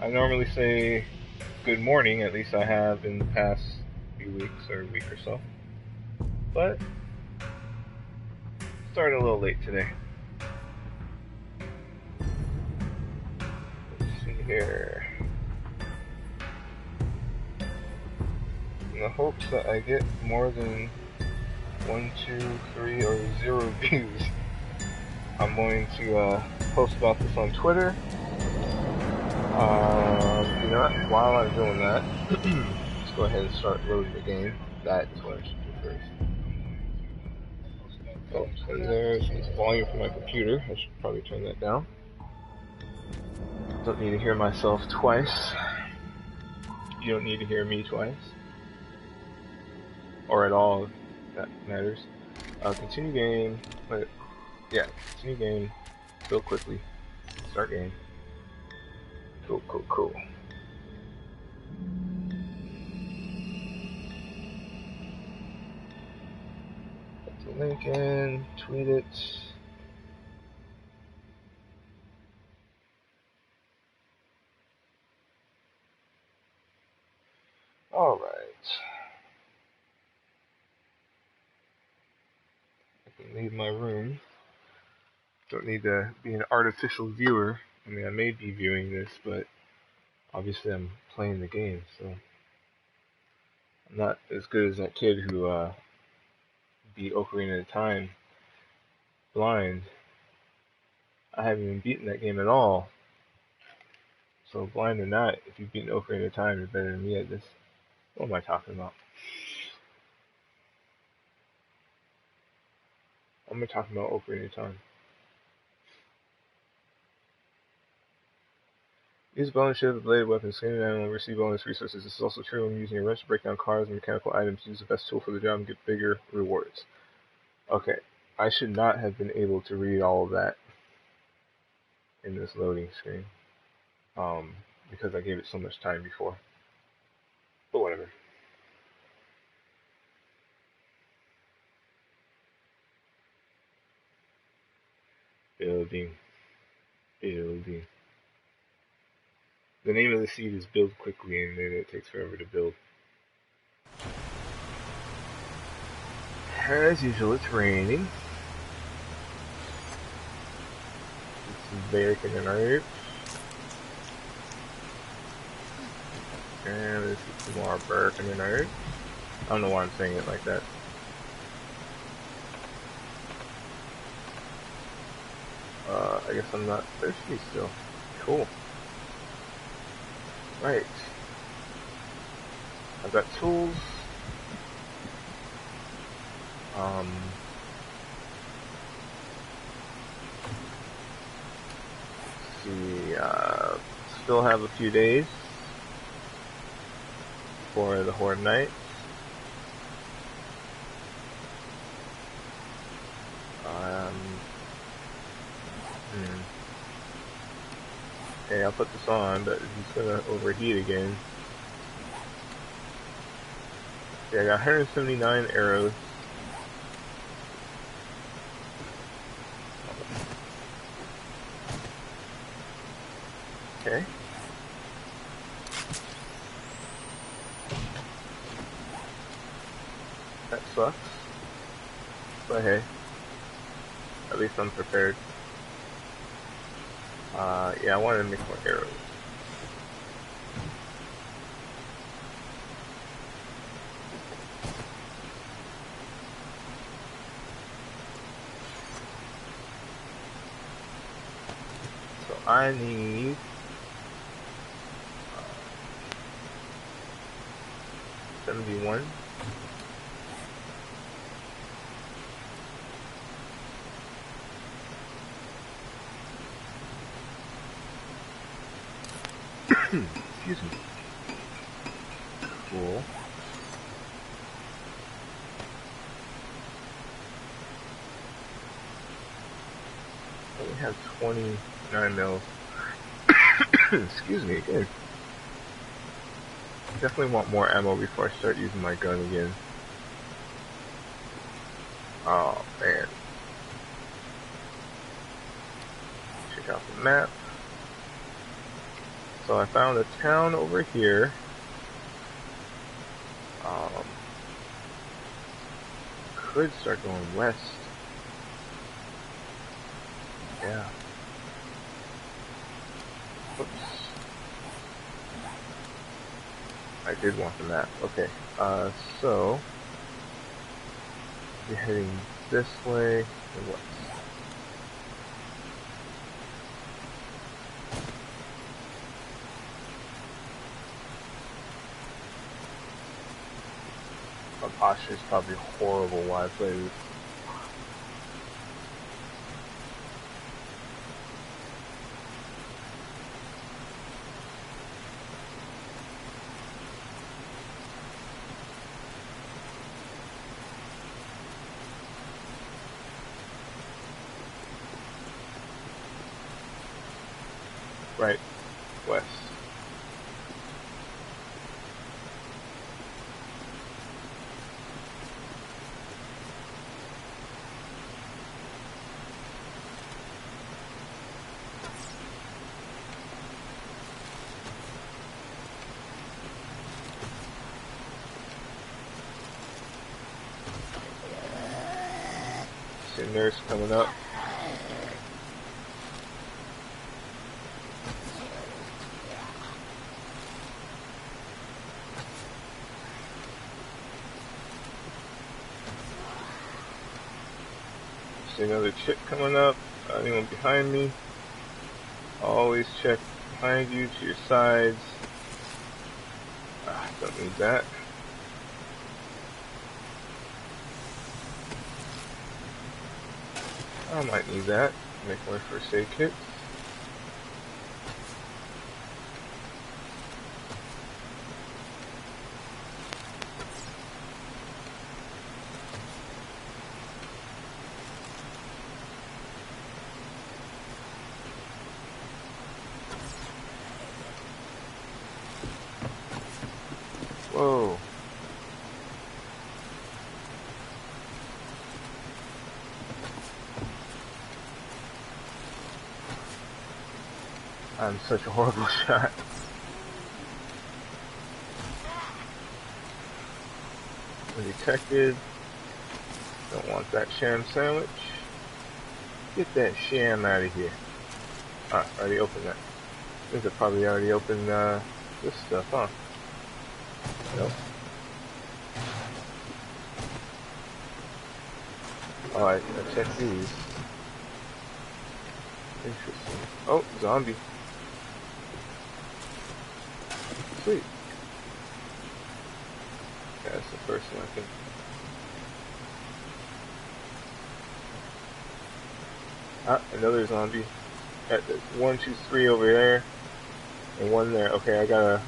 I normally say good morning, at least I have in the past few weeks or week or so. But started a little late today. Let's see here. In the hopes that I get more than 1, 2, 3, or 0 views, I'm going to post about this on Twitter. You know what? While I'm doing that, let's go ahead and start loading the game. That is what I should do first. Oh, and there's the volume for my computer. I should probably turn that down. Don't need to hear myself twice. You don't need to hear me twice. Or at all, if that matters. Continue game. But, yeah, continue game. Build quickly. Start game. Cool. Put the link in. Tweet it. Alright. I can leave my room. Don't need to be an artificial viewer. I mean, I may be viewing this, but obviously I'm playing the game, so I'm not as good as that kid who beat Ocarina of Time blind. I haven't even beaten that game at all. So blind or not, if you've beaten Ocarina of Time, you're better than me at this. What am I talking about? What am I talking about Ocarina of Time? Use a bonus ship, a blade weapon, skin an animal, receive bonus resources. This is also true when using a wrench to break down cars and mechanical items. Use the best tool for the job and get bigger rewards. Okay, I should not have been able to read all of that in this loading screen. Because I gave it so much time before. But whatever. Building. The name of the seed is build quickly, and then it takes forever to build. As usual, it's raining. It's bacon and herbs. And this is some more bacon and herbs. I don't know why I'm saying it like that. I guess I'm not thirsty still. Cool. Right. I've got tools. Let's see, still have a few days for the Horde Night. Okay, I'll put this on, but he's gonna overheat again. Yeah, I got 179 arrows. Okay. That sucks. But hey, at least I'm prepared. Yeah, I wanted to make more arrows. So I need 71. Excuse me. Cool. I only have 29 mils. Excuse me again. Definitely want more ammo before I start using my gun again. Oh man. Check out the map. So I found a town over here. Could start going west. Yeah. Oops. I did want the map. Okay. So we're heading this way and west. My posture is probably horrible while I play this. Right, west. See a nurse coming up. See another chick coming up. Anyone behind me? Always check behind you, to your sides. Don't need that. I might need that. Make my first aid kit. Whoa. I'm such a horrible shot. Undetected. Don't want that sham sandwich. Get that sham out of here. I already opened that. I think I probably already opened this stuff, huh? Nope. Oh, I checked these. Interesting. Oh, zombie. Sweet. Yeah, that's the first one, I think. Another zombie. Got 1, 2, 3 over there, and one there. Okay, I got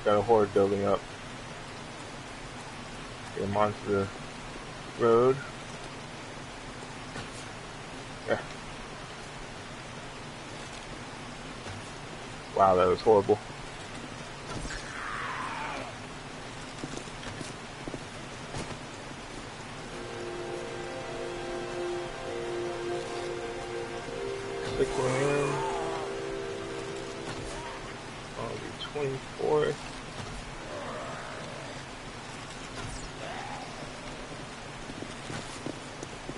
a horde building up. Get them onto the road. Yeah. Wow, that was horrible. Clicking in on the 24th.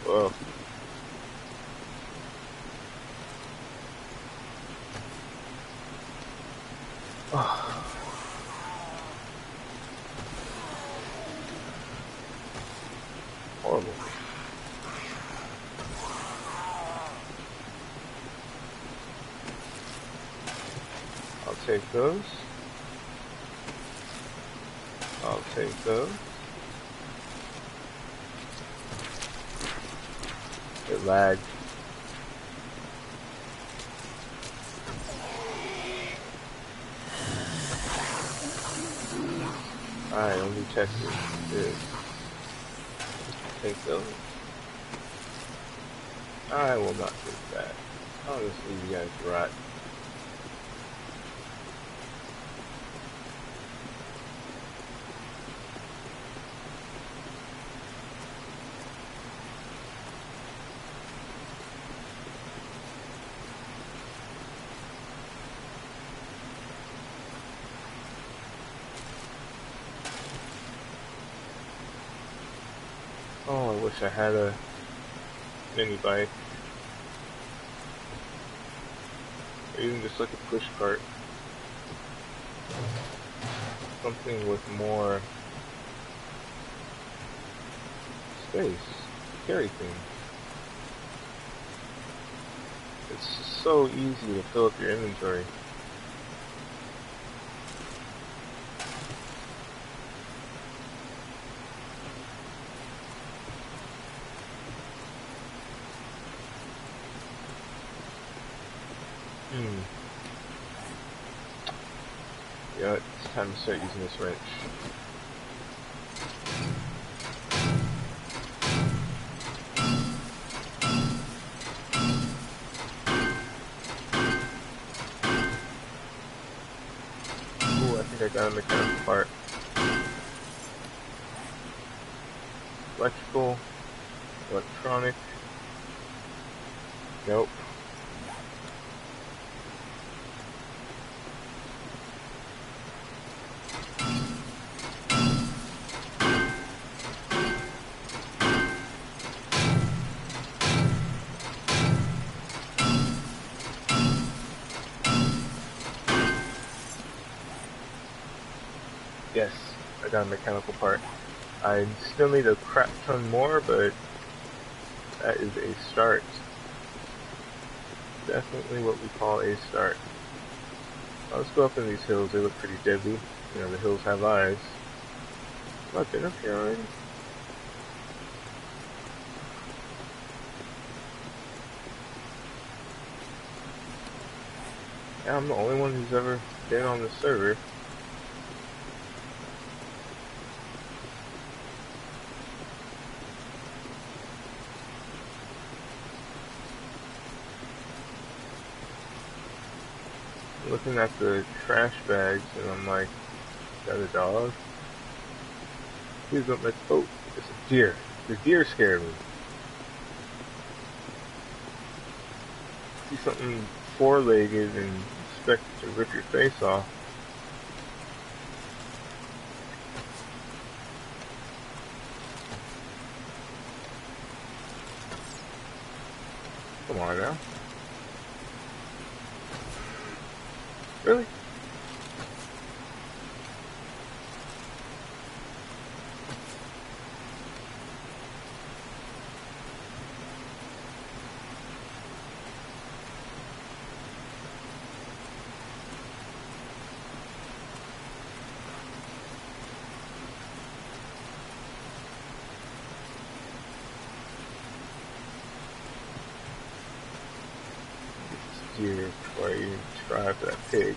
Whoa. Oh. Horrible. I'll take those. I'll take those. It lagged. Alright, let me check this. Take those. I will not take that. I'll just leave you guys to rot. Oh, I wish I had a mini bike. Or even just like a push cart. Something with more space to carry things. It's just so easy to fill up your inventory. Yeah, it's time to start using this wrench. Ooh, I think I got a mechanical part. Electrical, electronic. Nope. Yes, I got a mechanical part. I still need a crap ton more, but that is a start. Definitely what we call a start. Now let's go up in these hills. They look pretty deadly. You know, the hills have eyes. Have I been up here already? Yeah, I'm the only one who's ever been on the server. I'm looking at the trash bags and I'm like, is that a dog? Please don't let, oh, it's a deer. The deer scared me. See something four-legged and expect it to rip your face off. Come on now. Really? Deer before I even try for that pig.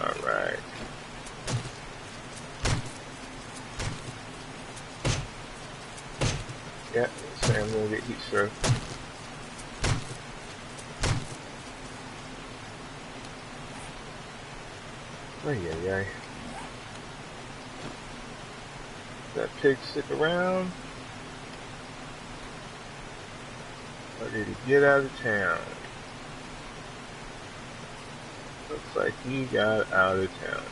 Alright. Yeah, so I'm gonna get heat stroke. Ay. That pig stick around? Or did he get out of town? Looks like he got out of town.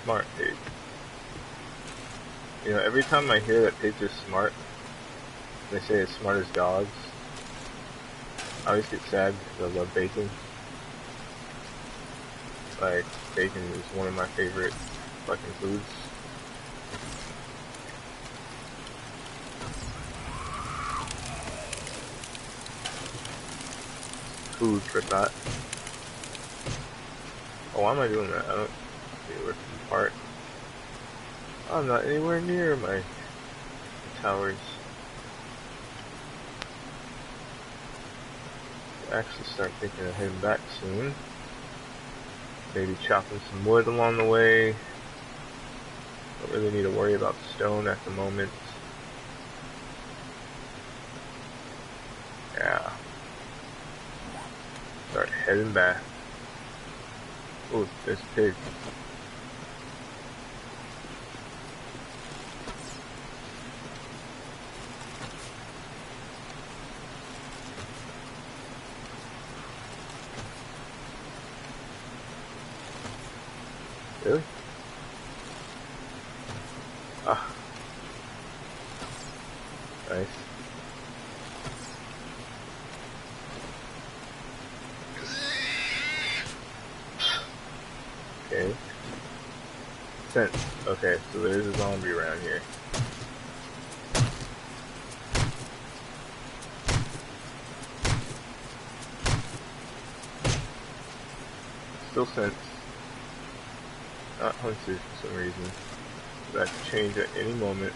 Smart pig. You know, every time I hear that pigs are smart, they say as smart as dogs, I always get sad because I love bacon. Like, bacon is one of my favorite fucking foods. Food for thought. Oh, why am I doing that? I don't see where to part. I'm not anywhere near my towers. I'll actually start thinking of heading back soon. Maybe chopping some wood along the way. Don't really need to worry about stone at the moment. Yeah. Start heading back. Oh, there's a pig. Really? Ah. Okay. Sense. Okay, so there's a zombie around here. Still sense. Not hunted for some reason. That could change at any moment.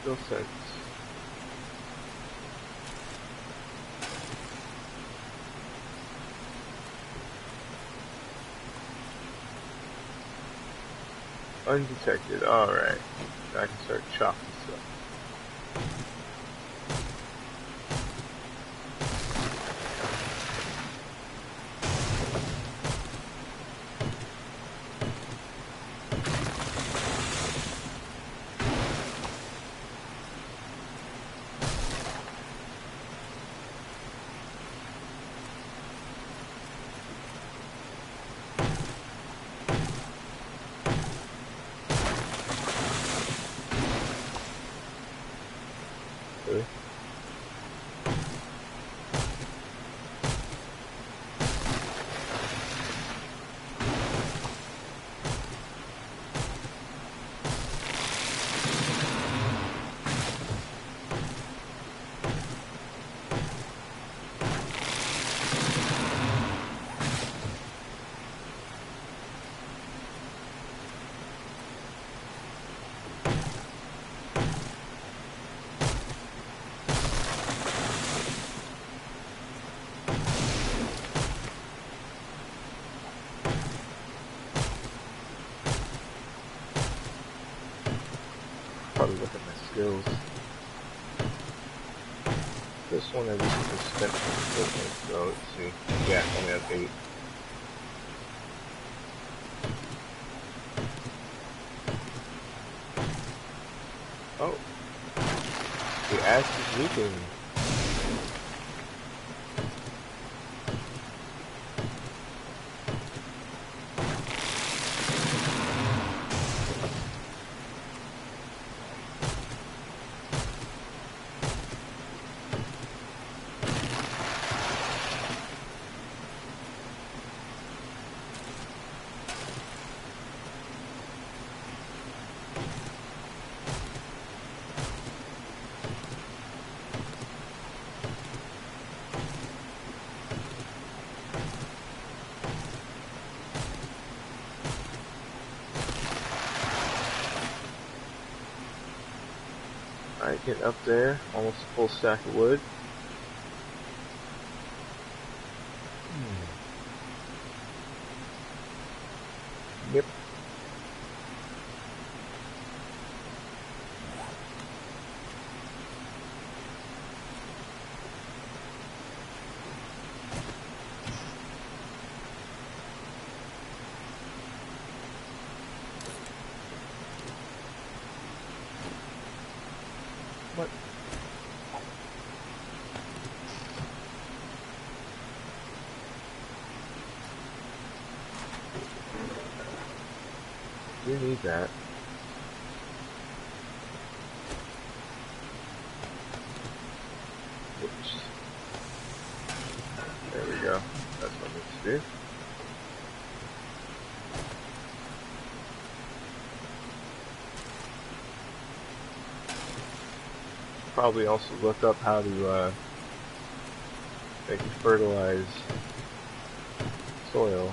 Still sense. Undetected. Alright. Now I can start chopping stuff. Really? Probably look at my skills. This one I recently spent some equipment, so let's see. Yeah, I only have 8. Oh. The axe is leaking. Alright, getting up there. Almost a full stack of wood. Yep. What? You need that. Whoops. There we go. That's what I need to do. Probably also look up how to make it fertilize soil.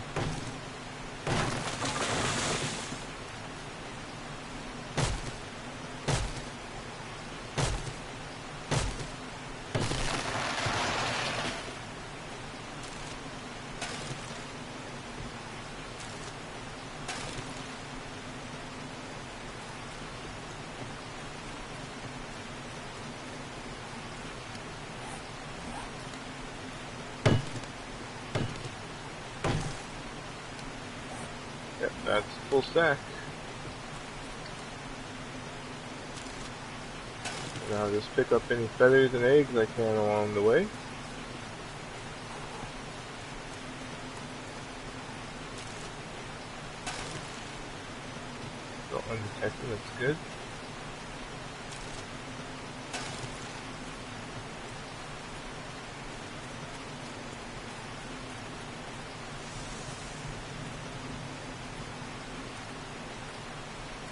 Yep, that's full stack. Now just pick up any feathers and eggs I can along the way. Still undetected, that's good.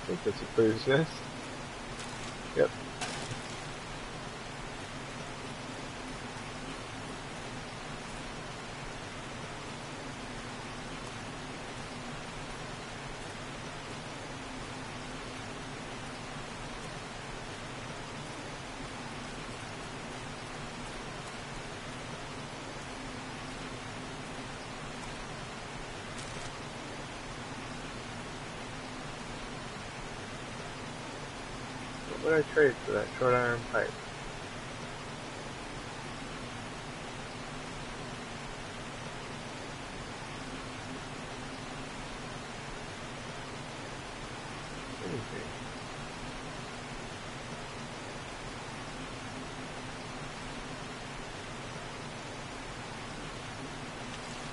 I think that's a bird's nest. Yep. What would I trade for that short iron pipe? Anything.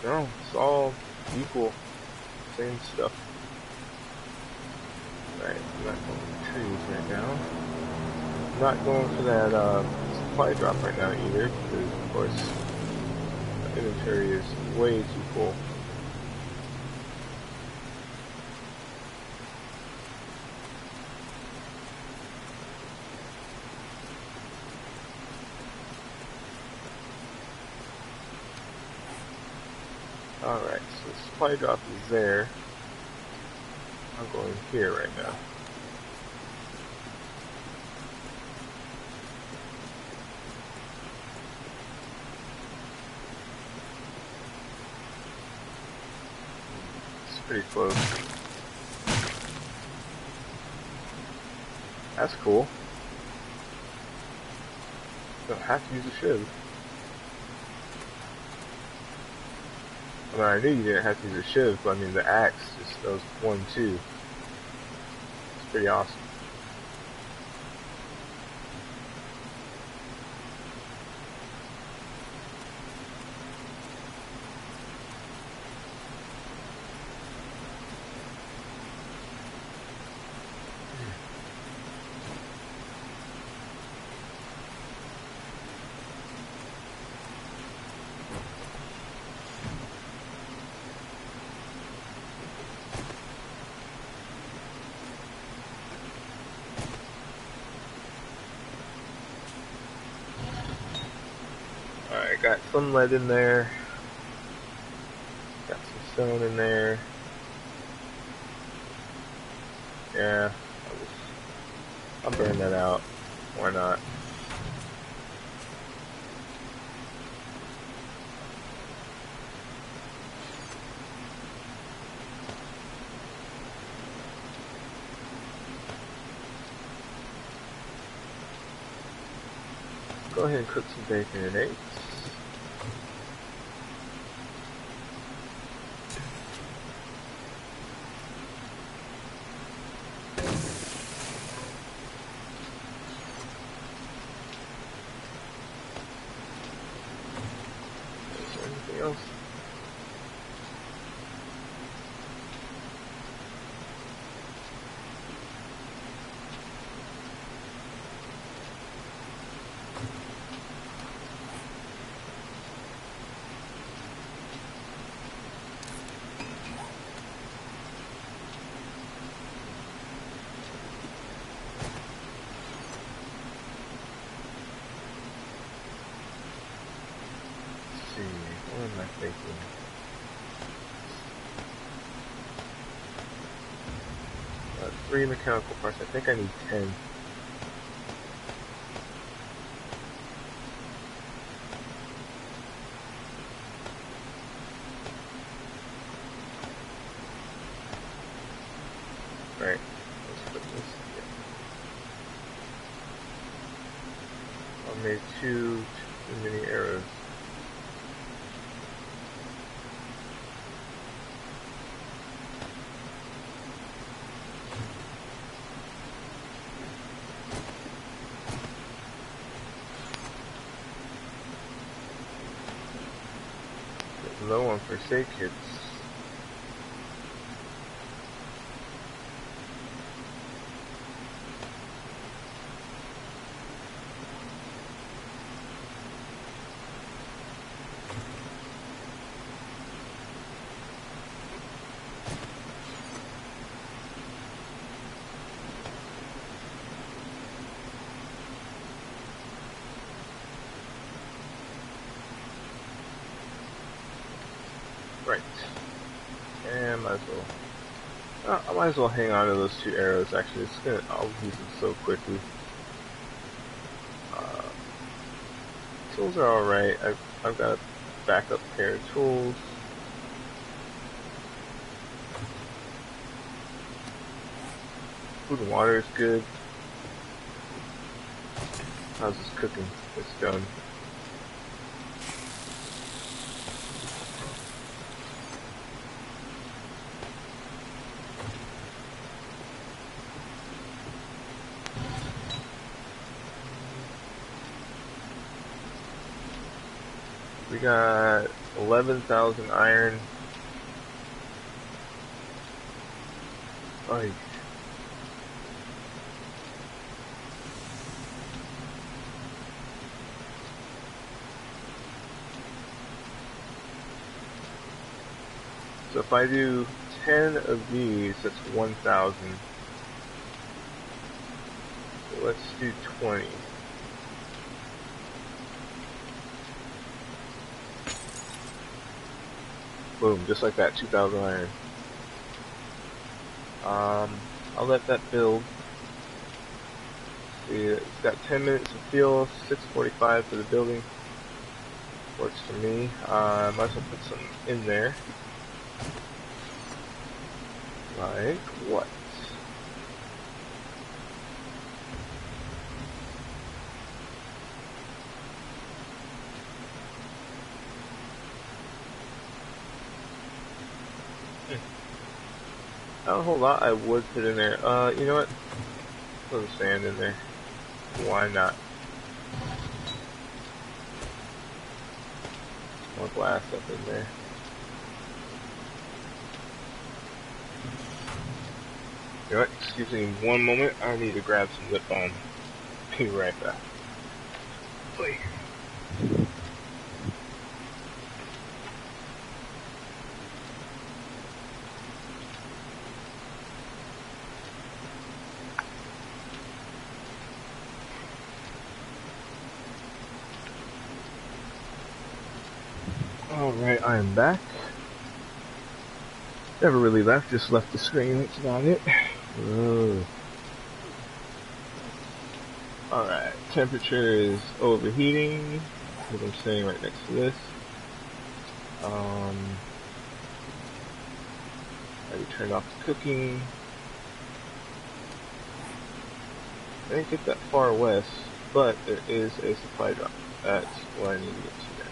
No, it's all equal. Same stuff. Alright, I'm not going for trees right now. I'm not going for that supply drop right now either, because of course my inventory is way too full. Alright, so the supply drop is there. I'm going here right now. It's pretty close. That's cool. Don't have to use a shiv. I mean, I knew you didn't have to use a shiv, but I mean the axe just does 1-2. It's pretty awesome. Alright, got some lead in there. Got some stone in there. Yeah, I'll burn that out. Why not? Go ahead and cook some bacon and eggs. Is there anything else? What am I thinking? 3 mechanical parts. I think I need 10. Right. Let's put this here. I made too many arrows. Low on forsake kits. Right. And might as well. I might as well hang on to those 2 arrows. Actually, I'll use them so quickly. Tools are all right. I've got a backup pair of tools. Food and water is good. How's this cooking? It's done. We got 11,000 iron. Oh, so if I do 10 of these, that's 1,000. So let's do 20. Boom, just like that, 2,000 iron. I'll let that build. See, it's got 10 minutes of fuel, 6:45 for the building. Works for me. Might as well put some in there. Like what? Not a whole lot I would put in there. You know what? Put some sand in there. Why not? More glass up in there. You know what? Excuse me one moment. I need to grab some lip balm. Be right back. Please. Alright, I am back. Never really left, just left the screen, that's about it. Alright, temperature is overheating, as I'm saying right next to this. I already turned off the cooking. I didn't get that far west, but there is a supply drop. That's what I need to get to next.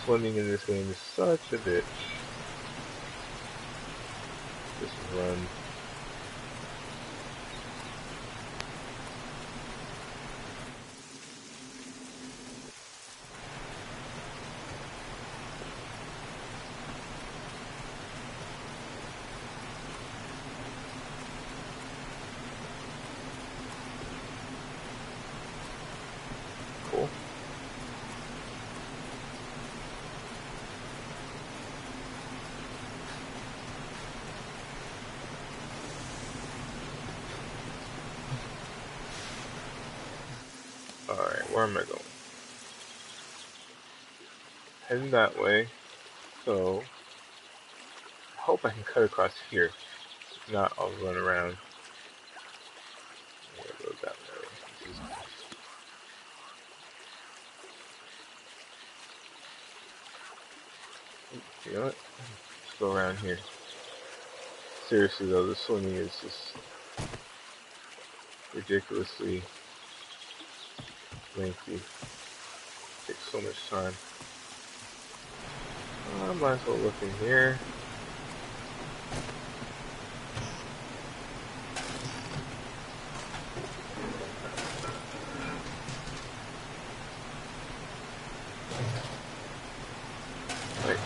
Swimming in this game is such a bitch. Just run. Cool. Alright, where am I going? Heading that way. So, I hope I can cut across here. If not, I'll run around. I'm gonna go that way. You know what? Let's go around here. Seriously though, the swimming is just ridiculously lengthy. It takes so much time. I might as well look in here. Right.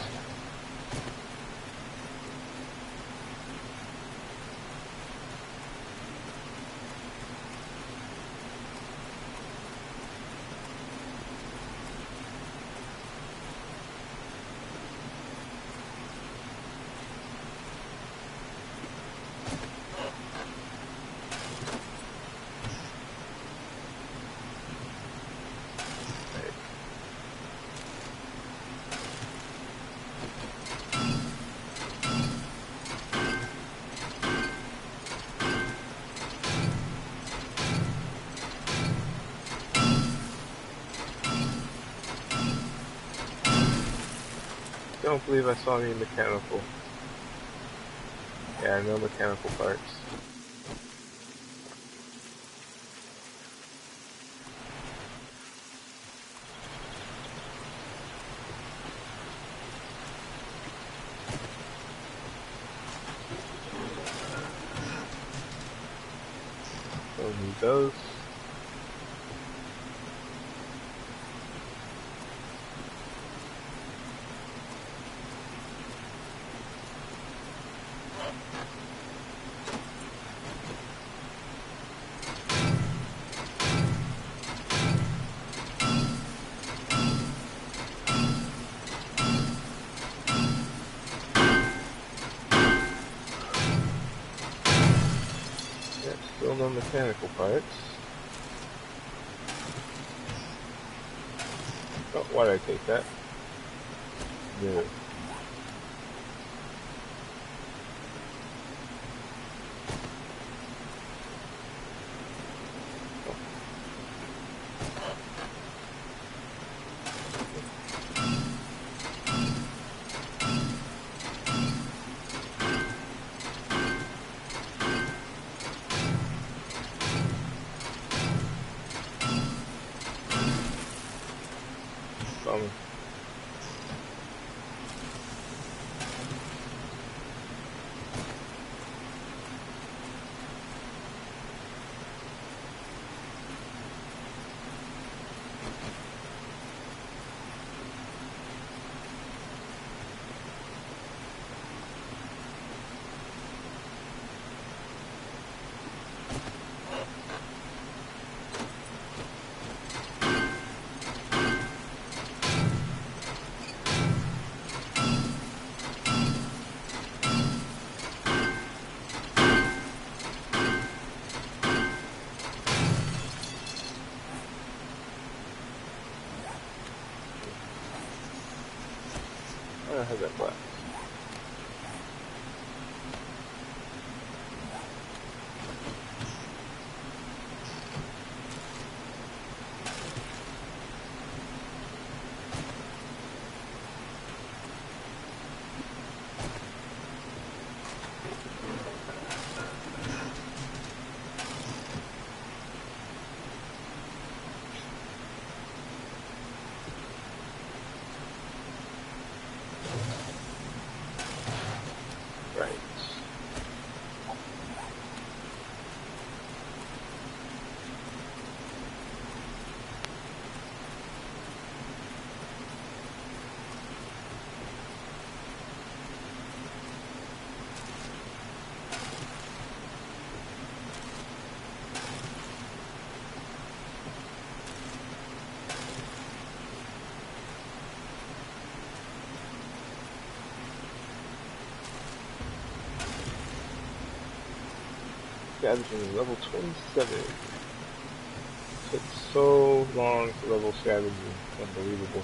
don't believe I saw any mechanical. Yeah, no mechanical parts. Don't need those. Yep, still no mechanical parts. Oh, why did I take that? No. Bummer. I have that glass. Right. Scavenging level 27. Took so long to level scavenging. Unbelievable.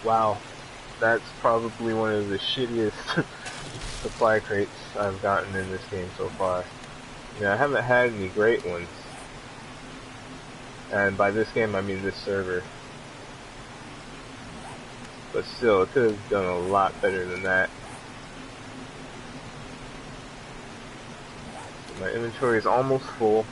Wow. That's probably one of the shittiest supply crates I've gotten in this game so far. I haven't had any great ones. And by this game, I mean this server. But still, it could have done a lot better than that. So my inventory is almost full.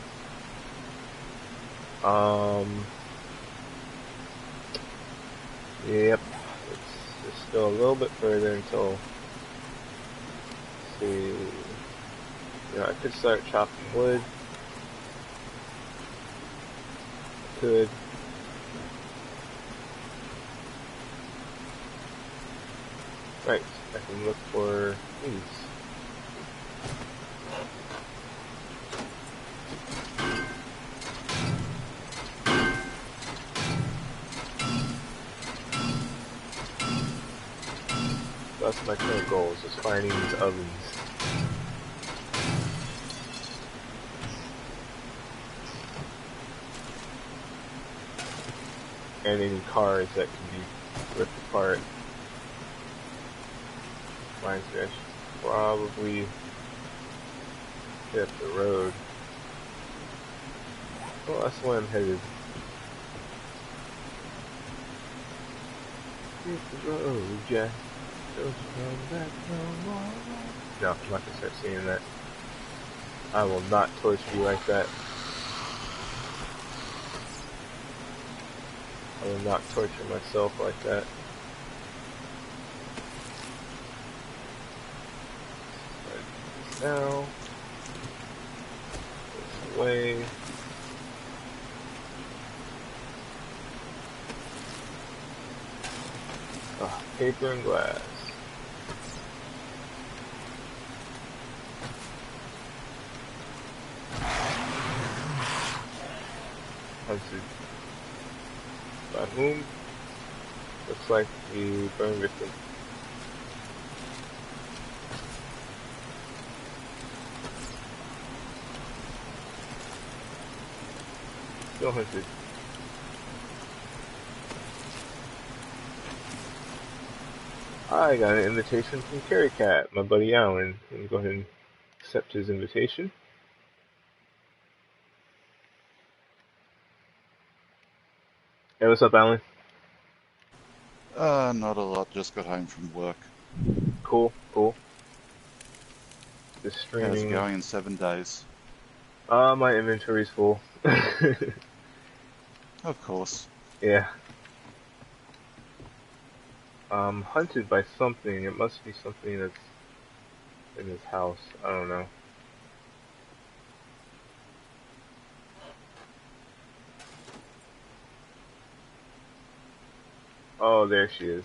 Yep. Let's just go a little bit further until, let's see, I could start chopping wood. I could. Right, I can look for these. That's my current goal, is just finding these ovens. And any cars that can be ripped apart. Reminds me I should probably hit up the road. Well, that's where I'm headed. Hit the road, Jack. Don't you come back no more. No, I'm not gonna start singing that. I will not torture you like that. I will not torture myself like that. This now. This way. Oh, paper and glass. Hunted by whom? Looks like the burn victim. Still hunted. I got an invitation from Carrie Cat, my buddy Alan. Let me go ahead and accept his invitation. Hey, what's up, Alan? Not a lot. Just got home from work. Cool, cool. Just How's it streaming. going in 7 days? My inventory's full. Of course. Yeah. Hunted by something. It must be something that's in this house. I don't know. Oh, there she is.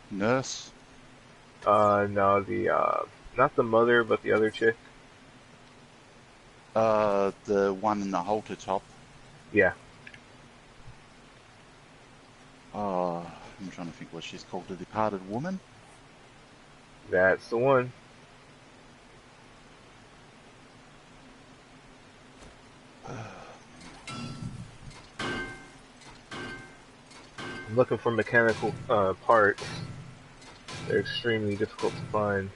Nurse? No, not the mother, but the other chick. The one in the halter top. Yeah. I'm trying to think what she's called. The departed woman? That's the one. I'm looking for mechanical parts. They're extremely difficult to find.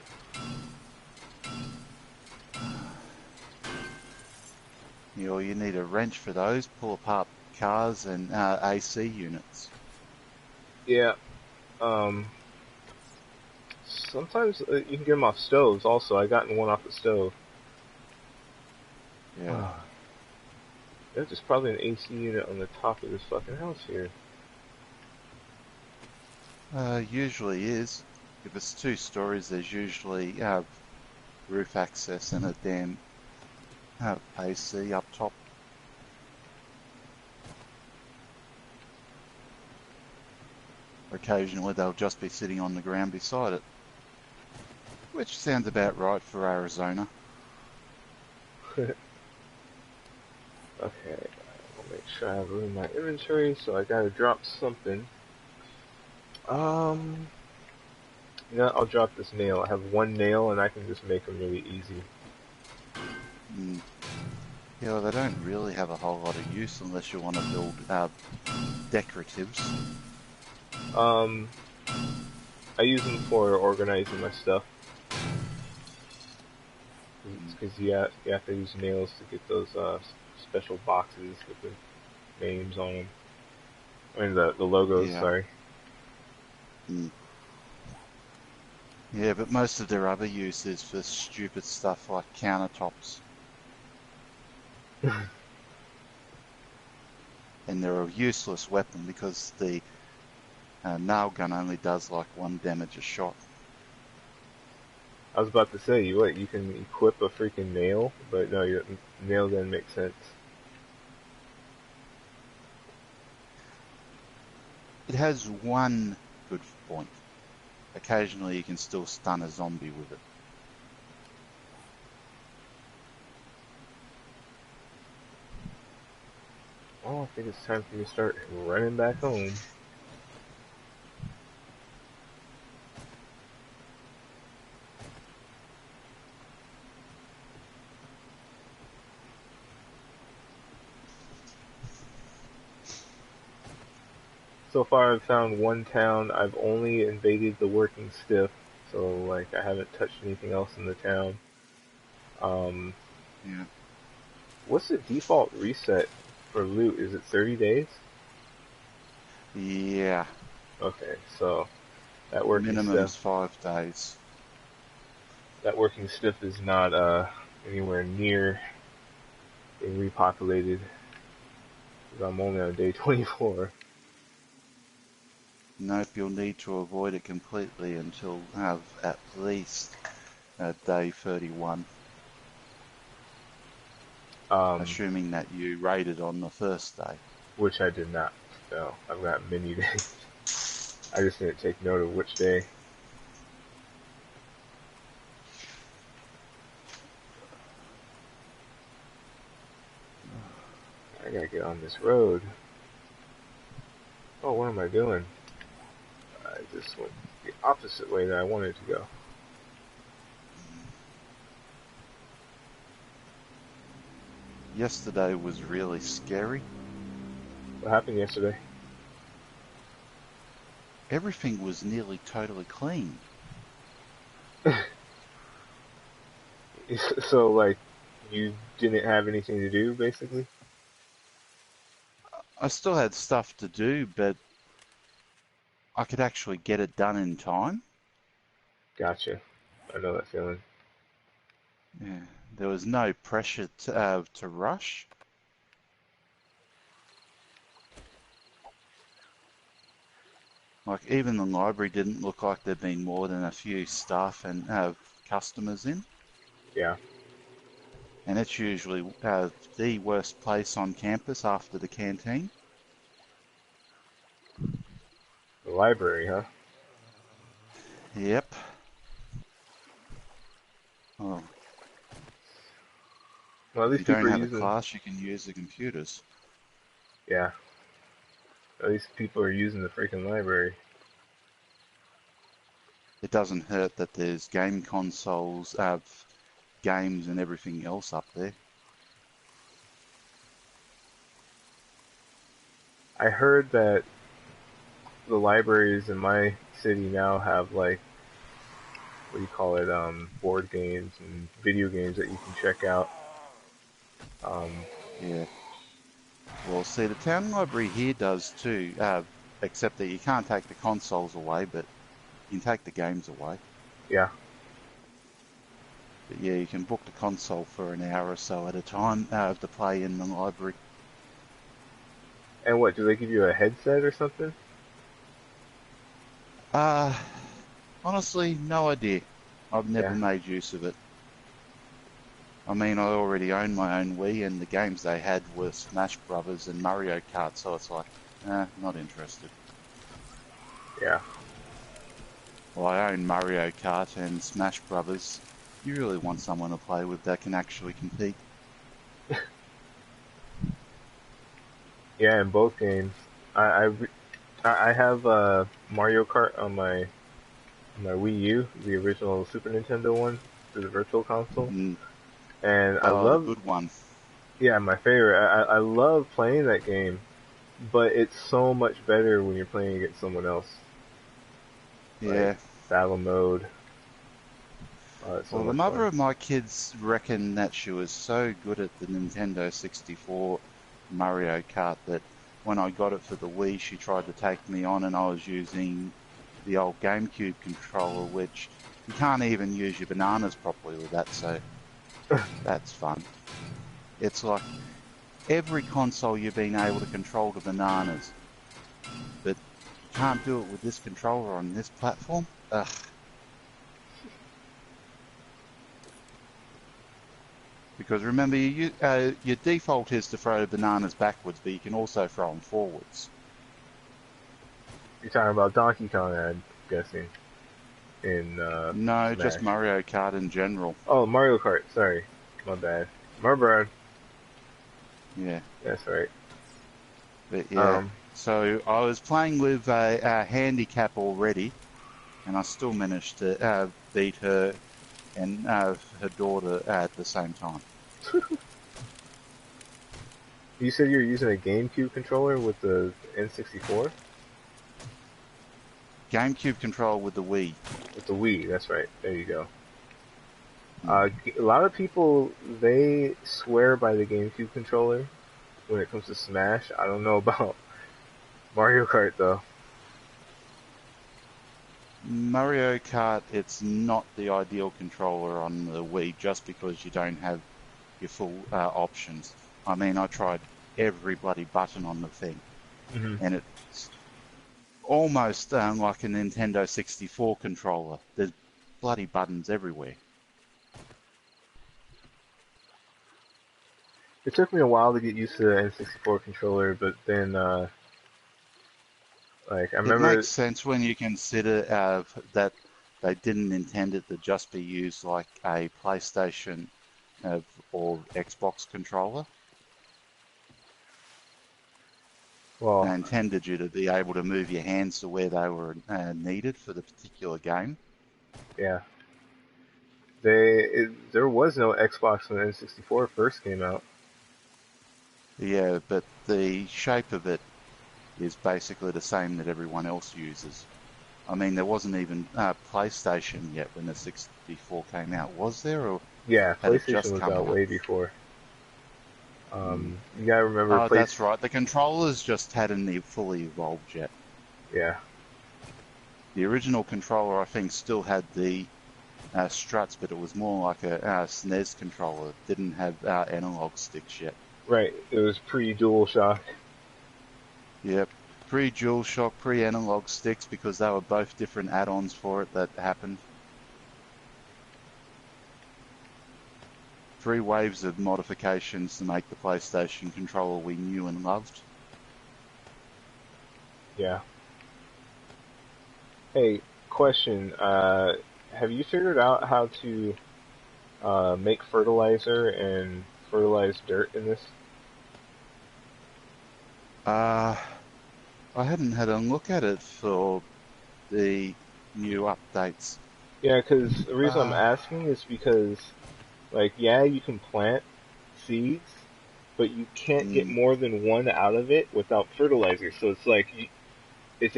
You need a wrench for those. Pull apart cars and AC units. Yeah. Sometimes you can get them off stoves. Also, I gotten one off the stove. Yeah. There's probably an AC unit on the top of this fucking house here. Usually is. If it's 2 stories, there's usually roof access and a damn AC up top. Occasionally they'll just be sitting on the ground beside it, which sounds about right for Arizona. Okay, I'll make sure I have room in my inventory, so I gotta drop something. I'll drop this nail. I have one nail and I can just make them really easy. Yeah, well, they don't really have a whole lot of use unless you want to build decoratives. I use them for organizing my stuff. Because you have to use nails to get those special boxes with the names on them. I mean the logos, Yeah. sorry. Yeah, but most of their other use is for stupid stuff like countertops. And they're a useless weapon because the nail gun only does like 1 damage a shot. I was about to say, you can equip a freaking nail, but no, your nail gun makes sense. It has one good point. Occasionally you can still stun a zombie with it. Well, I think it's time for me to start running back home. So far I've found one town. I've only invaded the working stiff, so like I haven't touched anything else in the town. Um, Yeah. what's the default reset for loot? Is it 30 days? Yeah. Okay, so that working Minimum's stuff 5 days. that working stuff is not anywhere near being repopulated. 'Cause I'm only on day 24. Nope, you'll need to avoid it completely until at least day 31, Um, assuming that you raided on the first day. which I did not. So I've got many days. I just didn't take note of which day. I gotta get on this road. Oh, what am I doing? I just went the opposite way that I wanted to go. Yesterday was really scary. What happened yesterday? Everything was nearly totally clean. So, like, you didn't have anything to do, basically? I still had stuff to do, but I could actually get it done in time. Gotcha. I know that feeling. Yeah, there was no pressure to rush. Like even the library didn't look like there'd been more than a few staff and customers in. Yeah. And it's usually the worst place on campus after the canteen. The library, huh? Yep. Oh, Well, at if least you people don't are have a using. class, you can use the computers. Yeah. At least people are using the freaking library. It doesn't hurt that there's game consoles, games and everything else up there. I heard that the libraries in my city now have like what do you call it? Board games and video games that you can check out. Um, Yeah. Well, see, the town library here does too, except that you can't take the consoles away, but you can take the games away. yeah. But yeah, you can book the console for an hour or so at a time to play in the library. And what? Do they give you a headset or something? Uh, honestly, no idea. I've never Yeah. made use of it. I mean, I already own my own Wii, and the games they had were Smash Brothers and Mario Kart, so it's like, not interested. Yeah. Well, I own Mario Kart and Smash Brothers. You really want someone to play with that can actually compete. Yeah. In both games, I have Mario Kart on my Wii U, the original Super Nintendo one, through the Virtual Console, Mm, and I oh, the love. good one. Yeah, my favorite. I love playing that game, but it's so much better when you're playing against someone else. Like Yeah. battle mode. It's so Well, the much mother fun. of my kids reckoned that she was so good at the Nintendo 64 Mario Kart that when I got it for the Wii, she tried to take me on, and I was using the old GameCube controller, which you can't even use your bananas properly with that, so that's fun. It's like every console you've been able to control the bananas, but you can't do it with this controller on this platform? Ugh. Because remember, your default is to throw the bananas backwards, but you can also throw them forwards. You're talking about Donkey Kong, I'm guessing, in No, just Smash. Mario Kart in general. Oh, Mario Kart. Sorry, my bad. My bad. Yeah, That's right. but yeah. Um, So I was playing with a handicap already, and I still managed to beat her and her daughter at the same time. you said you're using a GameCube controller with the N64. GameCube controller with the Wii. With the Wii, that's right. There you go. Mm. A lot of people, they swear by the GameCube controller when it comes to Smash. I don't know about Mario Kart though. Mario Kart, it's not the ideal controller on the Wii just because you don't have your full options. I mean, I tried every bloody button on the thing, and it's almost like a Nintendo 64 controller. There's bloody buttons everywhere. It took me a while to get used to the N64 controller, but then, like, I It remember. makes sense when you consider that they didn't intend it to just be used like a PlayStation or Xbox controller. Well, They intended you to be able to move your hands to where they were needed for the particular game. yeah. There was no Xbox when the N64 first came out. Yeah, but the shape of it is basically the same that everyone else uses. I mean, there wasn't even PlayStation yet when the 64 came out, was there? Or Yeah, had it PlayStation just was come out out? way before. Mm. You gotta remember, Oh, that's right. The controllers just hadn't fully evolved yet. Yeah, The original controller, I think, still had the struts, but it was more like a SNES controller. It didn't have analog sticks yet. right. It was pre-DualShock. Yep. Pre-DualShock, pre-analog sticks, because they were both different add-ons for it that happened. 3 waves of modifications to make the PlayStation controller we knew and loved. Yeah. Hey, question. Have you figured out how to make fertilizer and fertilize dirt in this? I hadn't had a look at it for the new updates. Yeah, because the reason I'm Uh, asking is because, like, yeah, you can plant seeds, but you can't get mm, more than one out of it without fertilizer. So it's like it's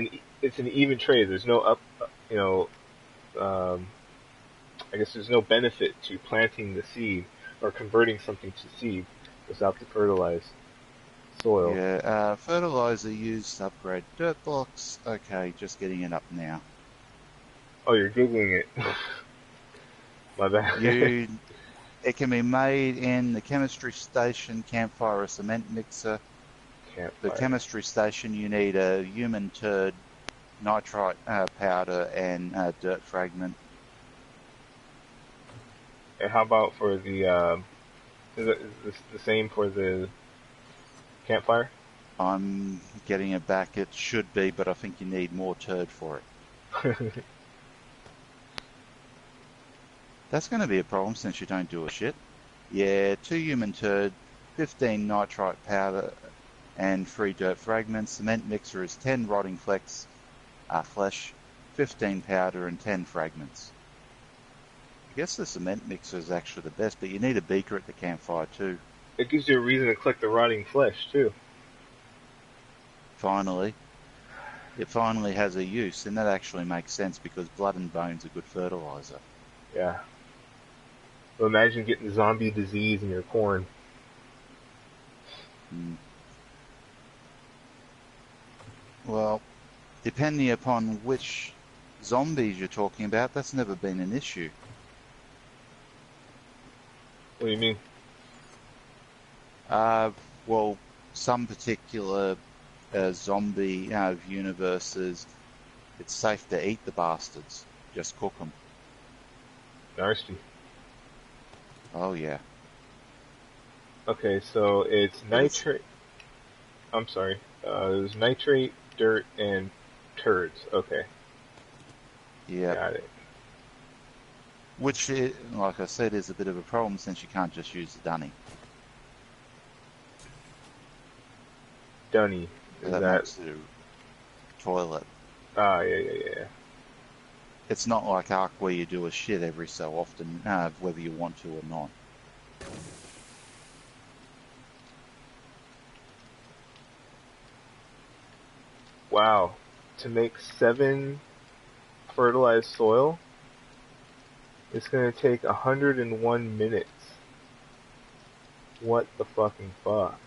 an even trade. There's no you know, um, I guess there's no benefit to planting the seed or converting something to seed without the fertilized soil. yeah, fertilizer used to upgrade dirt blocks. Okay, just getting it up now. Oh, you're googling it. My bad. It can be made in the chemistry station, campfire, or cement mixer. The Campfire. chemistry station, you need a human turd, nitrite powder, and dirt fragment. And how about for the is this the same for the campfire? I'm getting it back. It should be, but I think you need more turd for it. That's going to be a problem since you don't do a shit. Yeah, 2 human turd, 15 nitrite powder, and 3 dirt fragments. Cement mixer is 10 rotting flesh, 15 powder, and 10 fragments. I guess the cement mixer is actually the best, but you need a beaker at the campfire too. It gives you a reason to collect the rotting flesh too. Finally, it finally has a use, and that actually makes sense because blood and bones are good fertilizer. Yeah. So imagine getting zombie disease in your corn. Mm. Well, depending upon which zombies you're talking about, that's never been an issue. What do you mean? Well, some particular zombie universes, it's safe to eat the bastards. Just cook them. Nasty. Oh, yeah. Okay, so it's nitrate. I'm sorry. It was nitrate, dirt, and turds. Okay. Yeah. Got it. Which, like I said, is a bit of a problem since you can't just use the dunny. Dunny. Is That that? makes the toilet. Ah, yeah. It's not like Ark where you do a shit every so often, whether you want to or not. Wow. To make 7 fertilized soil, it's going to take 101 minutes. What the fucking fuck?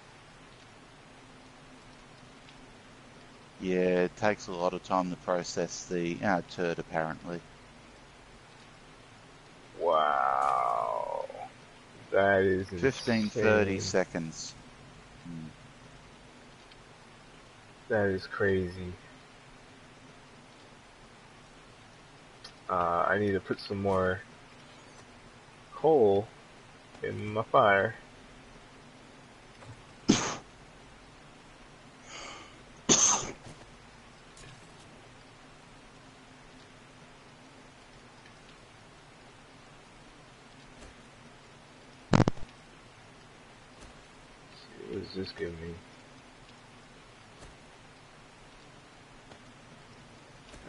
Yeah, it takes a lot of time to process the turd, apparently. Wow. That is 15-30 insane. seconds. Hmm. That is crazy. I need to put some more coal in my fire. What does this give me?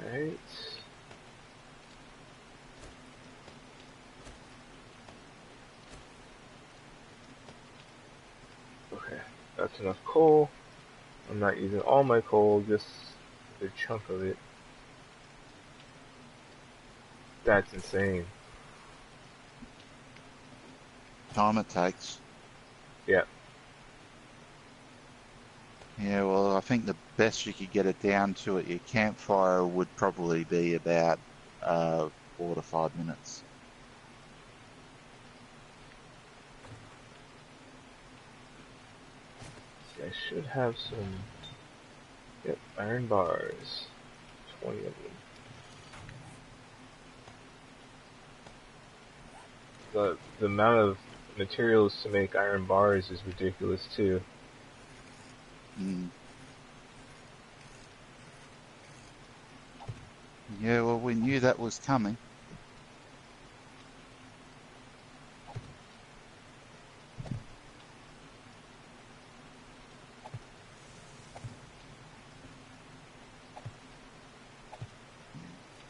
Alright. Okay, that's enough coal. I'm not using all my coal, just a good chunk of it. That's insane. Time it takes. Yeah. Yeah, well, I think the best you could get it down to at your campfire would probably be about 4 to 5 minutes. See, I should have some. Yep, iron bars. 20 of them. The amount of materials to make iron bars is ridiculous too. Mm. Yeah, well, we knew that was coming.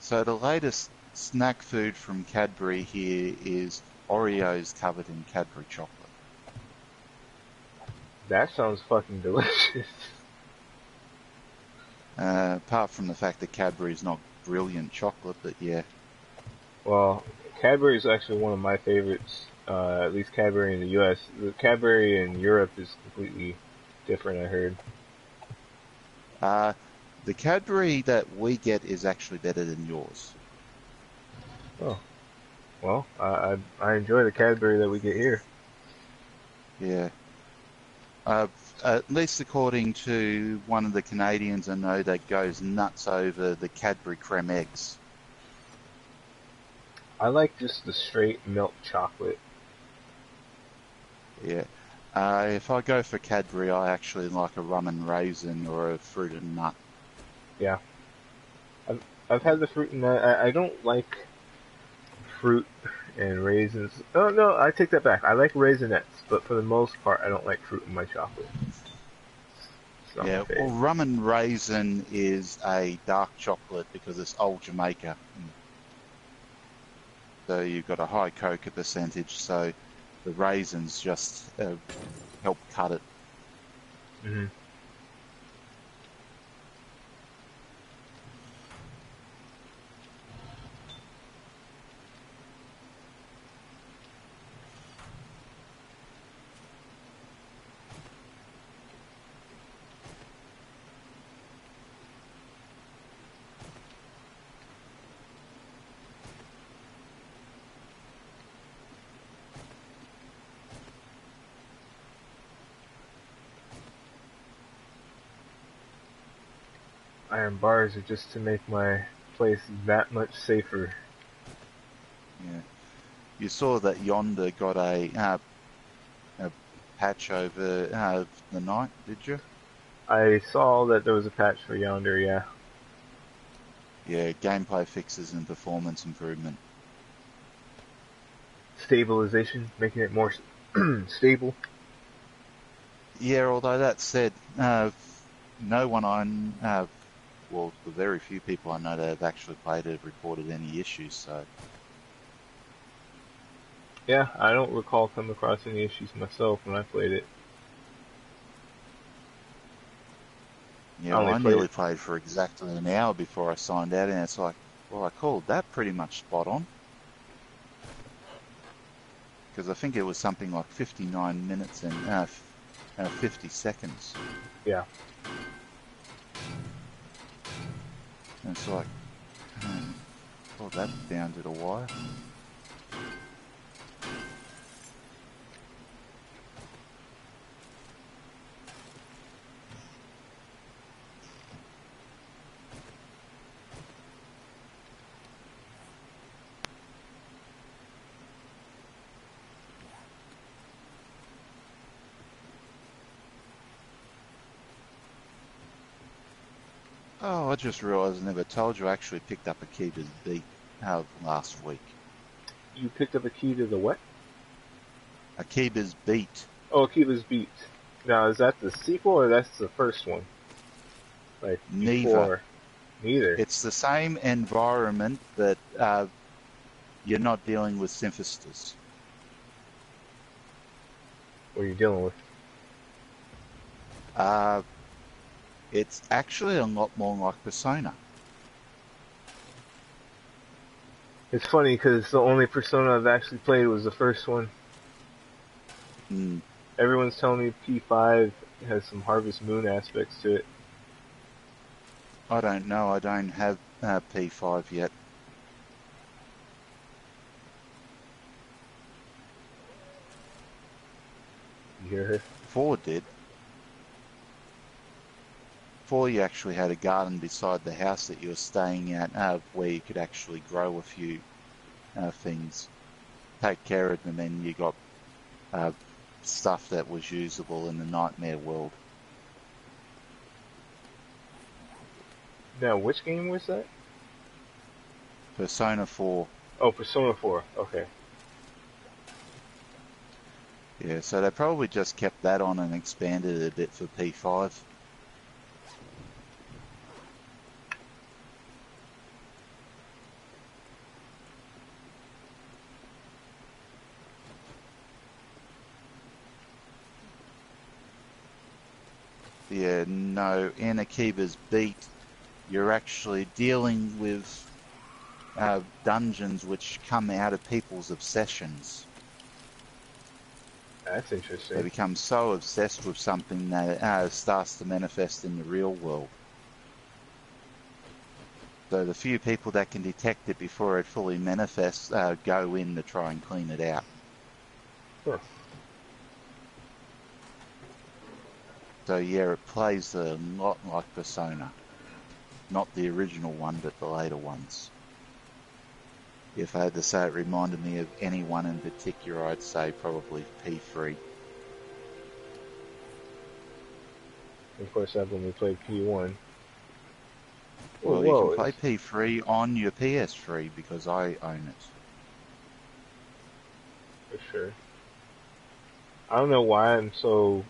So the latest snack food from Cadbury here is Oreos covered in Cadbury chocolate. That sounds fucking delicious. Apart from the fact that Cadbury is not brilliant chocolate, but yeah. Well, Cadbury is actually one of my favorites. At least Cadbury in the U.S. The Cadbury in Europe is completely different. I heard. The Cadbury that we get is actually better than yours. Oh, well, I enjoy the Cadbury that we get here. Yeah. At least according to one of the Canadians I know that goes nuts over the Cadbury creme eggs. I like just the straight milk chocolate. Yeah. If I go for Cadbury, I actually like a rum and raisin or a fruit and nut. Yeah, I've had the fruit and nut. I don't like fruit and raisins. Oh no, I take that back. I like raisinets, but for the most part, I don't like fruit in my chocolate. It's not my Yeah, well, fave. rum and raisin is a dark chocolate because it's old Jamaica. So you've got a high cocoa percentage, so the raisins just help cut it. Mm-hmm. Iron bars are just to make my place that much safer. Yeah. You saw that Yonder got a patch over the night, did you? I saw that there was a patch for Yonder, yeah. Yeah, gameplay fixes and performance improvement. Stabilization, making it more stable. Yeah, although that said, no one well, the very few people I know that have actually played it have reported any issues, so. Yeah, I don't recall coming across any issues myself when I played it. Yeah, I well, only I played nearly it. played for exactly an hour before I signed out, and it's like, Well, I called that pretty much spot on. Because I think it was something like 59 minutes and 50 seconds. Yeah. And it's like, well, that bounded a wire. Oh, I just realised I never told you I actually picked up Akiba's Beat last week. You picked up a key to the what? Akiba's Beat. Oh, Akiba's Beat. Now, is that the sequel or that's the first one? Like, Neither. before? Neither. It's the same environment, but you're not dealing with Synthesters. What are you dealing with? It's actually a lot more like Persona. It's funny because the only Persona I've actually played was the first one. Mm. Everyone's telling me P5 has some Harvest Moon aspects to it. I don't know. I don't have P5 yet. You hear her? 4 did. 4, you actually had a garden beside the house that you were staying at where you could actually grow a few things, take care of them, and you got stuff that was usable in the Nightmare world. Now, which game was that? Persona 4. Oh, Persona 4. Okay. Yeah, so they probably just kept that on and expanded it a bit for P5. Yeah, no, in Akiba's Beat, you're actually dealing with dungeons which come out of people's obsessions. That's interesting. They become so obsessed with something that starts to manifest in the real world. So the few people that can detect it before it fully manifests go in to try and clean it out. Huh. So yeah, it plays a lot like Persona. Not the original one, but the later ones. If I had to say it reminded me of any one in particular, I'd say probably P3. Of course, I've only played P1. Well, you can play P3 on your PS3 because I own it. For sure. I don't know why I'm so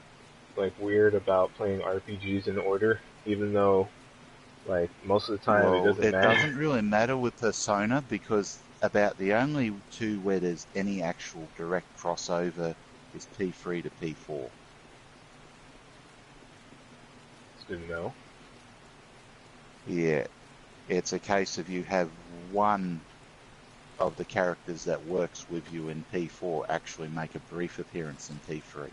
weird about playing RPGs in order, even though most of the time it doesn't matter. It doesn't really matter with Persona because about the only two where there's any actual direct crossover is P3 to P4. It's good to know. Yeah, it's a case of you have one of the characters that works with you in P4 actually make a brief appearance in P3.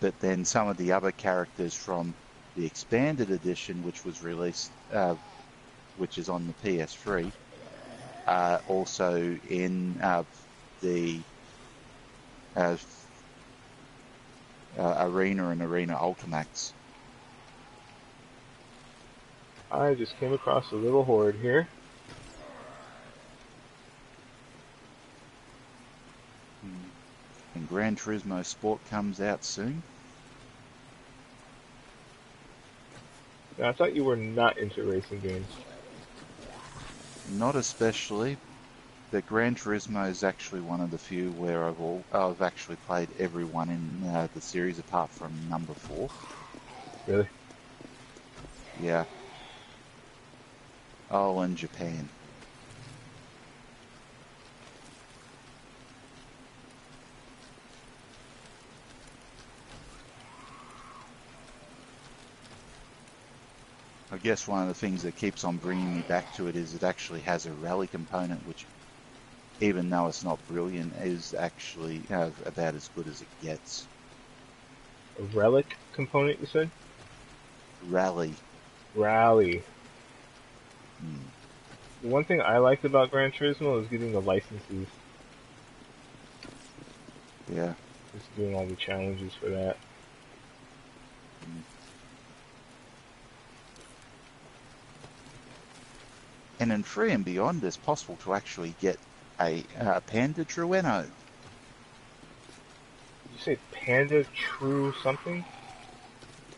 But then some of the other characters from the expanded edition, which was released, which is on the PS3, are also in the Arena and Arena Ultimax. I just came across a little horde here. And Gran Turismo Sport comes out soon. Now, I thought you were not into racing games. Not especially, but Gran Turismo is actually one of the few where I've actually played every one in the series apart from number 4. Really? Yeah. Oh, in Japan. I guess one of the things that keeps on bringing me back to it is it actually has a rally component, which, even though it's not brilliant, is actually about as good as it gets. A relic component, you said? Rally. Rally. Mm. The one thing I liked about Gran Turismo is getting the licenses. Yeah. Just doing all the challenges for that. Mm. And in 3 and Beyond, it's possible to actually get a Panda Trueno. Did you say Panda True something?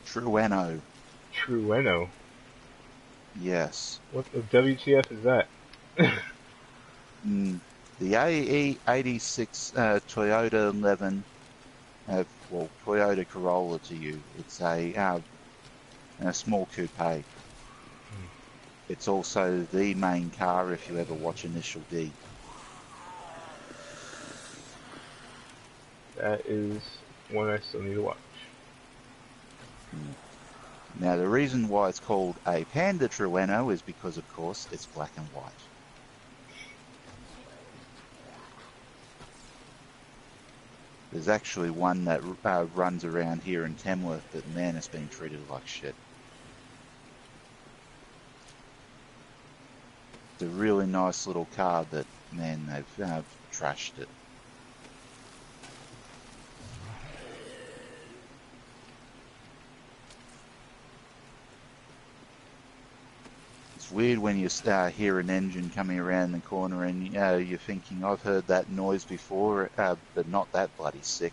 Trueno. Trueno. Yes. What the WTF is that? Mm. The AE86 Toyota 11, Toyota Corolla to you. It's a small coupe. It's also the main car if you ever watch Initial D. That is one I still need to watch. Mm. Now, the reason why it's called a Panda Trueno is because, of course, it's black and white. There's actually one that runs around here in Tamworth, but man, it's being treated like shit. It's a really nice little car, but man, they've trashed it. It's weird when you hear an engine coming around the corner and you're thinking, I've heard that noise before, but not that bloody sick.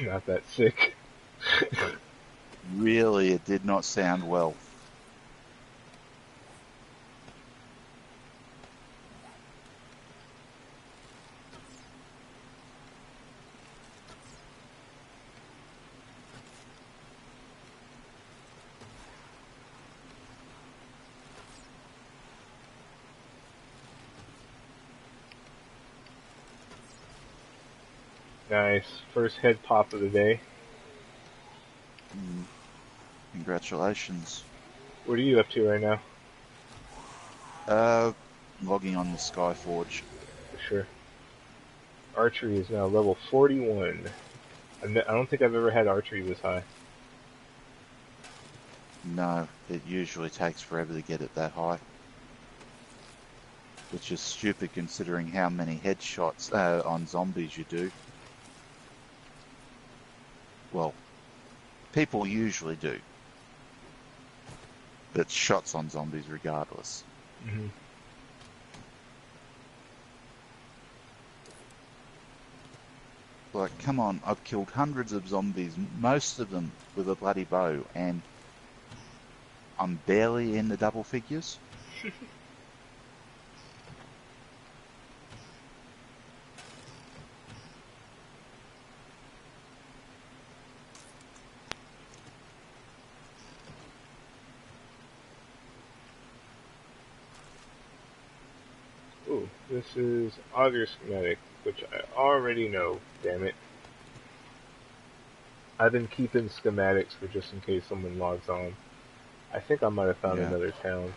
Not that sick. Really, it did not sound well. Nice. First head pop of the day. Congratulations. What are you up to right now? Logging on the Skyforge. For sure. Archery is now level 41. I don't think I've ever had archery this high. No, it usually takes forever to get it that high. Which is stupid considering how many headshots on zombies you do. Well, people usually do. But shots on zombies regardless. Mm-hmm. Like, come on, I've killed hundreds of zombies, most of them with a bloody bow, and I'm barely in the double figures. Ooh, this is audio schematic, which I already know, damn it. I've been keeping schematics for just in case someone logs on. I think I might have found another town.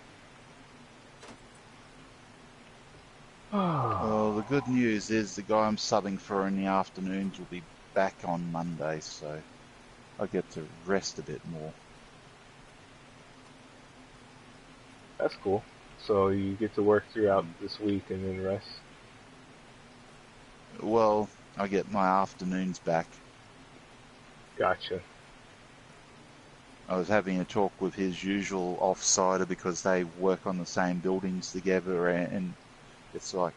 Well, the good news is the guy I'm subbing for in the afternoons will be back on Monday, so I get to rest a bit more. That's cool. So you get to work throughout this week and then rest? Well, I get my afternoons back. Gotcha. I was having a talk with his usual off-sider because they work on the same buildings together, and it's like,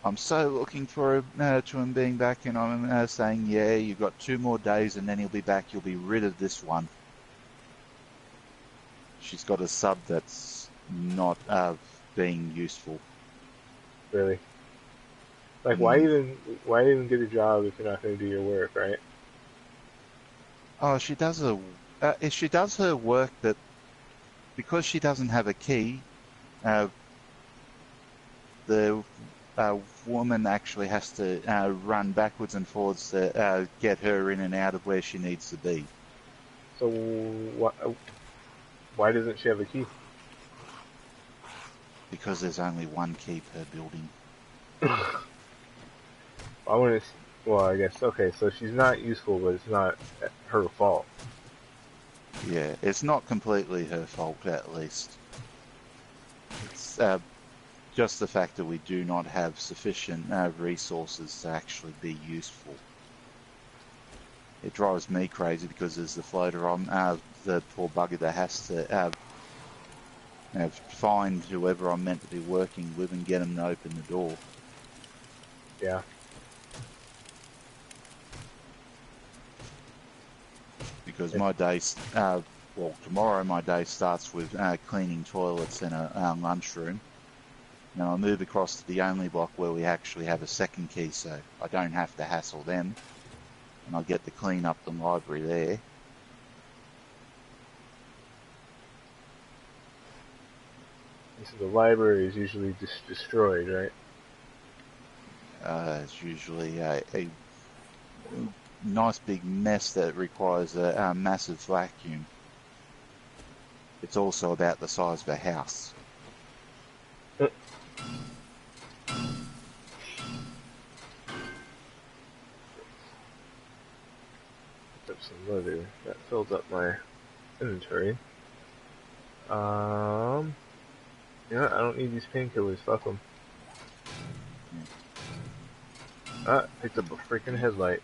I'm so looking forward to him being back, and I'm saying, yeah, you've got 2 more days and then he'll be back. You'll be rid of this one. She's got a sub that's not being useful. Really? Like, why even get a job if you're not going to do your work, right? Oh, she does her work, that because she doesn't have a key, the a woman actually has to run backwards and forwards to get her in and out of where she needs to be. So why doesn't she have a key? Because there's only one key per building. I want to. Well, I guess okay. So she's not useful, but it's not her fault. Yeah, it's not completely her fault, at least. It's just the fact that we do not have sufficient resources to actually be useful. It drives me crazy because as the floater, I'm the poor bugger that has to find whoever I'm meant to be working with and get them to open the door. Yeah. Because my day, well, tomorrow my day starts with cleaning toilets and a lunchroom. Now I move across to the only block where we actually have a second key, so I don't have to hassle them. And I get to clean up the library there. So the library is usually just destroyed, right? It's usually a nice big mess that requires a massive vacuum. It's also about the size of a house. Got some leather. That fills up my inventory. Yeah, I don't need these painkillers. Fuck them. Picked up a freaking headlight.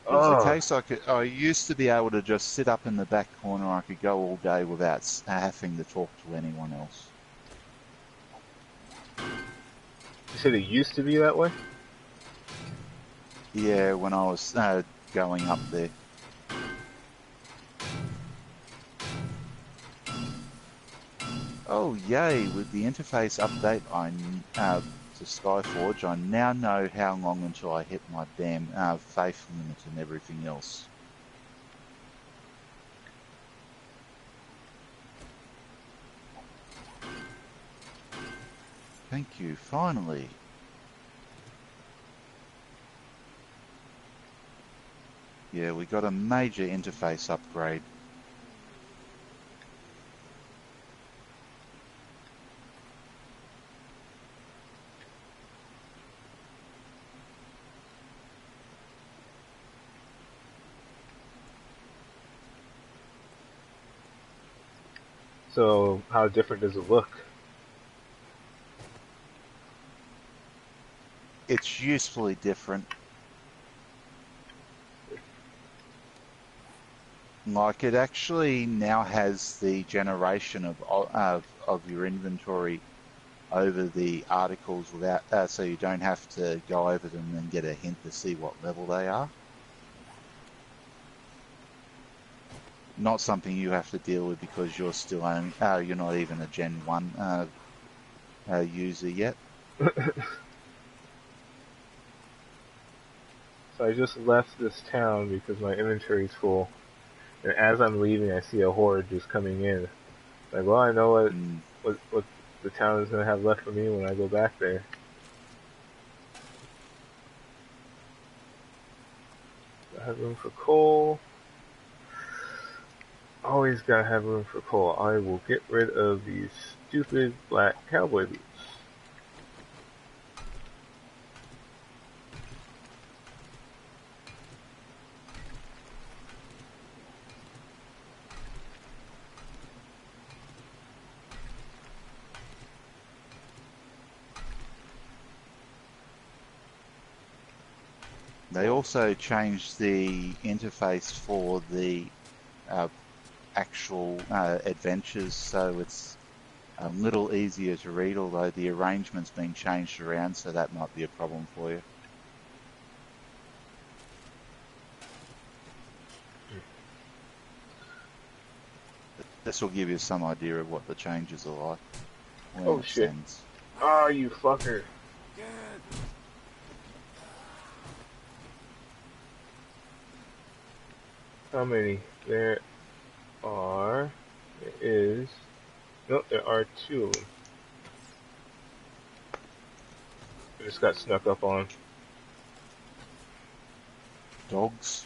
It was the case I used to be able to just sit up in the back corner. I could go all day without having to talk to anyone else. You said it used to be that way? Yeah, when I was going up there. Oh yay, with the interface update to Skyforge, I now know how long until I hit my damn faith limit and everything else. Thank you, finally. Yeah, we got a major interface upgrade. So, how different does it look? It's usefully different. Like, it actually now has the generation of your inventory over the articles without, so you don't have to go over them and get a hint to see what level they are. Not something you have to deal with because you're still you're not even a Gen 1 user yet. So I just left this town because my inventory's full. And as I'm leaving, I see a horde just coming in. Like, well, I know what the town is going to have left for me when I go back there. I have room for coal. Always gotta have room for coal. I will get rid of these stupid black cowboy boots. They also changed the interface for the actual adventures, so it's a little easier to read, although the arrangement's been changed around, so that might be a problem for you. This will give you some idea of what the changes are like. Oh shit. Ah, you fucker. How many? There is... Nope, there are 2 of them. I just got snuck up on. Dogs?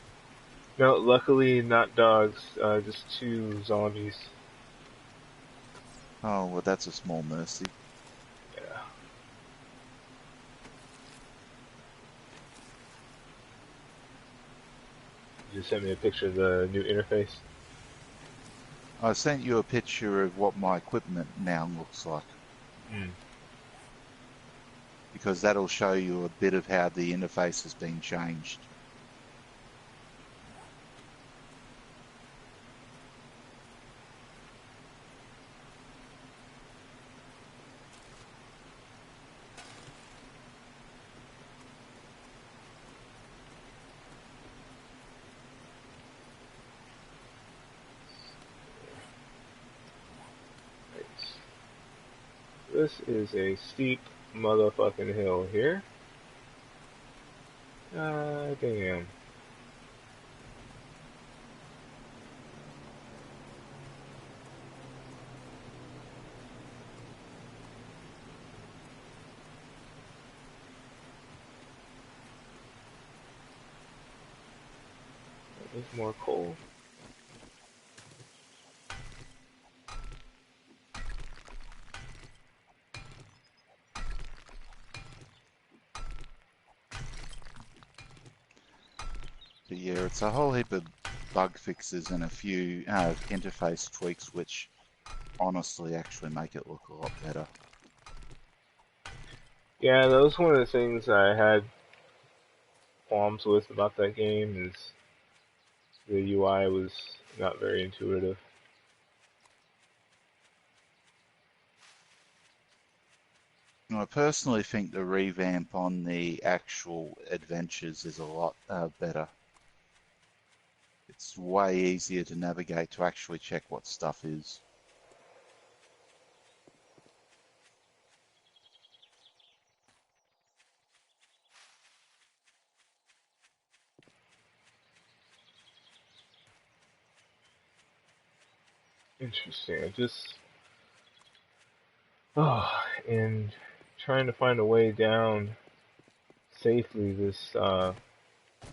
No, luckily not dogs, just two zombies. Oh, well, that's a small mercy. Yeah. You just sent me a picture of the new interface. I sent you a picture of what my equipment now looks like. Hmm. Because that'll show you a bit of how the interface has been changed. This is a steep motherfucking hill here. Damn. There's more coal. But yeah, it's a whole heap of bug fixes and a few interface tweaks which honestly actually make it look a lot better. Yeah, that was one of the things I had qualms with about that game is the UI was not very intuitive. I personally think the revamp on the actual adventures is a lot better. It's way easier to navigate to actually check what stuff is. Interesting. And trying to find a way down safely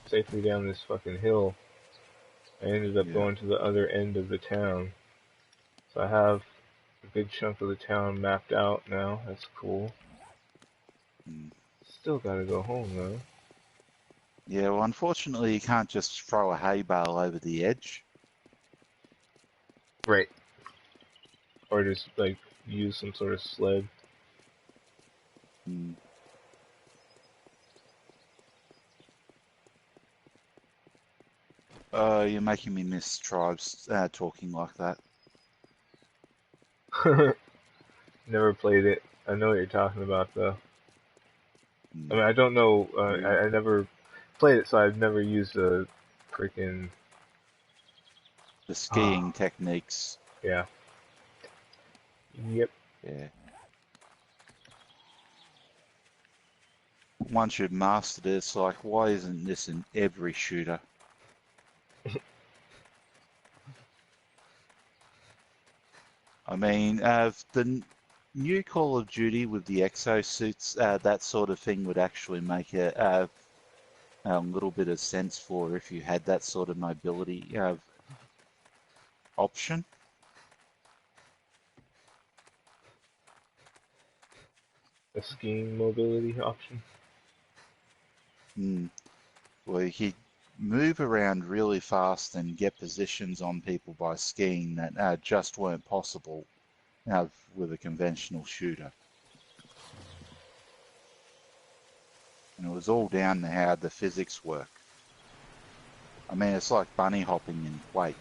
safely down this fucking hill. I ended up Yeah. going to the other end of the town. So I have a good chunk of the town mapped out now. That's cool. Mm. Still gotta go home though. Yeah, well, unfortunately, you can't just throw a hay bale over the edge. Right. Or just like use some sort of sled. Mm. You're making me miss tribes talking like that. Never played it. I know what you're talking about though. I Mm. mean, I don't know. You, I never played it, so I've never used a freaking. the Ah, skiing techniques. yeah. Yep. Yeah. Once you've mastered it, it's like, why isn't this in every shooter? I mean, the new Call of Duty with the exosuits, that sort of thing would actually make a little bit of sense for if you had that sort of mobility option. A skiing mobility option. Mm. Where you could move around really fast and get positions on people by skiing that just weren't possible with a conventional shooter. And it was all down to how the physics work. I mean, it's like bunny hopping in Quake.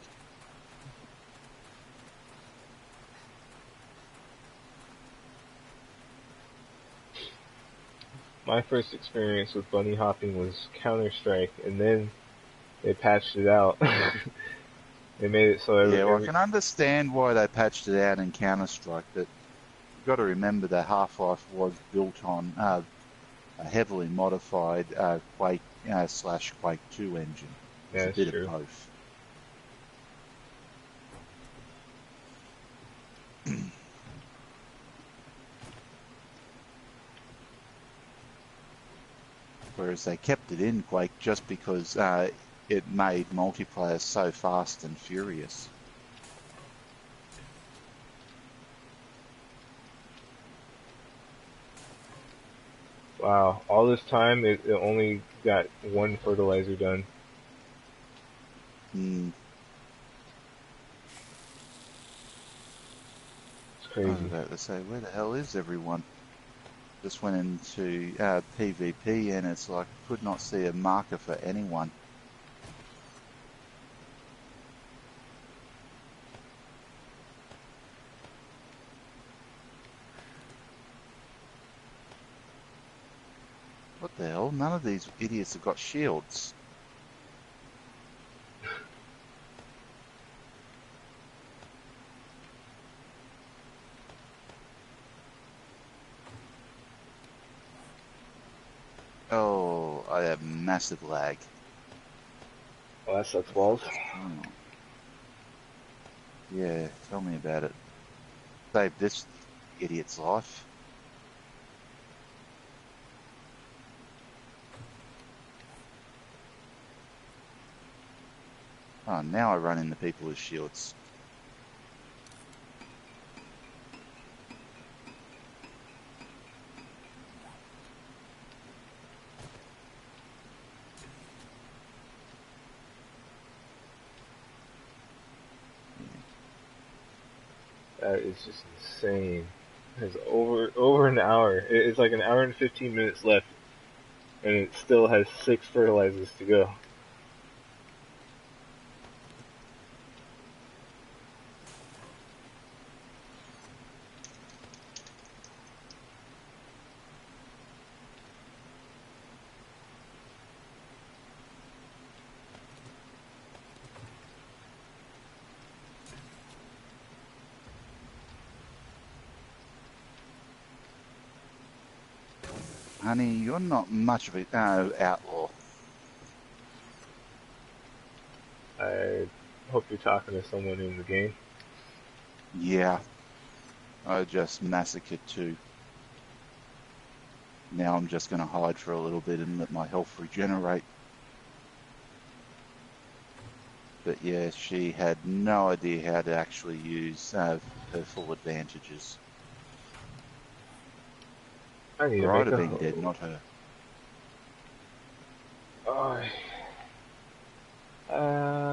My first experience with bunny hopping was Counter Strike, and then they patched it out. They made it so Yeah, well, I can understand why they patched it out in Counter-Strike, but you've got to remember that Half-Life was built on a heavily modified Quake / Quake 2 engine. It's yeah, a it's bit of true. both. Whereas they kept it in Quake just because it made multiplayer so fast and furious. Wow, all this time it only got one fertilizer done. Mm. It's I was crazy. about to say, where the hell is everyone? Just went into PvP and it's like, could not see a marker for anyone. What the hell? None of these idiots have got shields. Oh, I have massive lag. Oh, that sucks balls. Oh. Yeah, tell me about it. Save this idiot's life. Oh, now I run into people with shields. That is just insane. It has over an hour. It's like an hour and 15 minutes left, and it still has 6 fertilizers to go. Honey, you're not much of an outlaw. I hope you're talking to someone in the game. Yeah, I just massacred two. Now I'm just going to hide for a little bit and let my health regenerate. But yeah, she had no idea how to actually use her full advantages. I need to Or I'd make have a been dead, hoe. not her.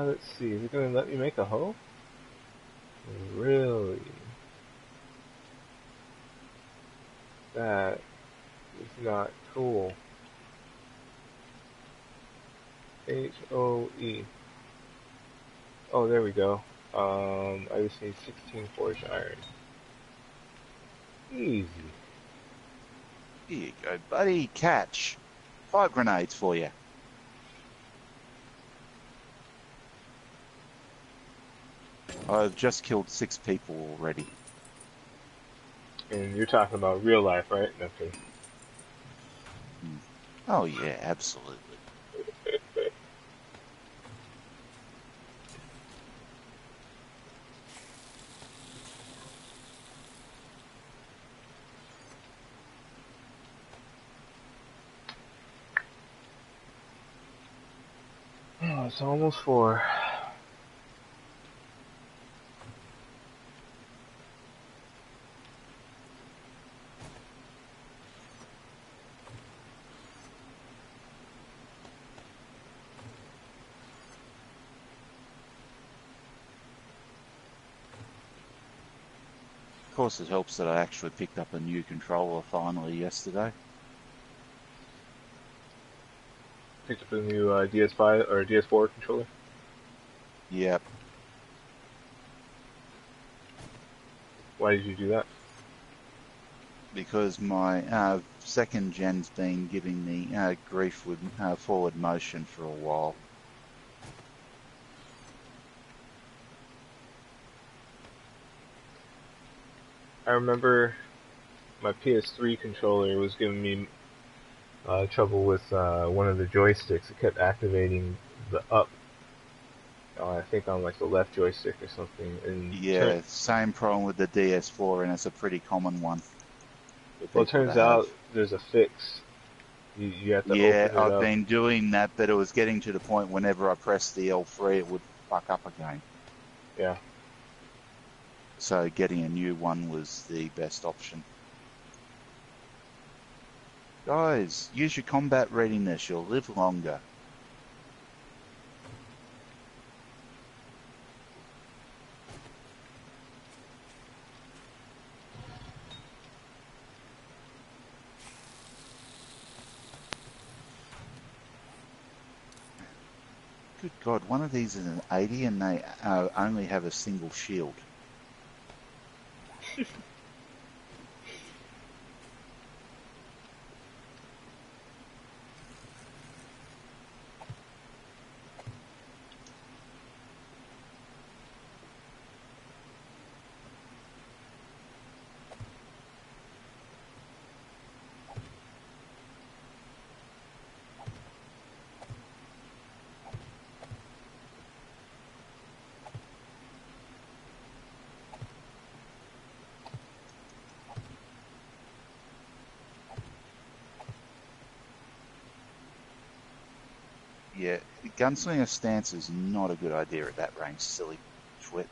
Let's see. Is it going to let me make a hoe? Really? That is not cool. HOE. Oh, there we go. I just need 16 forged iron. Easy. Here you go, buddy. Catch. 5 grenades for you. I've just killed 6 people already. And you're talking about real life, right? Okay. Oh yeah, absolutely. Oh, it's almost 4. Of course, it helps that I actually picked up a new controller finally yesterday. Picked up a new DS5 or DS4 controller. Yep, Why did you do that? because my second gen's been giving me grief with forward motion for a while. I remember my PS3 controller was giving me trouble with one of the joysticks. It kept activating the up. I think on like the left joystick or something. And Yeah, same problem with the DS4, and it's a pretty common one that well, it people to turns have. out there's a fix. You have to Yeah, open it I've up. been doing that, but it was getting to the point whenever I pressed the L3, it would fuck up again. Yeah. So getting a new one was the best option. Guys, use your combat readiness. You'll live longer. Good God, one of these is an 80 and they only have a single shield. Yeah, gunslinger stance is not a good idea at that range, silly twit.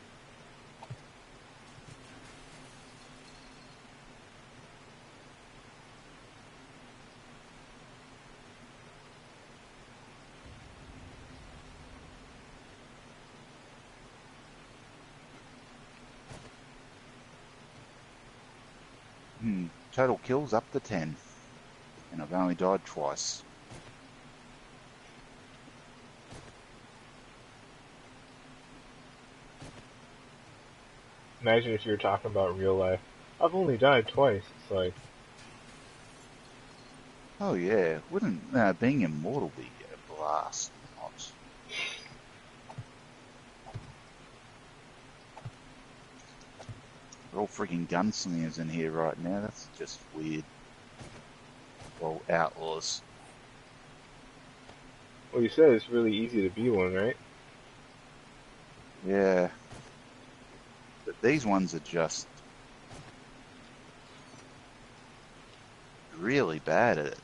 Total kills up to 10. And I've only died twice. Imagine if you were talking about real life. I've only died twice. It's like, Oh yeah, wouldn't being immortal be a blast? Not. We're all freaking gunslingers in here right now. That's just weird. Well, outlaws. well, you said it's really easy to be one, right? Yeah. But these ones are just really bad at it.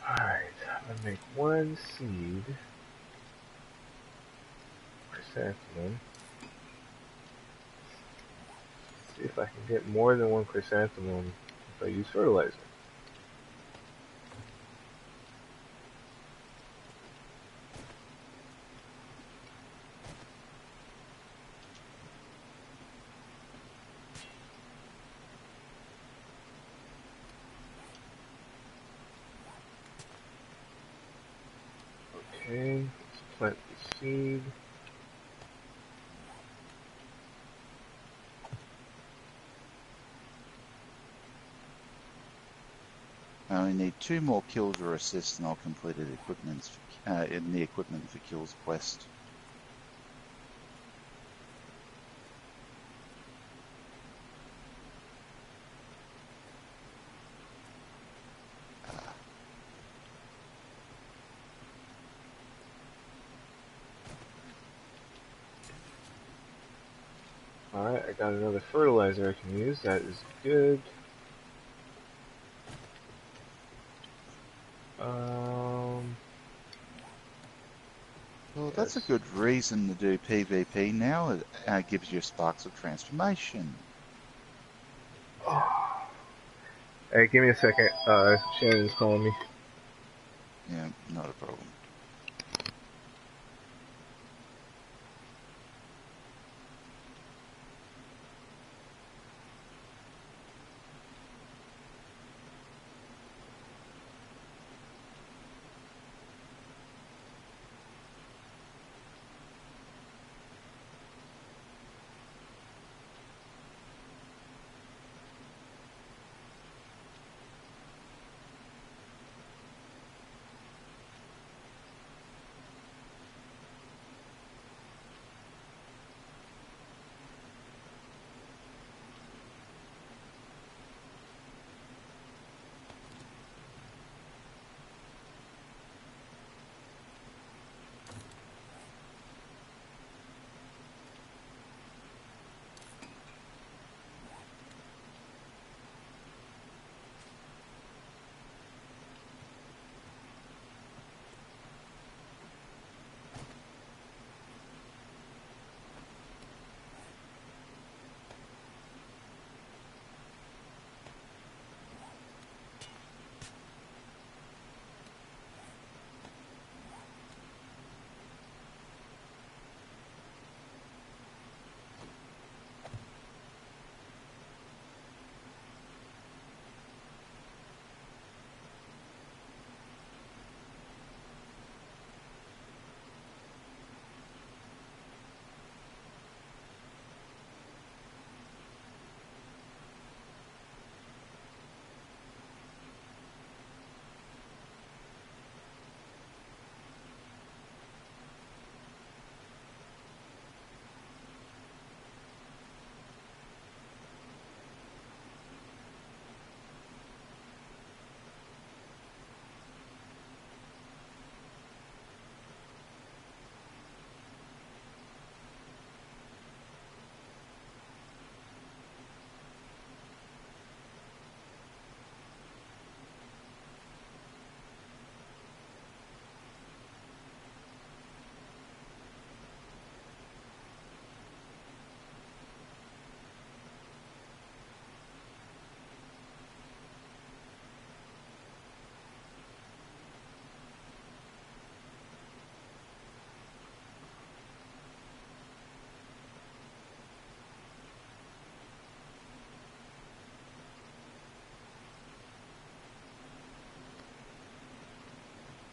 Alright, I'm gonna make one seed. Chrysanthemum. See if I can get more than one chrysanthemum if I use fertilizer. Okay, let's plant the seed. I only need 2 more kills or assists and I'll complete it in the equipment for kills quest. Alright, I got another fertilizer I can use. That is good. Well, that's a Yes. good reason to do PvP now. It gives you sparks of transformation. Oh. Hey, give me a second. Shannon's calling me. Yeah, not a problem.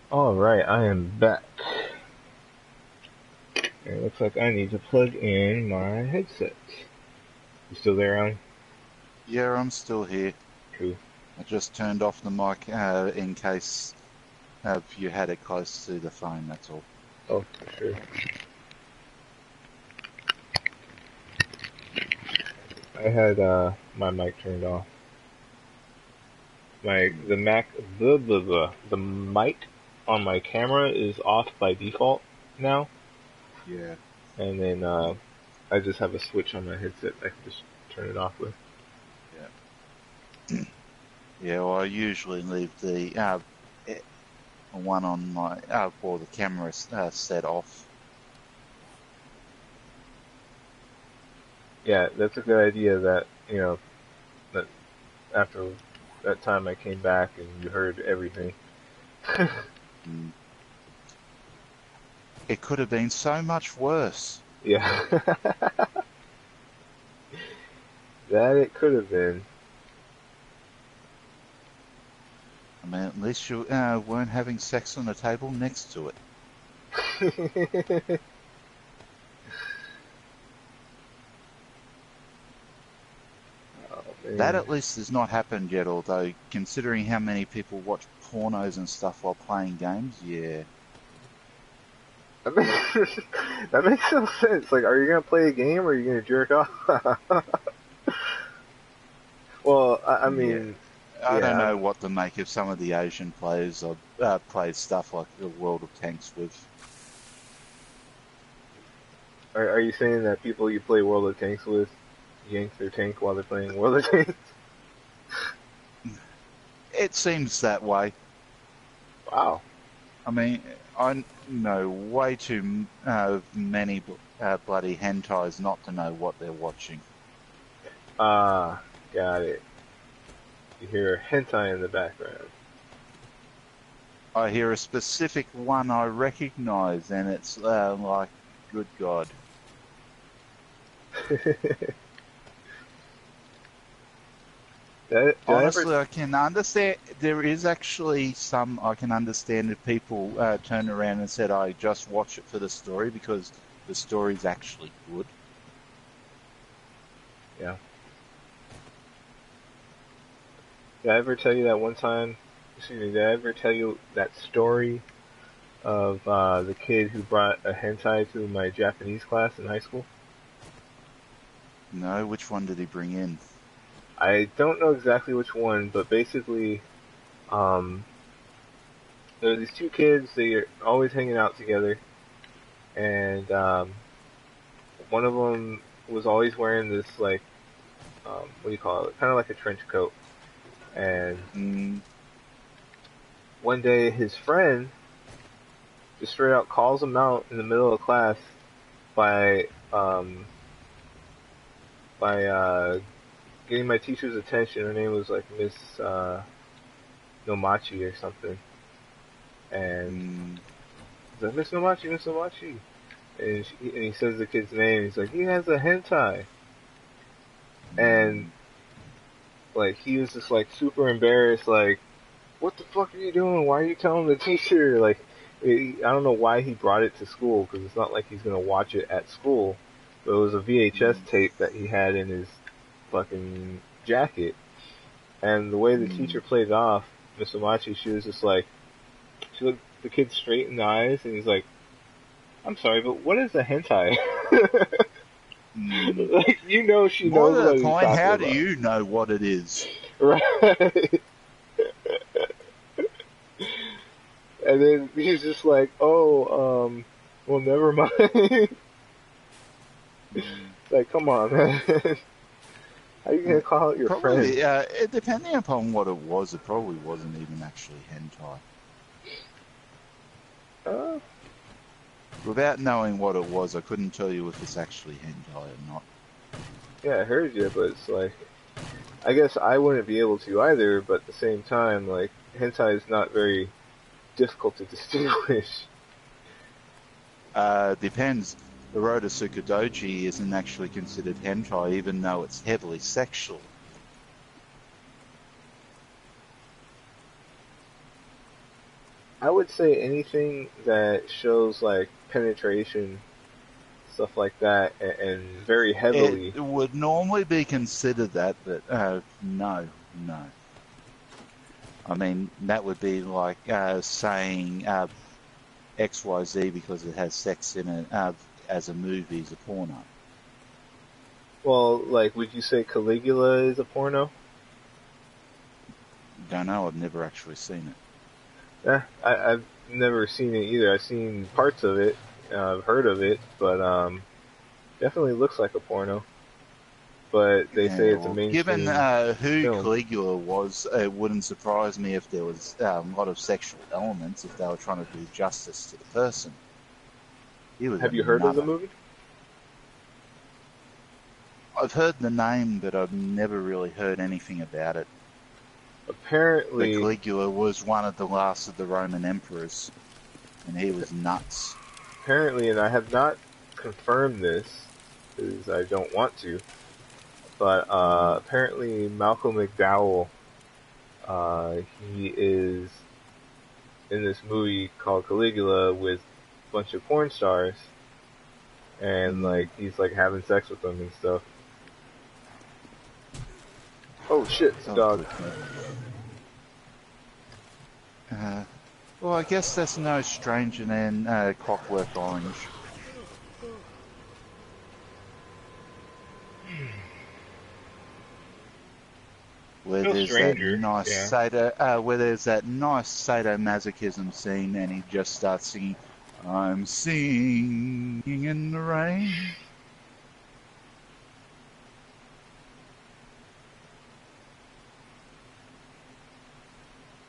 Alright, I am back. And it looks like I need to plug in my headset. You still there, Alan? Yeah, I'm still here. Cool. I just turned off the mic in case you had it close to the phone, that's all. Oh, for sure. I had my mic turned off. The mic on my camera is off by default now. Yeah. And then I just have a switch on my headset I can just turn it off with. Yeah. Yeah, well, I usually leave the one on my the camera set off. Yeah, that's a good idea. That that after that time I came back and you heard everything. It could have been so much worse. Yeah. That it could have been. I mean, at least you weren't having sex on the table next to it. Oh, That man. at least has not happened yet, although considering how many people watch pornos and stuff while playing games, yeah. That makes no sense. Like, are you gonna play a game or are you gonna jerk off? Well, I Yeah. mean, I don't yeah. know what to make of some of the Asian players played stuff like the World of Tanks with. Are you saying that people you play World of Tanks with yank their tank while they're playing World of Tanks? It seems that way. Wow. I mean, I know way too many bloody hentais not to know what they're watching. Ah, got it. You hear hentai in the background. I hear a specific one I recognize, and it's like, good God. Honestly, I can understand. There is actually some I can understand if people turn around and said, I just watch it for the story because the story's actually good. Yeah. Did I ever tell you that one time? Excuse me. Did I ever tell you that story of the kid who brought a hentai to my Japanese class in high school? No, which one did he bring in? I don't know exactly which one, but basically, um, there are these two kids. They're always hanging out together, and one of them was always wearing this like, what do you call it? Kind of like a trench coat. And one day, his friend just straight out calls him out in the middle of class by getting my teacher's attention. Her name was like Miss Nomachi or something, and he's like, Miss Nomachi, Miss Nomachi, and he says the kid's name. He's like, he has a hentai, and like he was just like super embarrassed, like, what the fuck are you doing? Why are you telling the teacher? Like, I don't know why he brought it to school, because it's not like he's gonna watch it at school. But it was a VHS tape that he had in his fucking jacket. And the way the teacher played it off, Miss Omachi, she was just like, she looked the kid straight in the eyes, and he's like, I'm sorry, but what is a hentai? Like, you know she knows what he's talking about. How do you know what it is? Right. And then he's just like, oh, well, never mind. Like, come on, man. How are you gonna call out your friend? Depending upon what it was, it probably wasn't even actually hentai. Without knowing what it was, I couldn't tell you if it's actually hentai or not. Yeah, I heard you, but it's like, I guess I wouldn't be able to either, but at the same time, like, hentai is not very difficult to distinguish. Depends. The Rotosuka Doji isn't actually considered hentai, even though it's heavily sexual. I would say anything that shows like penetration, stuff like that, and very It heavily. would normally be considered that, but no, no. I mean, that would be like saying XYZ because it has sex in it as a movie is a porno. Well, like, would you say Caligula is a porno? Don't know, I've never actually seen it. I've never seen it either. I've seen parts of it. I've heard of it, but definitely looks like a porno. But they say Yeah, it's a well, given mainstream who film. Caligula was, it wouldn't surprise me if there was a lot of sexual elements if they were trying to do justice to the person. He was a Have you heard of the nutter. movie? I've heard the name, but I've never really heard anything about it. But Apparently, Caligula was one of the last of the Roman emperors, and he was nuts. apparently, and I have not confirmed this because I don't want to, but apparently Malcolm McDowell, he is in this movie called Caligula with a bunch of porn stars, and like he's like having sex with them and stuff. Oh shit, it's a Oh, dog. good. Well, I guess that's no stranger than Clockwork Orange. Where No there's that stranger, nice yeah. sadomasochism scene, and he just starts singing, "I'm singing in the rain."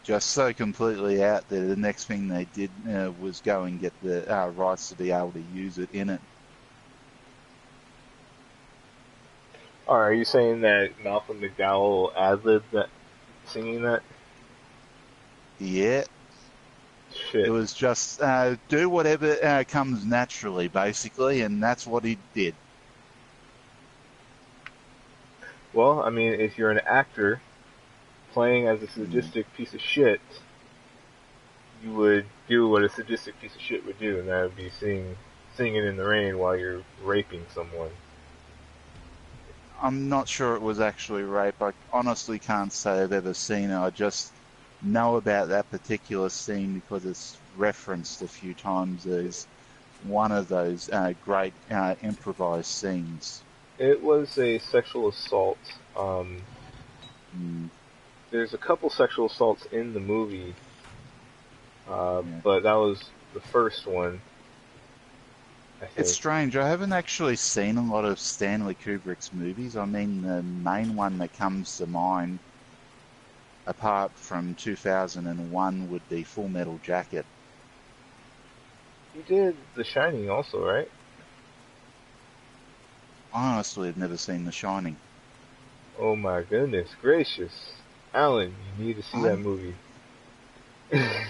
Just so completely out there. The next thing they did was go and get the rights to be able to use it in it. Are you saying that Malcolm McDowell ad-libbed that, singing that? Yeah, it Shit. was just do whatever comes naturally, basically, and that's what he did. Well, I mean, if you're an actor playing as a Mm. sadistic piece of shit, you would do what a sadistic piece of shit would do, and that would be singing in the rain while you're raping someone. I'm not sure it was actually rape. I honestly can't say I've ever seen it. I just know about that particular scene because it's referenced a few times as one of those great improvised scenes. It was a sexual assault. Mm, There's a couple sexual assaults in the movie, yeah. but that was the first one, I It's think. strange. I haven't actually seen a lot of Stanley Kubrick's movies. I mean, the main one that comes to mind, apart from 2001, would be Full Metal Jacket. He did The Shining also, right? I honestly have never seen The Shining. Oh my goodness gracious. Alan, you need to see that I movie. mm.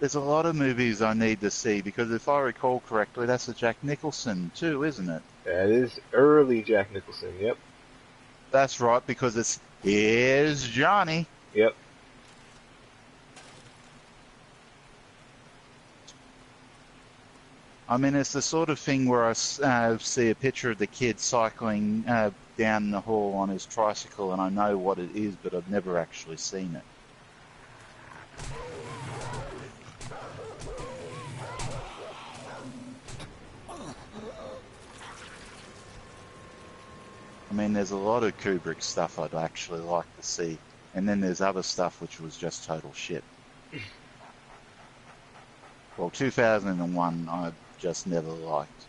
There's a lot of movies I need to see because if I recall correctly, that's a Jack Nicholson too, isn't it? That is early Jack Nicholson, yep. That's right, because it's Here's Johnny. Yep. I mean, it's the sort of thing where I see a picture of the kid cycling down the hall on his tricycle and I know what it is, but I've never actually seen it. I mean, there's a lot of Kubrick stuff I'd actually like to see, and then there's other stuff which was just total shit. Well, 2001, I just never liked,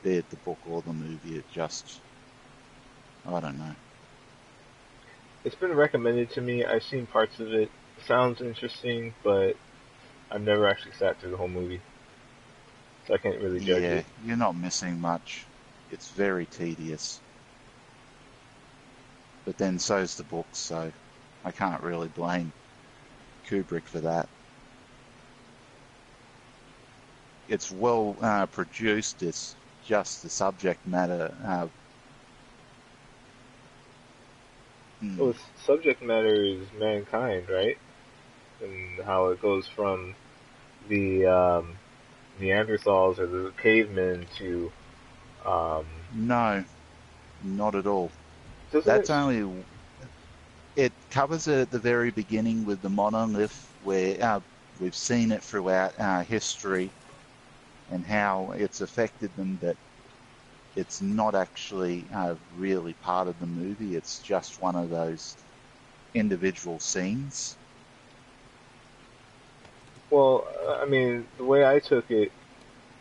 be it the book or the movie. It just, I don't know. It's been recommended to me. I've seen parts of it. Sounds interesting, but I've never actually sat through the whole movie. So I can't really judge Yeah, it. you're not missing much. It's very tedious. But then so's the book, so I can't really blame Kubrick for that. It's well produced. It's just the subject matter Well, the subject matter is mankind, right? And how it goes from the Neanderthals or the cavemen to um, No, not at all. doesn't That's it? only, it covers it at the very beginning with the monolith, where we've seen it throughout history and how it's affected them, but it's not actually really part of the movie. It's just one of those individual scenes. Well, I mean, the way I took it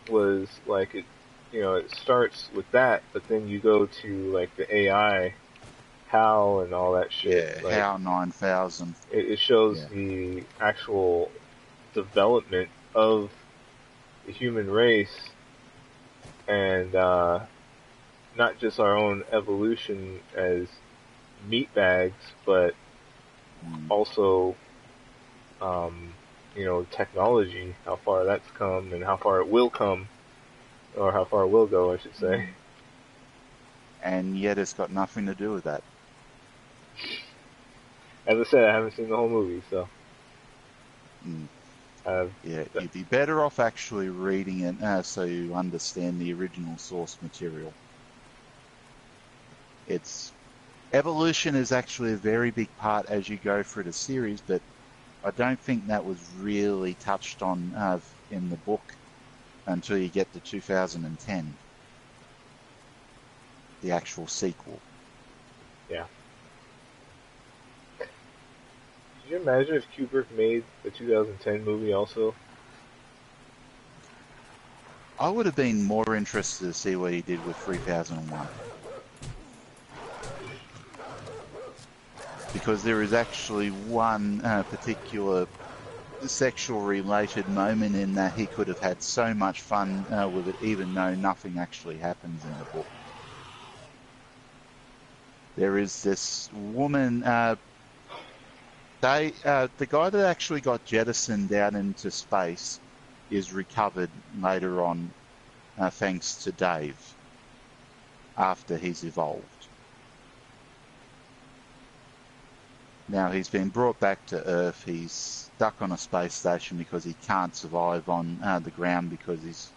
was like it starts with that, but then you go to like the AI, HAL, and all that shit. Yeah, Like HAL 9000. it shows Yeah. the actual development of the human race and not just our own evolution as meat bags, but also um, technology, how far that's come and how far it will come, or how far it will go, I should say. And yet it's got nothing to do with that. As I said, I haven't seen the whole movie, so Yeah, you'd be better off actually reading it so you understand the original source material. It's evolution is actually a very big part as you go through the series, but I don't think that was really touched on in the book until you get to 2010, the actual sequel. yeah. Could you imagine if Kubrick made the 2010 movie also? I would have been more interested to see what he did with 3001. Because there is actually one particular sexual related moment in that he could have had so much fun with it, even though nothing actually happens in the book. There is this woman, the guy that actually got jettisoned out into space is recovered later on thanks to Dave after he's evolved. Now he's been brought back to Earth. He's stuck on a space station because he can't survive on the ground because he's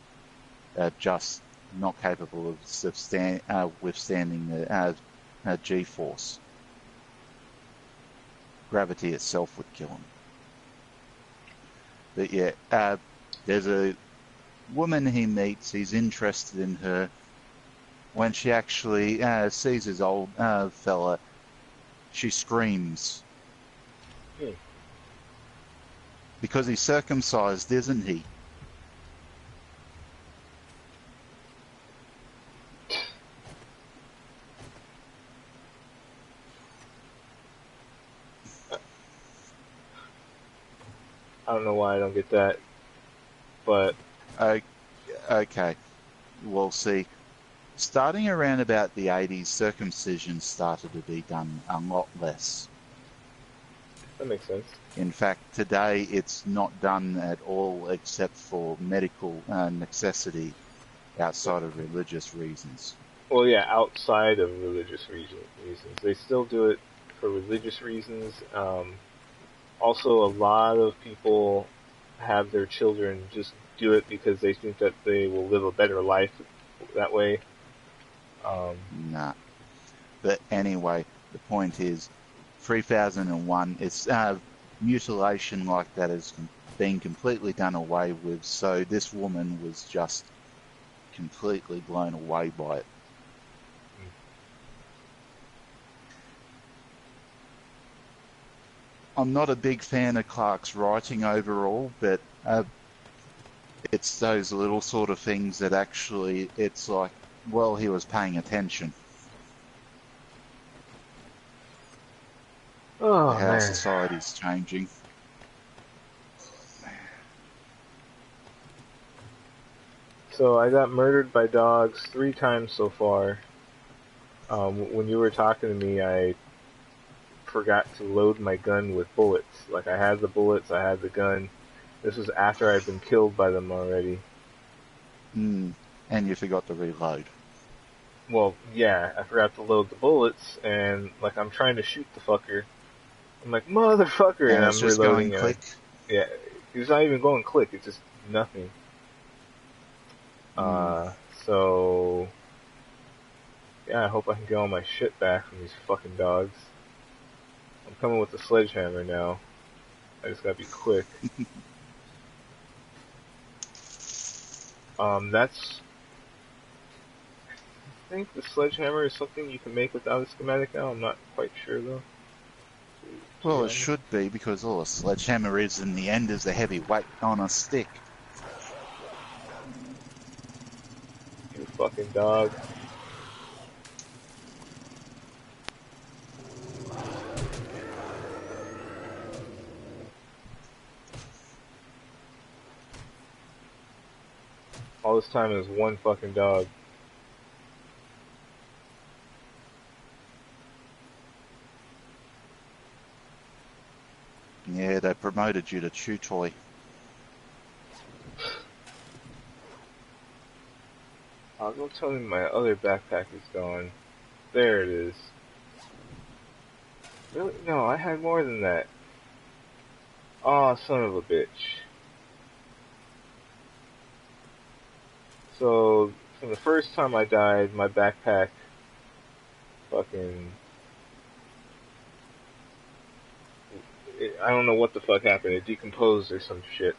just not capable of withstanding the G-force. Gravity itself would kill him. But yeah, there's a woman he meets. He's interested in her. When she actually sees his old fella, she screams. Because he's circumcised, isn't he? I don't know why I don't get that, but okay. We'll see. Starting around about the 80s, circumcision started to be done a lot less. That makes sense. In fact, today it's not done at all except for medical necessity outside of religious reasons. Well, yeah, outside of religious reasons. They still do it for religious reasons. Also, a lot of people have their children just do it because they think that they will live a better life that way. Nah. But anyway, the point is, 3001, it's mutilation like that has been completely done away with, so this woman was just completely blown away by it. I'm not a big fan of Clarke's writing overall, but it's those little sort of things that actually, it's like, well, he was paying attention. Oh, how man. society's changing. So I got murdered by dogs 3 times so far. When you were talking to me, I forgot to load my gun with bullets. Like, I had the bullets, I had the gun. This was after I'd been killed by them already. And you forgot to reload. Well, yeah, I forgot to load the bullets, and like I'm trying to shoot the fucker. I'm like, motherfucker, and And it's I'm just going reloading, click. yeah, he's not even going click. It's just nothing. Mm. Uh, so yeah, I hope I can get all my shit back from these fucking dogs. I'm coming with the sledgehammer now. I just gotta be quick. That's. I think the sledgehammer is something you can make without a schematic now. I'm not quite sure though. To be Well, it honest, should be, because all a sledgehammer is in the end is a heavy weight on a stick. you fucking dog. All this time is one fucking dog. Yeah, they promoted you to chew toy. I'll go tell him my other backpack is gone. There it is. Really? No, I had more than that. Aw, son of a bitch. So, from the first time I died, my backpack fucking... I don't know what the fuck happened. It decomposed or some shit.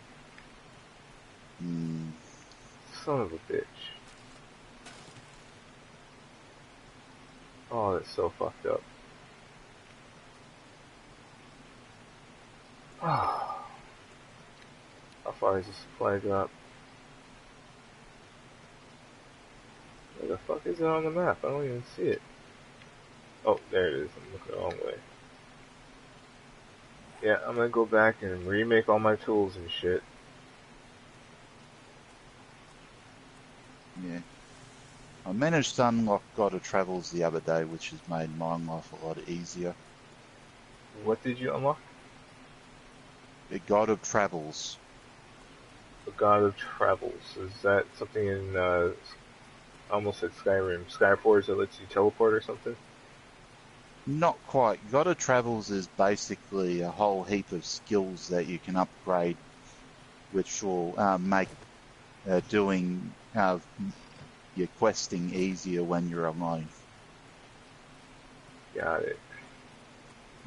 Mm. Son of a bitch. Oh, that's so fucked up. How far is the supply drop? Where the fuck is it on the map? I don't even see it. Oh, there it is. I'm looking the wrong way. Yeah, I'm gonna go back and remake all my tools and shit. Yeah. I managed to unlock God of Travels the other day, which has made my life a lot easier. What did you unlock? The God of Travels. The God of Travels. Is that something in, almost like Skyrim, Skyforge that lets you teleport or something? Not quite. God of Travels is basically a whole heap of skills that you can upgrade, which will make doing your questing easier when you're alone. Got it.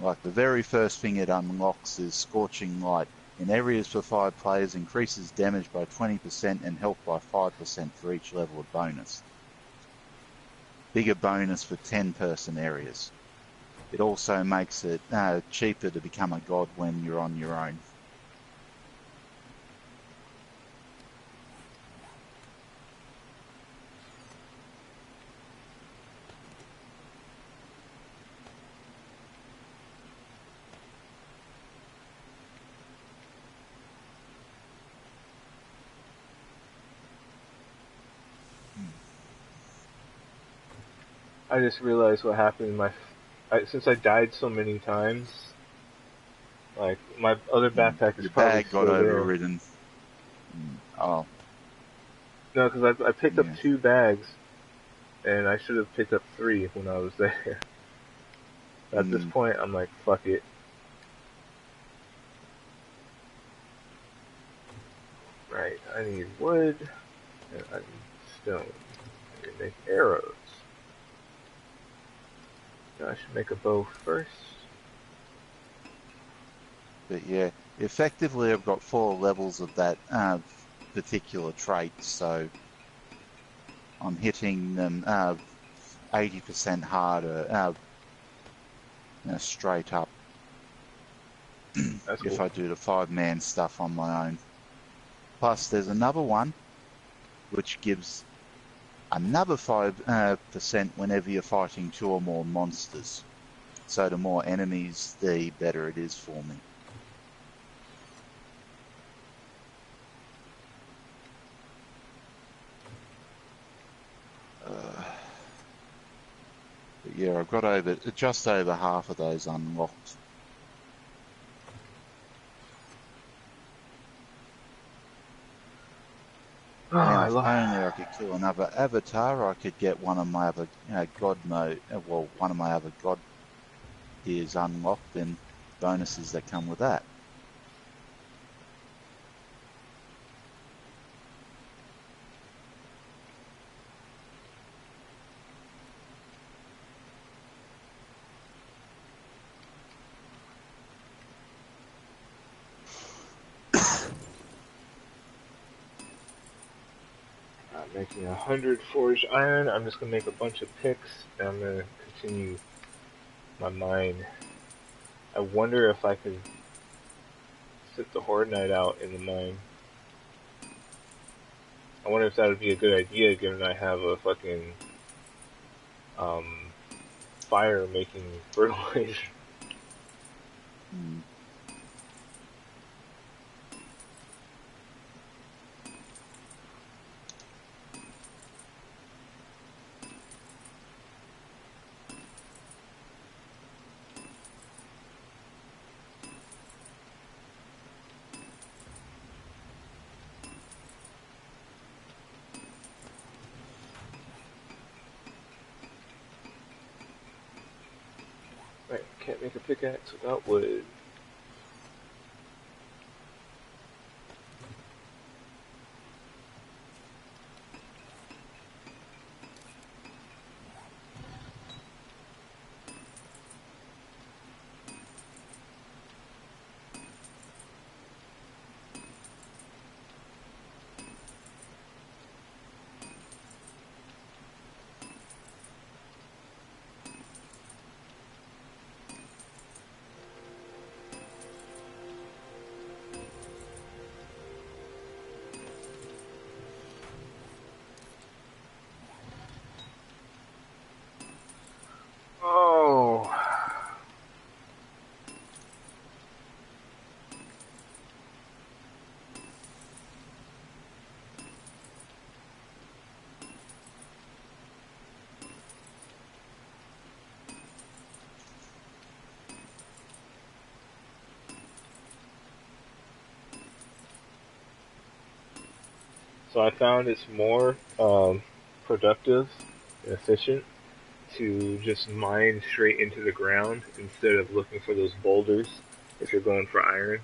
Like the very first thing it unlocks is Scorching Light. In areas for 5 players, increases damage by 20% and health by 5% for each level of bonus. Bigger bonus for 10-person areas. It also makes it cheaper to become a god when you're on your own. I just realized what happened in since I died so many times, like, my other backpack is Your probably bag got still there. overridden. Oh, No, because I picked up yeah. 2 bags, and I should have picked up 3 when I was there. At this Mm. point, I'm like, fuck it. Right, I need wood, and I need stone. I need to make arrows. I should make a bow first. But yeah, effectively I've got 4 levels of that particular trait, so I'm hitting them 80% harder straight up That's if cool. I do the 5-man stuff on my own. Plus there's another one which gives another 5% whenever you're fighting 2 or more monsters. So the more enemies, the better it is for me. But yeah, I've got just over half of those unlocked. Now if only I could kill another avatar, I could get one of my other god mode. Well, one of my other god gears unlocked and bonuses that come with that. Making 100 forged iron. I'm just gonna make a bunch of picks, and I'm gonna continue my mine. I wonder if I could sit the Horde Knight out in the mine. I wonder if that would be a good idea, given I have a fucking fire making fertilizer. Hmm. Right, can't make a pickaxe without wood. Oh. So I found it's more productive and efficient to just mine straight into the ground instead of looking for those boulders if you're going for iron.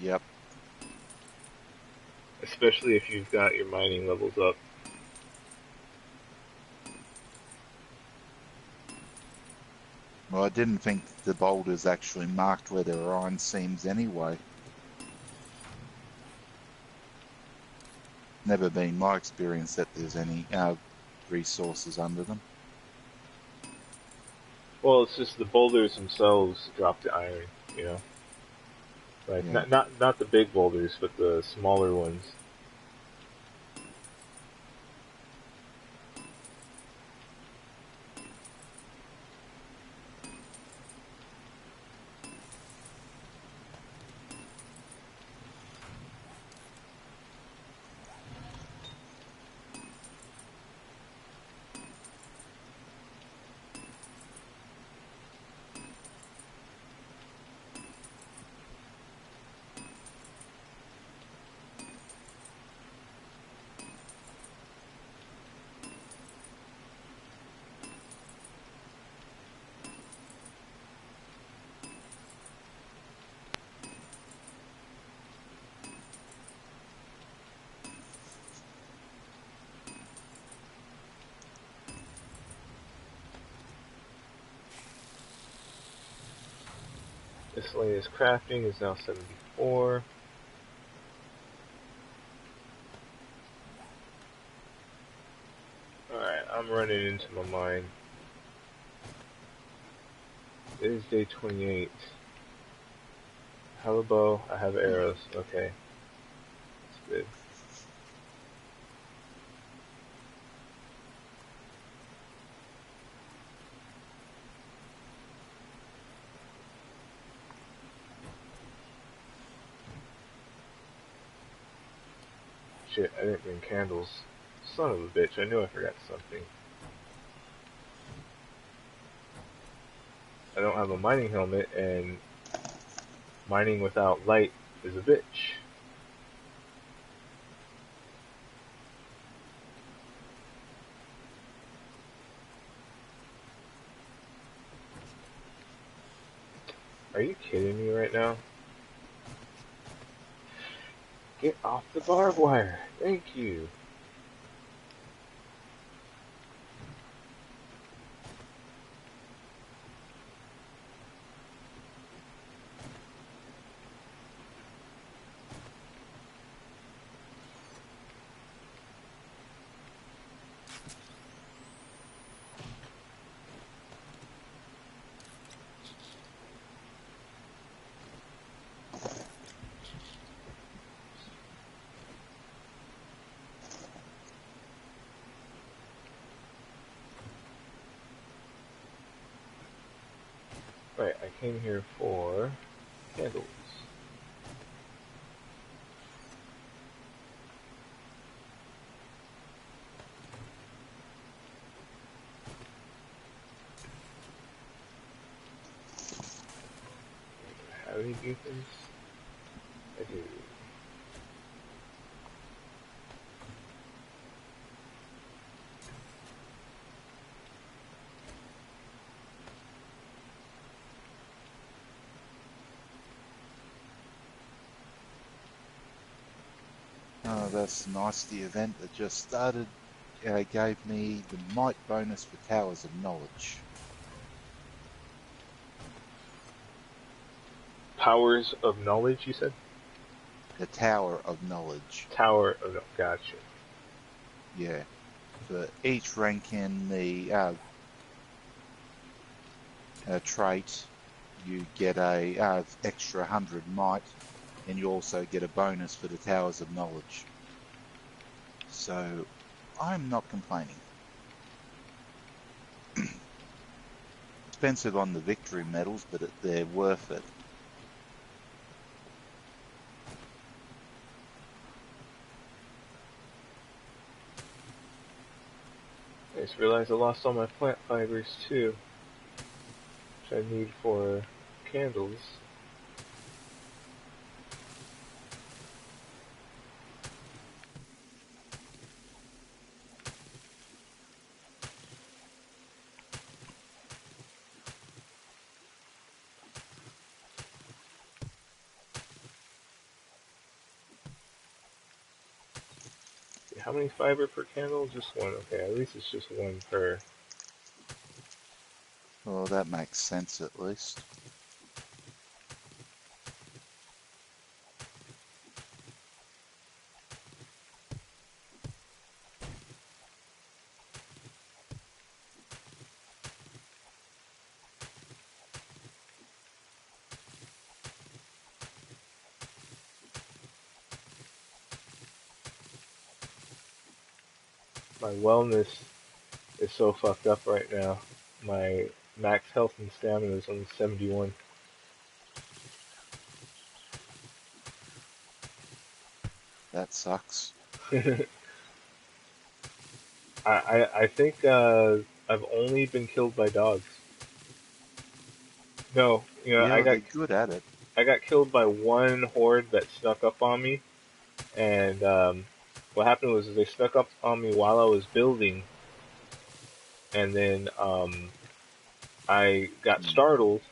Yep. Especially if you've got your mining levels up. Well, I didn't think the boulders actually marked where there were iron seams anyway. Never been my experience that there's any resources under them. Well, it's just the boulders themselves drop the iron, you know. Like Yeah. not the big boulders, but the smaller ones. Miscellaneous crafting is now 74. Alright, I'm running into my mine. It is day 28. Have a bow, I have arrows. Okay. That's good. Shit, I didn't bring candles. Son of a bitch, I knew I forgot something. I don't have a mining helmet, and mining without light is a bitch. Are you kidding me right now? Get off the barbed wire. Thank you. Right, I came here for candles. Do I have any beacons? I do. Oh, that's nice. The event that just started gave me the might bonus for Towers of Knowledge. Powers of knowledge, you said? The Tower of Knowledge. Tower of gotcha. Yeah. For each rank in the trait, you get a extra 100 might, and you also get a bonus for the Towers of Knowledge. So, I'm not complaining. Expensive on the victory medals, but they're worth it. I just realized I lost all my plant fibers too, which I need for candles. How many fiber per candle? Just one. Okay, at least it's just one per. Well, that makes sense at least. My wellness is so fucked up right now. My max health and stamina is only 71. That sucks. I think I've only been killed by dogs. No, Yeah, they're good at it. I got killed by one horde that snuck up on me, and what happened was they snuck up on me while I was building, and then I got startled,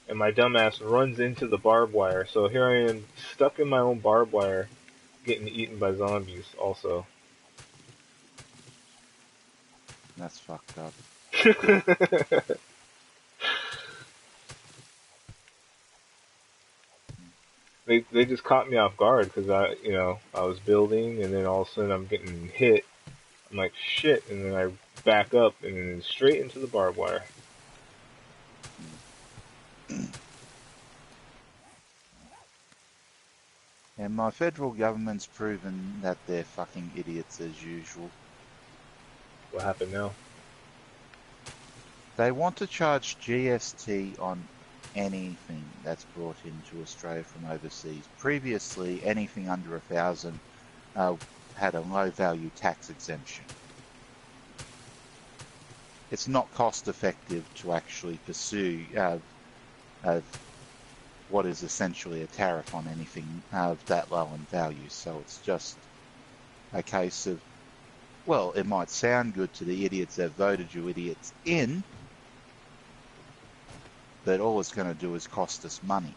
and my dumbass runs into the barbed wire. So here I am, stuck in my own barbed wire, getting eaten by zombies. Also, That's fucked up. they just caught me off guard because I was building, and then all of a sudden I'm getting hit. I'm like shit, and then I back up and then straight into the barbed wire. And my federal government's proven that they're fucking idiots as usual. What happened now? They want to charge GST on anything that's brought into Australia from overseas. Previously, anything under 1,000 had a low value tax exemption. It's not cost effective to actually pursue what is essentially a tariff on anything of that low in value. So it's just a case of, well, it might sound good to the idiots that voted you idiots in, but all it's going to do is cost us money.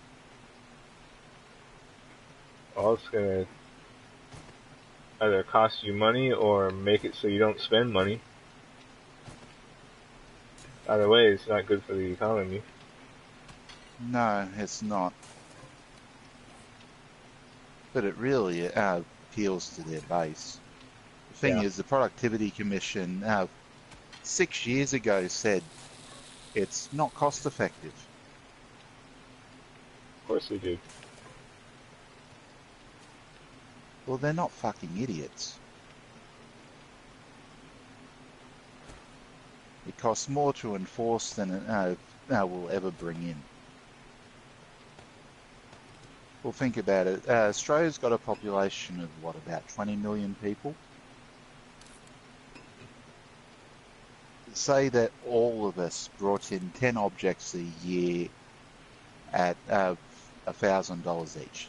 All it's gonna either cost you money or make it so you don't spend money. Either way, it's not good for the economy. No, it's not. But it really appeals to their base. The thing Yeah, is, the Productivity Commission 6 years ago said it's not cost effective. of course they do. Well, they're not fucking idiots. It costs more to enforce than it will ever bring in. Well, think about it. Australia's got a population of, what, about 20 million people? Say that all of us brought in 10 objects a year at $1,000 each.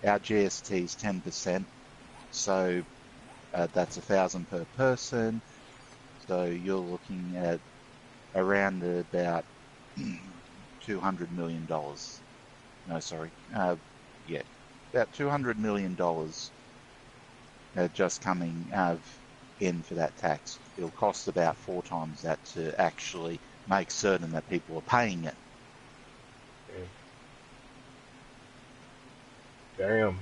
Our GST is 10%, so that's 1,000 per person. So you're looking at around about $200 million. No, sorry. Yeah, about $200 million just coming in for that tax. It'll cost about 4 times that to actually make certain that people are paying it. Okay. Damn.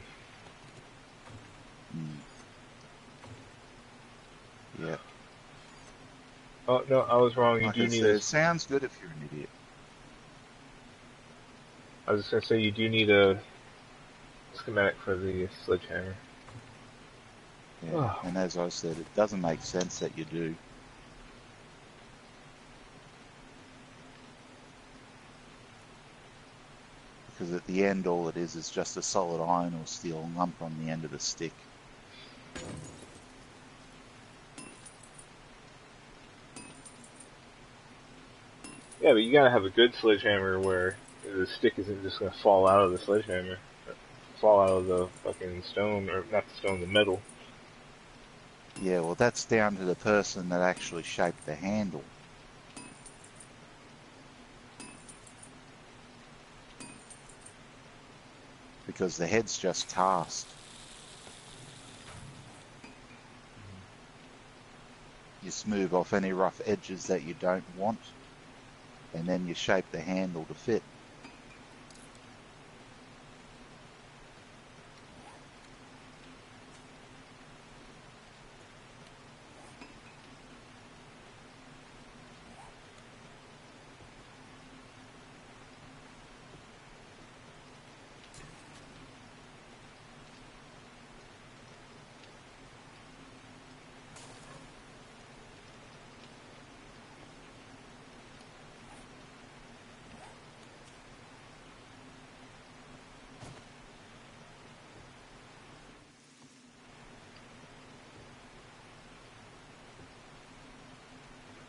Yeah. Oh no, I was wrong. You Like do I need said, a. it sounds good if you're an idiot. I was just gonna say you do need a schematic for the sledgehammer. Yeah. Oh, And as I said, it doesn't make sense that you do. Because at the end, all it is just a solid iron or steel lump on the end of the stick. yeah, but you gotta have a good sledgehammer where the stick isn't just gonna fall out of the sledgehammer, fall out of the fucking stone, or not the stone, the metal. Yeah, well, that's down to the person that actually shaped the handle. Because the head's just cast. You smooth off any rough edges that you don't want, and then you shape the handle to fit.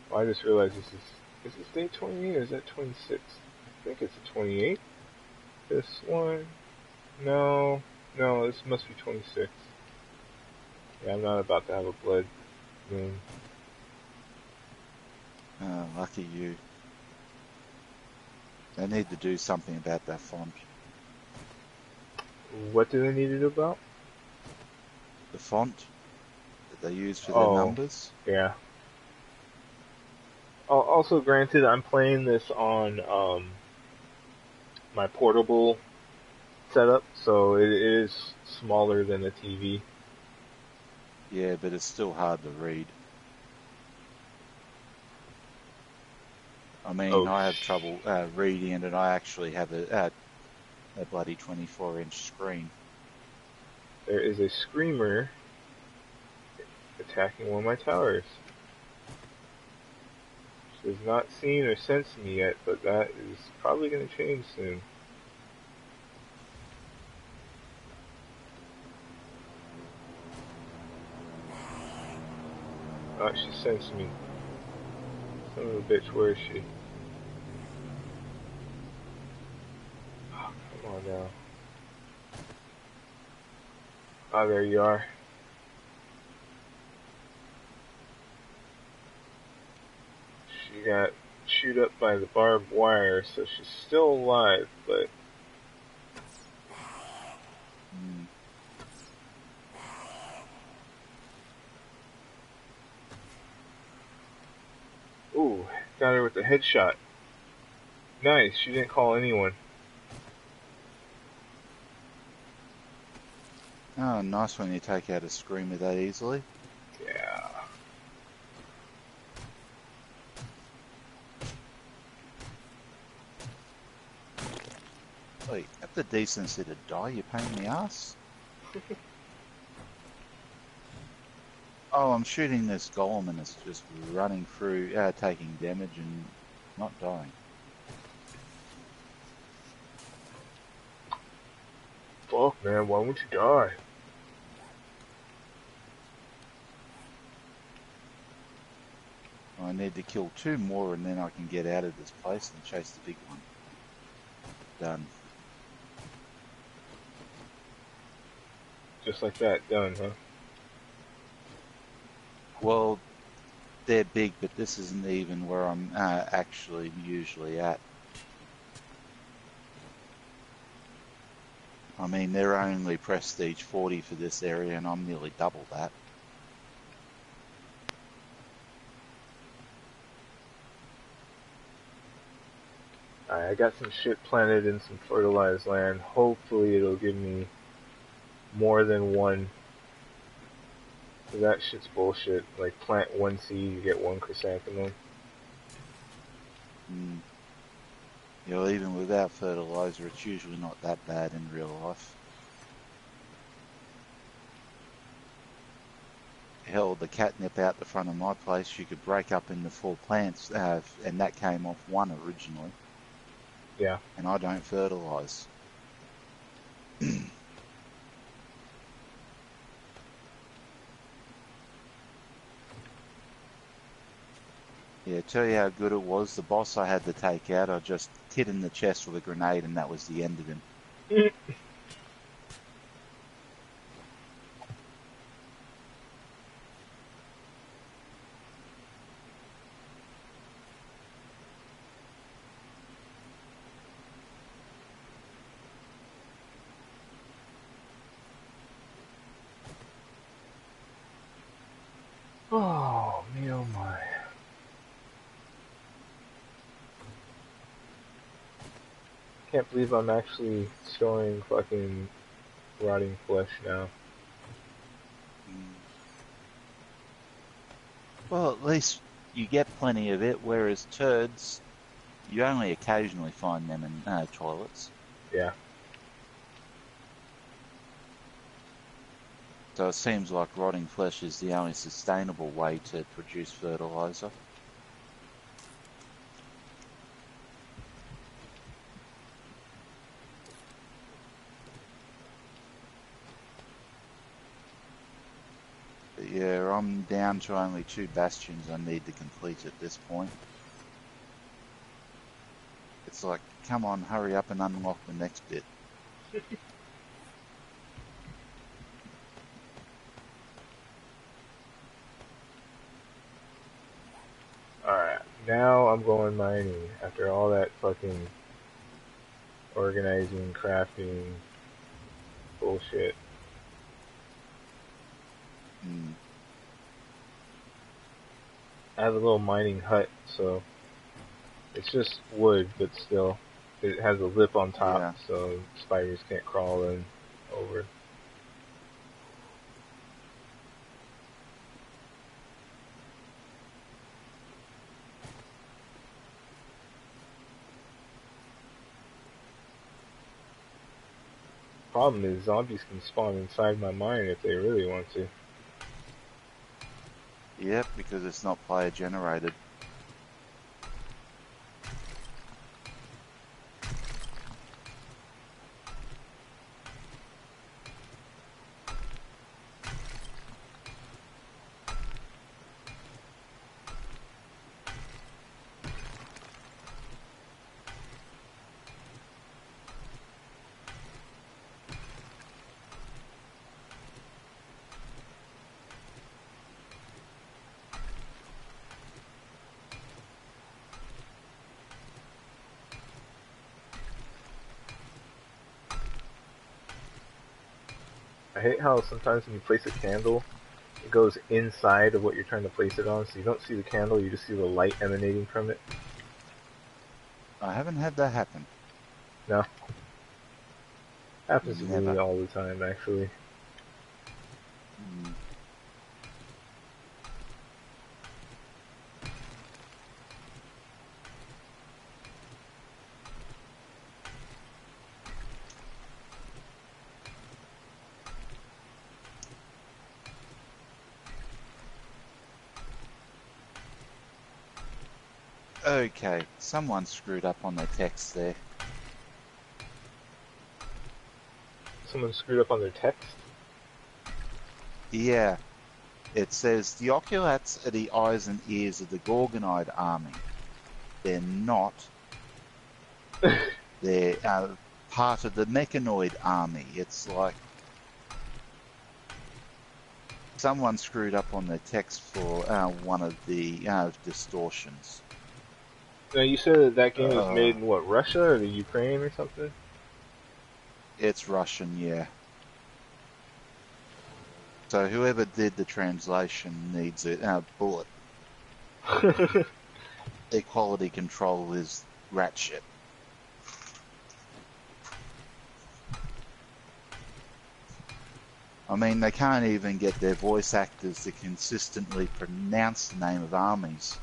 Well, I just realized is this day 28 or is that 26? I think it's a 28. This one, no, no, this must be 26. Yeah, I'm not about to have a blood moon. Lucky you. They need to do something about that font. What do they need to do about? The font that they use for their Oh, numbers. yeah. Also, granted, I'm playing this on my portable setup, so it is smaller than a TV. Yeah, but it's still hard to read. I mean, Oh, I have trouble reading it, and I actually have a bloody 24-inch screen. there is a screamer attacking one of my towers. She has not seen or sensed me yet, but that is probably going to change soon. Oh, she sensed me. Son of a bitch, where is she? Oh, come on now. Ah, there you are. chewed up by the barbed wire, so she's still alive, but Mm. ooh, got her with the headshot. Nice, she didn't call anyone. Oh, nice when you take out a screamer that easily. Yeah. Wait, have the decency to die, you pain in the ass? Oh, I'm shooting this golem and it's just running through, taking damage and not dying. Fuck, man, why won't you die? I need to kill 2 more and then I can get out of this place and chase the big one. Done. Just like that, done, huh? Well, they're big, but this isn't even where I'm actually usually at. I mean, they're only prestige 40 for this area and I'm nearly double that. Alright, I got some shit planted in some fertilized land. Hopefully it'll give me more than one. That shit's bullshit. Like, plant one seed, you get one chrysanthemum. Mm. You know, even without fertilizer, it's usually not that bad in real life. Hell, the catnip out the front of my place, you could break up into 4 plants, and that came off 1 originally. Yeah. And I don't fertilize. Yeah, tell you how good it was. The boss I had to take out, I just hit in the chest with a grenade and that was the end of him. Oh, me oh my. Can't believe I'm actually storing fucking rotting flesh now. Well, at least you get plenty of it, whereas turds, you only occasionally find them in toilets. Yeah. So it seems like rotting flesh is the only sustainable way to produce fertilizer. But yeah, I'm down to only 2 bastions I need to complete at this point. It's like, come on, hurry up and unlock the next bit. Alright, now I'm going mining after all that fucking organizing, crafting, bullshit. Mm. I have a little mining hut, so it's just wood, but still, it has a lip on top, Yeah. so spiders can't crawl in over. Problem is, zombies can spawn inside my mine if they really want to. Yep, because it's not player generated. hate how sometimes when you place a candle, it goes inside of what you're trying to place it on, so you don't see the candle, you just see the light emanating from it. I haven't had that happen. No. Happens to Never. me all the time, actually. Mm. Okay, someone screwed up on the text there. Someone screwed up on their text? Yeah, it says the oculats are the eyes and ears of the Gorgonide army. They're not. They're part of the Mechanoid army. It's like someone screwed up on the text for one of the distortions. Now, you said that game was made in, what, Russia or the Ukraine or something? It's Russian, yeah. So whoever did the translation needs a bullet. Their quality control is rat shit. I mean, they can't even get their voice actors to consistently pronounce the name of armies.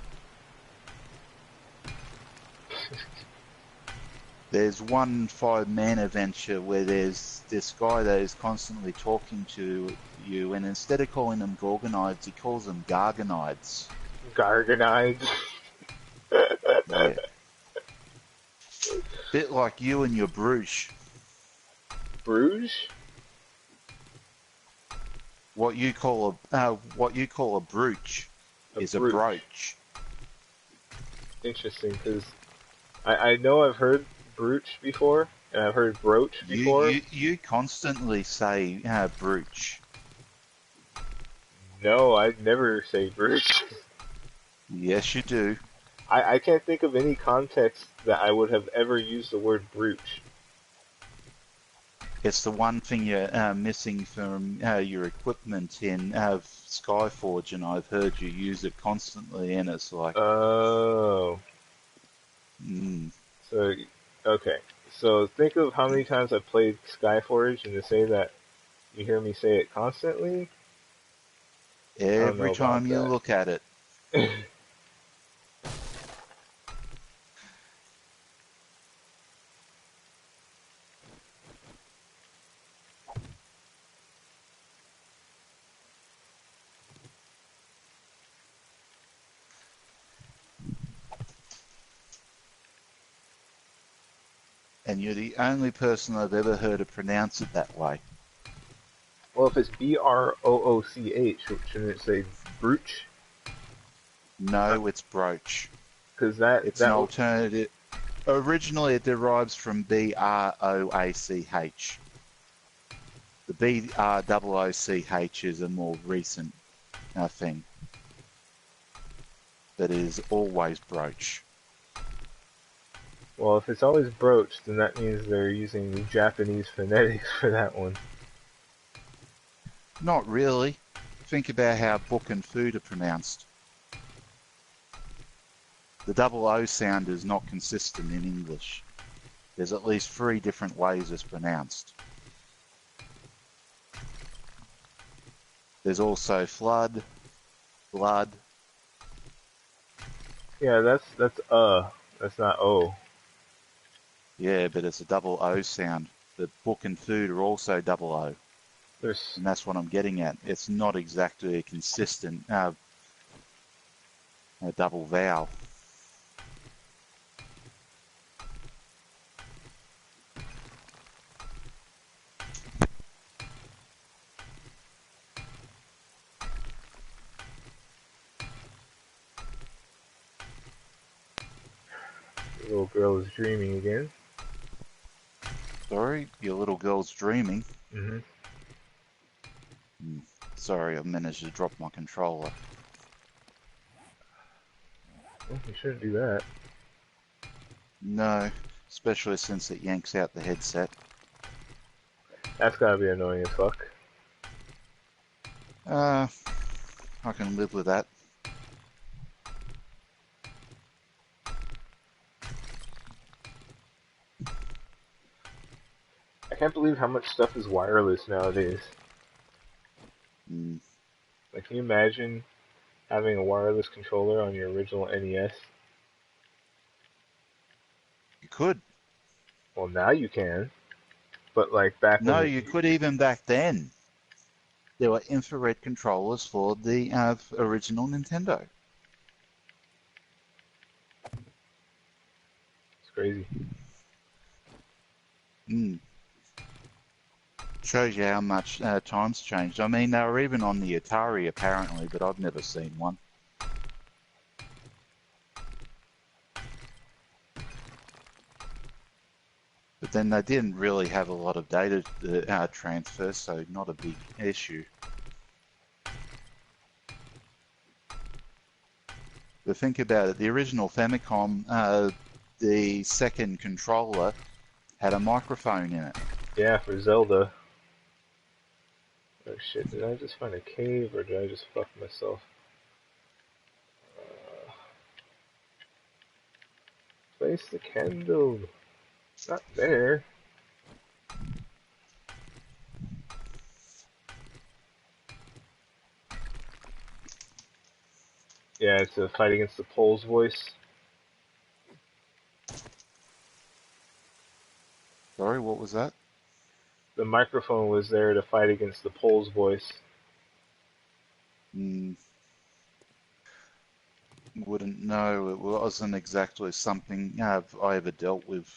There's one 5-man adventure where there's this guy that is constantly talking to you, and instead of calling them Gorgonides, he calls them Gargonides. Gargonides? Yeah. Bit like you and your Bruges. Bruges? What you call a brooch is a brooch. Interesting, because I know I've heard brooch before, and I've heard brooch before. You constantly say brooch. No, I never say brooch. Yes, you do. I can't think of any context that I would have ever used the word brooch. It's the one thing you're missing from your equipment in Skyforge, and I've heard you use it constantly, and it's like... Oh. So, okay. So think of how many times I've played Skyforge, and to say that you hear me say it constantly? Every time you look at it. And you're the only person I've ever heard it pronounce it that way. Well, if it's B-R-O-O-C-H, shouldn't it say brooch? No, it's brooch. Because it's an alternative. Originally, it derives from B-R-O-A-C-H. The B-R-O-O-C-H is a more recent thing. That is always brooch. Well, if it's always brooch, then that means they're using the Japanese phonetics for that one. Not really. Think about how book and food are pronounced. The double O sound is not consistent in English. There's at least 3 different ways it's pronounced. There's also flood, blood. Yeah, that's that's not O. Yeah, but it's a double O sound. The book and food are also double O. And that's what I'm getting at. It's not exactly a consistent a double vowel. The little girl is dreaming again. Sorry, your little girl's dreaming. Mm-hmm. Sorry, I've managed to drop my controller. Well, you shouldn't do that. No, especially since it yanks out the headset. That's gotta be annoying as fuck. I can live with that. I can't believe how much stuff is wireless nowadays. Mm. Like, can you imagine having a wireless controller on your original NES? You could. Well, now you can, but like back No, when you could even back then. There were infrared controllers for the original Nintendo. it's crazy. Mm. Shows you how much times changed. I mean, they were even on the Atari apparently, but I've never seen one. But then they didn't really have a lot of data transfer, so not a big issue. But think about it, the original Famicom, the second controller had a microphone in it. Yeah, for Zelda. Oh shit, did I just find a cave or did I just fuck myself? Place the candle. Not there. Yeah, it's a fight against the Pole's voice. Sorry, what was that? The microphone was there to fight against the Pole's voice. Mm, wouldn't know. It wasn't exactly something I ever dealt with.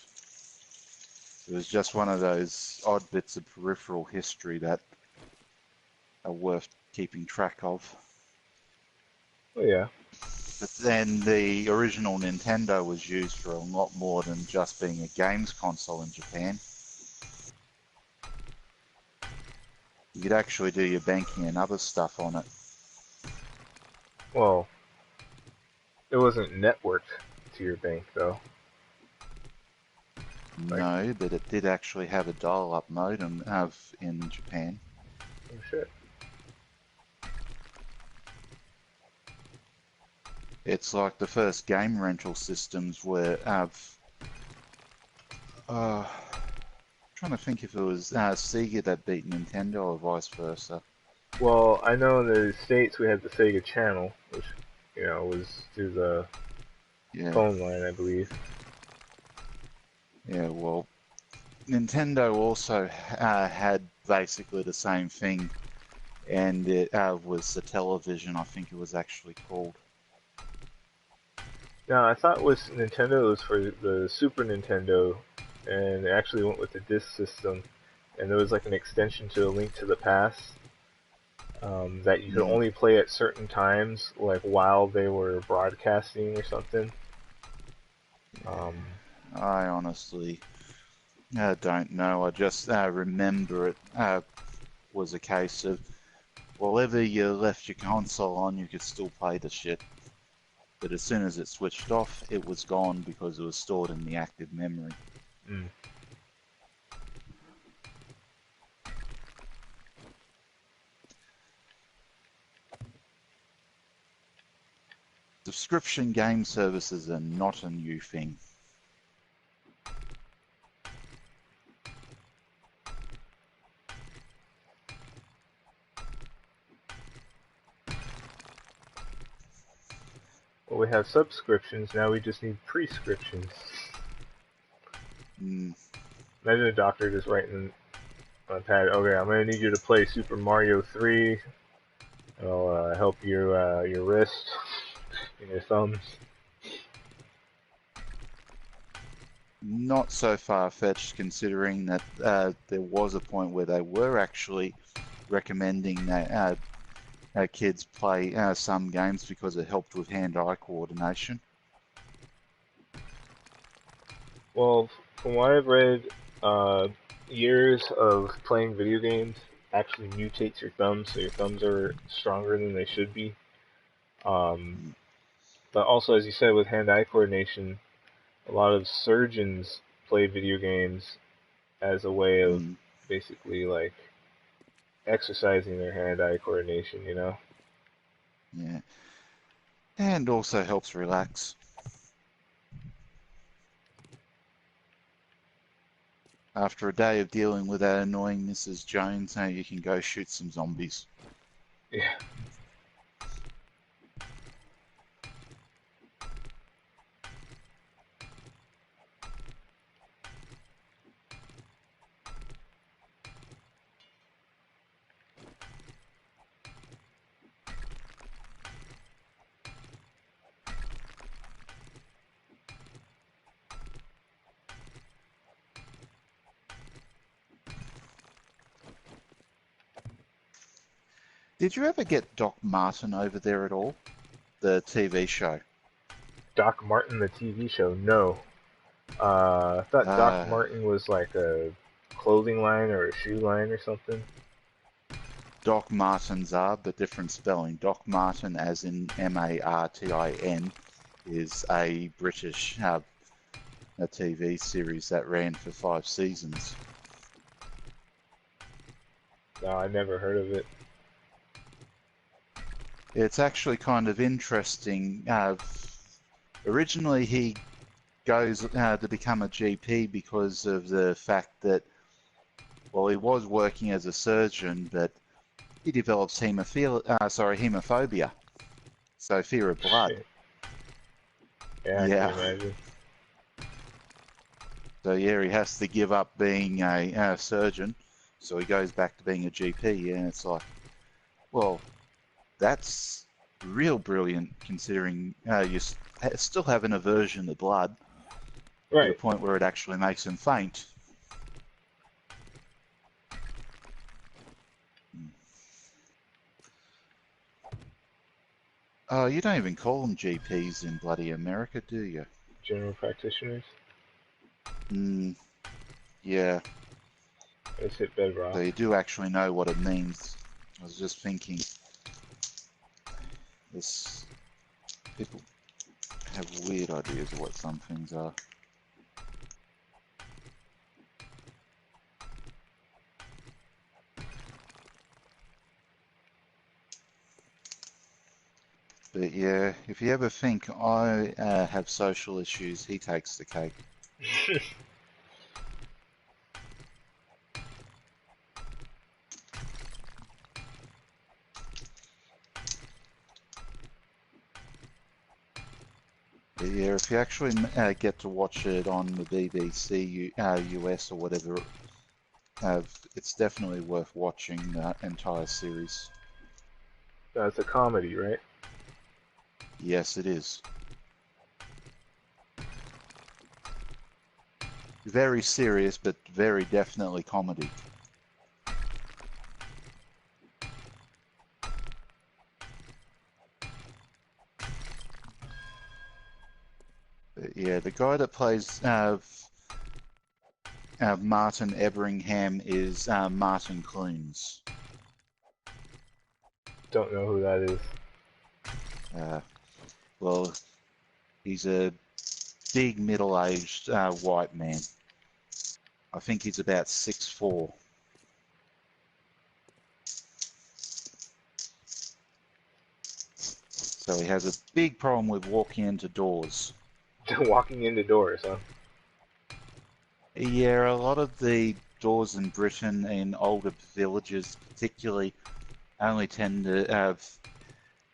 It was just one of those odd bits of peripheral history that are worth keeping track of. Oh yeah. But then the original Nintendo was used for a lot more than just being a games console in Japan. You could actually do your banking and other stuff on it. Well, it wasn't networked to your bank though. Like, No, but it did actually have a dial-up modem in Japan. oh shit. It's like the first game rental systems were trying to think if it was Sega that beat Nintendo or vice versa. Well, I know in the States we had the Sega Channel, which, was through the Yeah, phone line, I believe. yeah. Well, Nintendo also had basically the same thing, and it was the television. I think it was actually called. No, I thought it was Nintendo was for the Super Nintendo, and they actually went with the disc system, and there was like an extension to A Link to the Past that you could Mm, only play at certain times, like while they were broadcasting or something. Um, I honestly don't know. I just remember it was a case of whenever you left your console on, you could still play the shit. But as soon as it switched off, it was gone because it was stored in the active memory. mm. Subscription game services are not a new thing. Well, we have subscriptions, now we just need prescriptions. Mm, Imagine a doctor just writing on a pad, okay, I'm going to need you to play Super Mario 3. It'll help your wrist and your thumbs. not so far-fetched considering that there was a point where they were actually recommending that kids play some games because it helped with hand-eye coordination. Well, from what I've read, years of playing video games actually mutates your thumbs, so your thumbs are stronger than they should be. Um, Mm, but also, as you said, with hand-eye coordination, a lot of surgeons play video games as a way of mm, basically like exercising their hand-eye coordination, you know? Yeah. And also helps relax. After a day of dealing with that annoying Mrs. Jones, now you can go shoot some zombies. Yeah. Did you ever get Doc Martin over there at all? The TV show? Doc Martin, the TV show? No. I thought Doc Martin was like a clothing line or a shoe line or something. Doc Martens are, but different spelling. Doc Martin, as in Martin, is a British a TV series that ran for 5 seasons. No, I never heard of it. It's actually kind of interesting. Originally, he goes to become a GP because of the fact that, well, he was working as a surgeon, but he develops hemophobia, so fear of blood. Shit. Yeah, I can imagine. So yeah, he has to give up being a surgeon, so he goes back to being a GP, and it's like, well, that's real brilliant considering you still have an aversion to blood, right, to the point where it actually makes him faint. Oh, you don't even call them GPs in bloody America, do you? General practitioners. Yeah. Let's hit bedrock. So you do actually know what it means. I was just thinking, people have weird ideas of what some things are. But yeah, if you ever think I have social issues, he takes the cake. But yeah, if you actually get to watch it on the BBC US or whatever, it's definitely worth watching the entire series. That's a comedy, right? Yes, it is. Very serious, but very definitely comedy. But yeah, the guy that plays Martin Eberingham is Martin Clunes. Don't know who that is. Well, he's a big middle-aged white man. I think he's about 6'4". So he has a big problem with walking into doors. Walking into doors, huh? Yeah, a lot of the doors in Britain and older villages particularly only tend to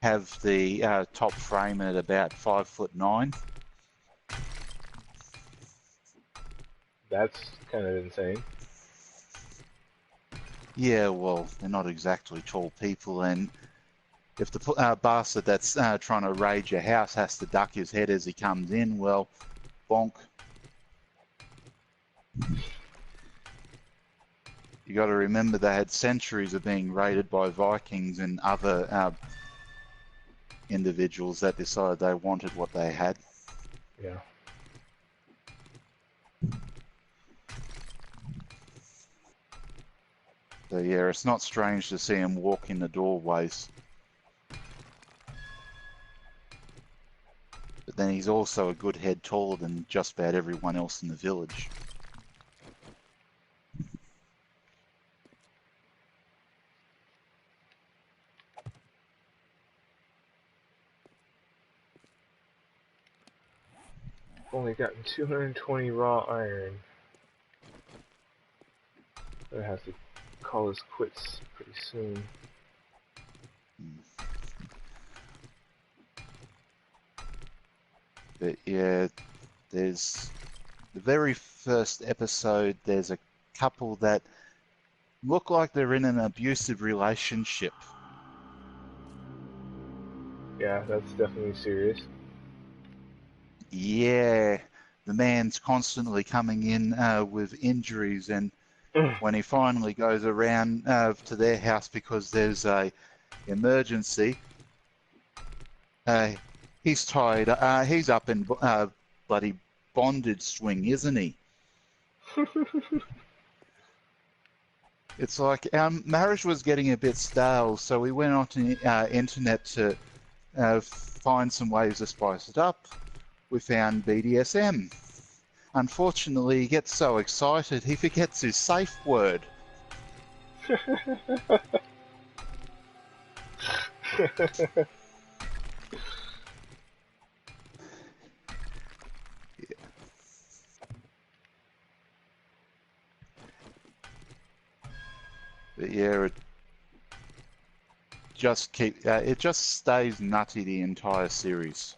have the top frame at about 5'9". That's kind of insane. Yeah, well, they're not exactly tall people, and if the bastard that's trying to raid your house has to duck his head as he comes in, well, bonk. You got to remember they had centuries of being raided by Vikings and other individuals that decided they wanted what they had. Yeah. So yeah, it's not strange to see him walk in the doorways. But then he's also a good head taller than just about everyone else in the village. only gotten 220 raw iron. I have to call this quits pretty soon. But yeah, there's the very first episode, there's a couple that look like they're in an abusive relationship. Yeah, that's definitely serious. Yeah, the man's constantly coming in with injuries, and when he finally goes around to their house because there's a emergency, he's tired. He's up in bloody bondage swing, isn't he? It's like our marriage was getting a bit stale, so we went onto the internet to find some ways to spice it up. We found BDSM. Unfortunately, he gets so excited he forgets his safe word. But yeah, it just stays nutty the entire series.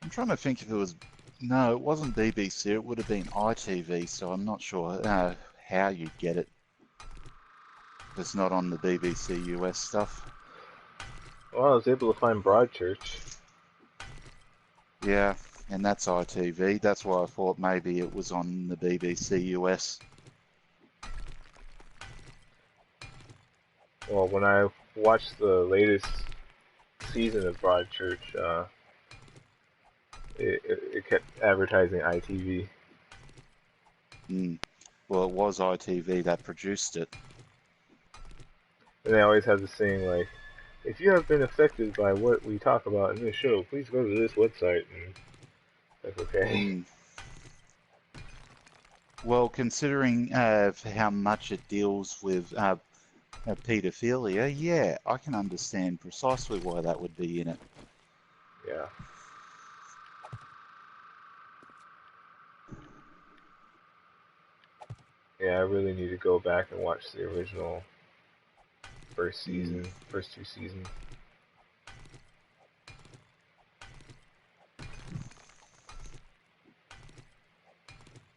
I'm trying to think if it was... No, it wasn't BBC. It would have been ITV, so I'm not sure how you'd get it. It's not on the BBC US stuff. Well, I was able to find Broadchurch. Yeah, and that's ITV. That's why I thought maybe it was on the BBC US. Well, when I watched the latest season of Broadchurch, it kept advertising ITV. Well, it was ITV that produced it. And they always have the saying like, if you have been affected by what we talk about in this show, please go to this website. And that's okay. Well, considering how much it deals with paedophilia, yeah, I can understand precisely why that would be in it. Yeah. Yeah, I really need to go back and watch the original first season, first two seasons.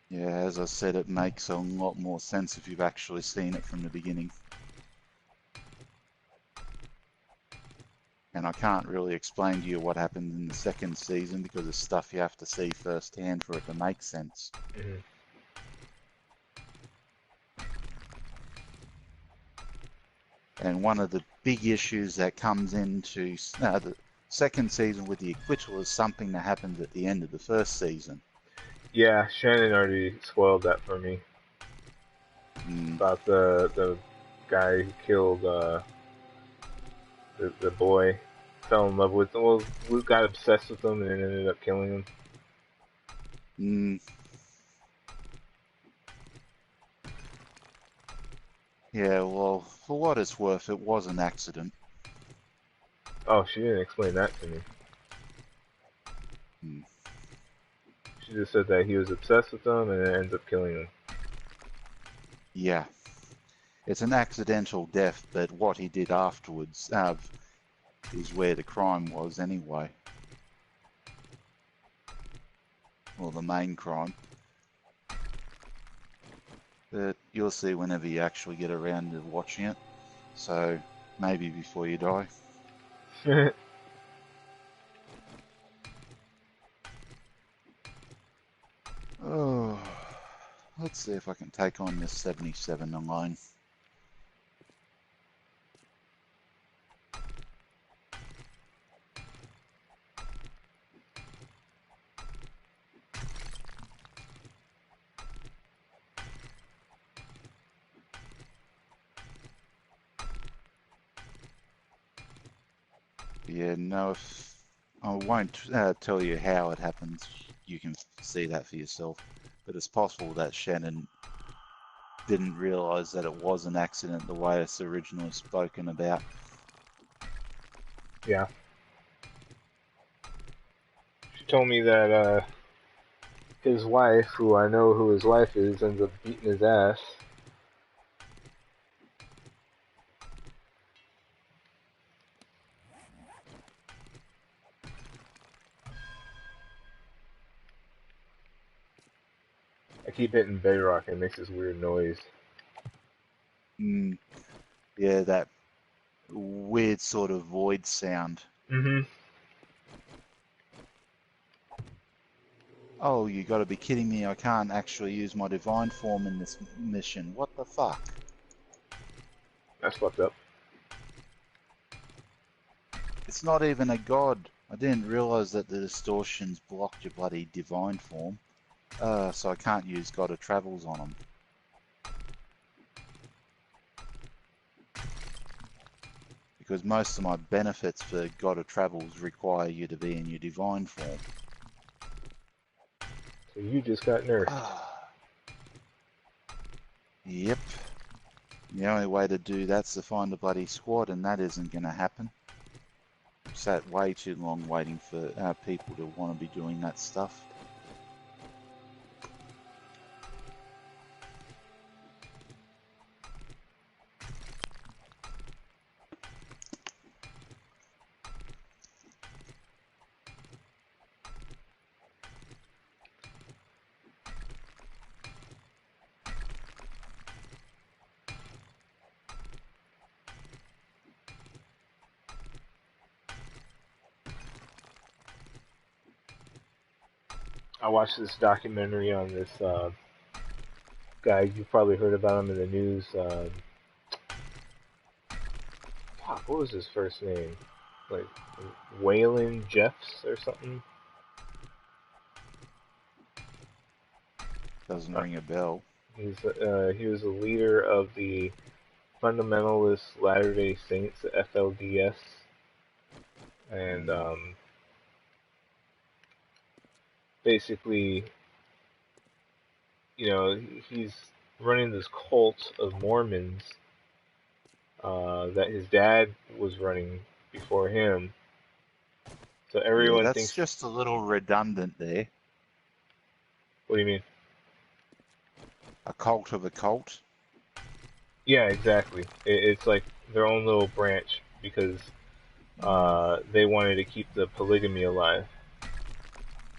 Yeah, as I said, it makes a lot more sense if you've actually seen it from the beginning. And I can't really explain to you what happened in the second season because it's stuff you have to see firsthand for it to make sense. Mm-hmm. And one of the big issues that comes into the second season with the acquittal is something that happened at the end of the first season. Yeah, Shannon already spoiled that for me. About the guy who killed the boy, fell in love with him. Well, Luke got obsessed with him and ended up killing him. Yeah, well, for what it's worth, it was an accident. Oh, she didn't explain that to me. She just said that he was obsessed with him and it ends up killing him. Yeah. It's an accidental death, but what he did afterwards is where the crime was anyway. Or the main crime. But you'll see whenever you actually get around to watching it. So, maybe before you die. Oh, let's see if I can take on this 77 online. Yeah, no, I won't tell you how it happens. You can see that for yourself. but it's possible that Shannon didn't realise that it was an accident the way it's originally spoken about. Yeah. She told me that his wife, who I know who his wife is, ends up beating his ass. I keep hitting bedrock and it makes this weird noise. Yeah, that weird sort of void sound. Mm-hmm. Oh, you gotta be kidding me, I can't actually use my divine form in this mission. What the fuck? That's fucked up. It's not even a god. I didn't realise that the distortions blocked your bloody divine form. So I can't use God of Travels on them. Because most of my benefits for God of Travels require you to be in your divine form. So you just got nerfed. Yep. The only way to do that's to find a bloody squad, and that isn't going to happen. I've sat way too long waiting for people to want to be doing that stuff. I watched this documentary on this guy. You've probably heard about him in the news. Fuck, what was his first name? Like Waylon Jeffs or something? Doesn't ring a bell. He was a leader of the Fundamentalist Latter-day Saints, the FLDS, and basically, you know, he's running this cult of Mormons that his dad was running before him. So Yeah, everyone that's thinks. just a little redundant there. What do you mean? A cult of a cult? Yeah, exactly. It's like their own little branch because they wanted to keep the polygamy alive.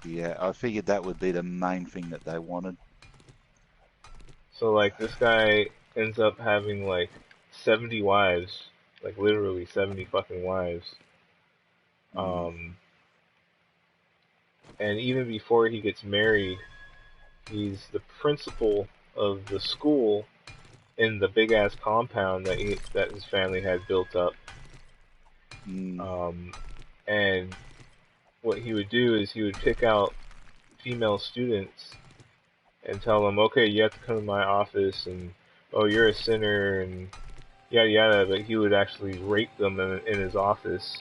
Yeah, I figured that would be the main thing that they wanted. So like this guy ends up having like 70 wives, like literally 70 fucking wives. Um, and even before he gets married, he's the principal of the school in the big ass compound that his family had built up. And what he would do is he would pick out female students and tell them, okay, you have to come to my office, and oh, you're a sinner, and yada yada. But he would actually rape them in his office.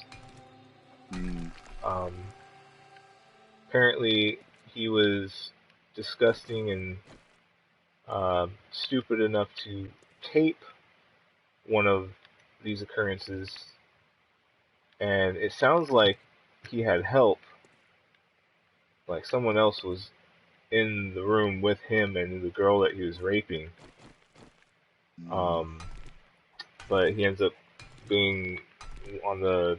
Apparently, he was disgusting and stupid enough to tape one of these occurrences, and it sounds like he had help. Like someone else was in the room with him and the girl that he was raping. But he ends up being on the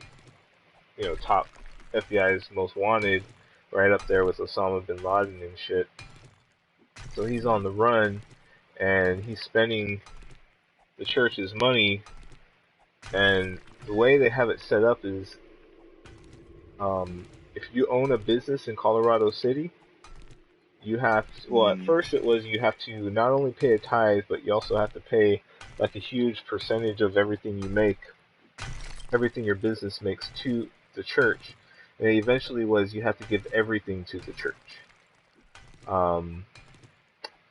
top FBI's most wanted, right up there with Osama bin Laden and shit. So he's on the run, and he's spending the church's money. And the way they have it set up is, if you own a business in Colorado City, you have to, well, at first it was you have to not only pay a tithe, but you also have to pay like a huge percentage of everything you make, everything your business makes to the church. And it eventually was you have to give everything to the church.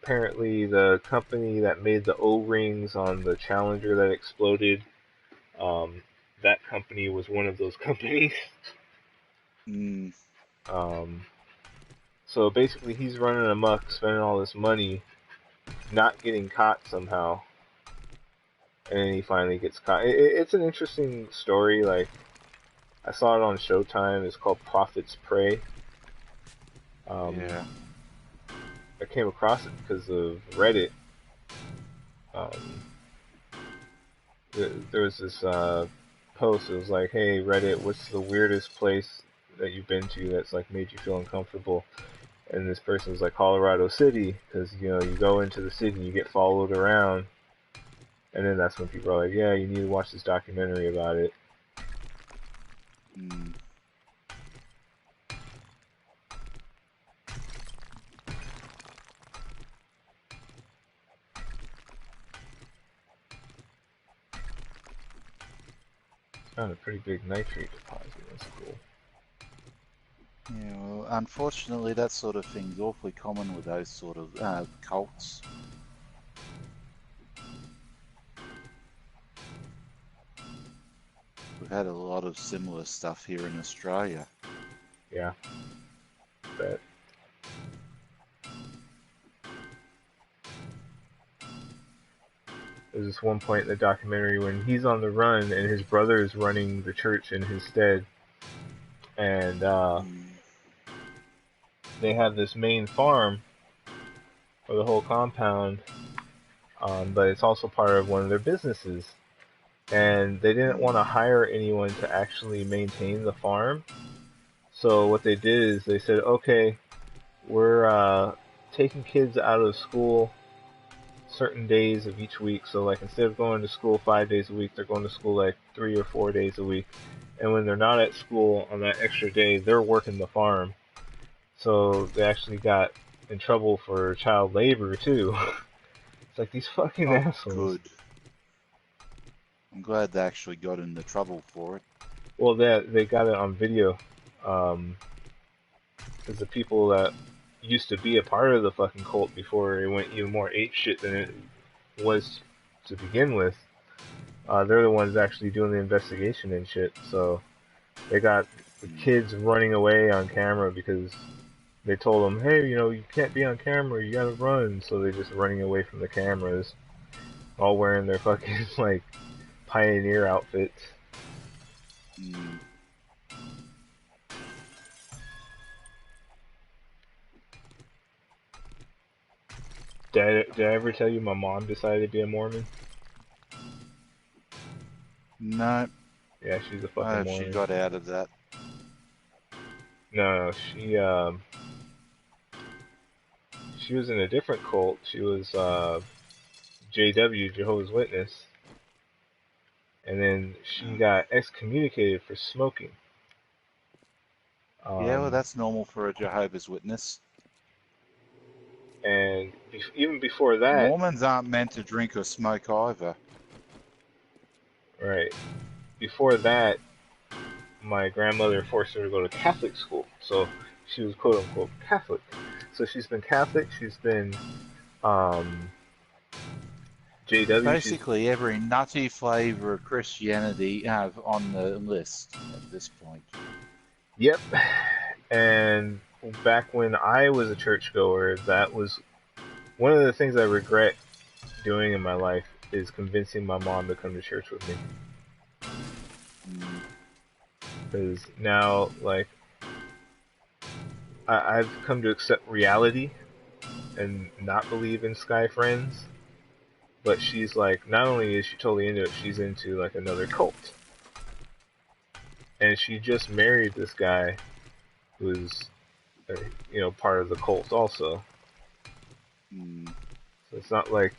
Apparently, the company that made the O-rings on the Challenger that exploded, that company was one of those companies. So basically, he's running amok, spending all this money, not getting caught somehow, and then he finally gets caught. It's an interesting story. Like, I saw it on Showtime. It's called Prophet's Prey. Yeah. I came across it because of Reddit. Um, there was this post. It was like, "Hey Reddit, what's the weirdest place that you've been to that's like made you feel uncomfortable?" And this person was like Colorado City, because you go into the city and you get followed around, and then that's when people are like, "Yeah, you need to watch this documentary about it." Mm. Found a pretty big nitrate deposit. That's cool. Yeah, well, unfortunately, that sort of thing's awfully common with those sort of cults. We've had a lot of similar stuff here in Australia. Yeah, but there's this one point in the documentary when he's on the run and his brother is running the church in his stead, and they have this main farm for the whole compound, but it's also part of one of their businesses. And they didn't want to hire anyone to actually maintain the farm. So what they did is they said, okay, we're taking kids out of school certain days of each week. So like instead of going to school 5 days a week, they're going to school like 3 or 4 days a week. And when they're not at school on that extra day, they're working the farm. So they actually got in trouble for child labor too. It's like these fucking assholes. Good. I'm glad they actually got into trouble for it. Well, they got it on video. Because the people that used to be a part of the fucking cult before it went even more ape shit than it was to begin with, they're the ones actually doing the investigation and shit. So they got the kids running away on camera because they told them, hey, you can't be on camera, you gotta run. So they're just running away from the cameras, all wearing their fucking like pioneer outfits. Did I ever tell you my mom decided to be a Mormon? No. Yeah, she's a fucking I hope Mormon. she got out of that. No, she was in a different cult. She was JW, Jehovah's Witness, and then she got excommunicated for smoking. Yeah, well, that's normal for a Jehovah's Witness. And even before that, Mormons aren't meant to drink or smoke either. Right. Before that, my grandmother forced her to go to Catholic school, so she was quote unquote Catholic. So she's been Catholic. She's been JW. Basically, every nutty flavor of Christianity on the list at this point. Yep. And back when I was a churchgoer, that was one of the things I regret doing in my life is convincing my mom to come to church with me. Because now, like, I've come to accept reality and not believe in Sky Friends. But she's like, not only is she totally into it, she's into like another cult. And she just married this guy who's, part of the cult also. So it's not like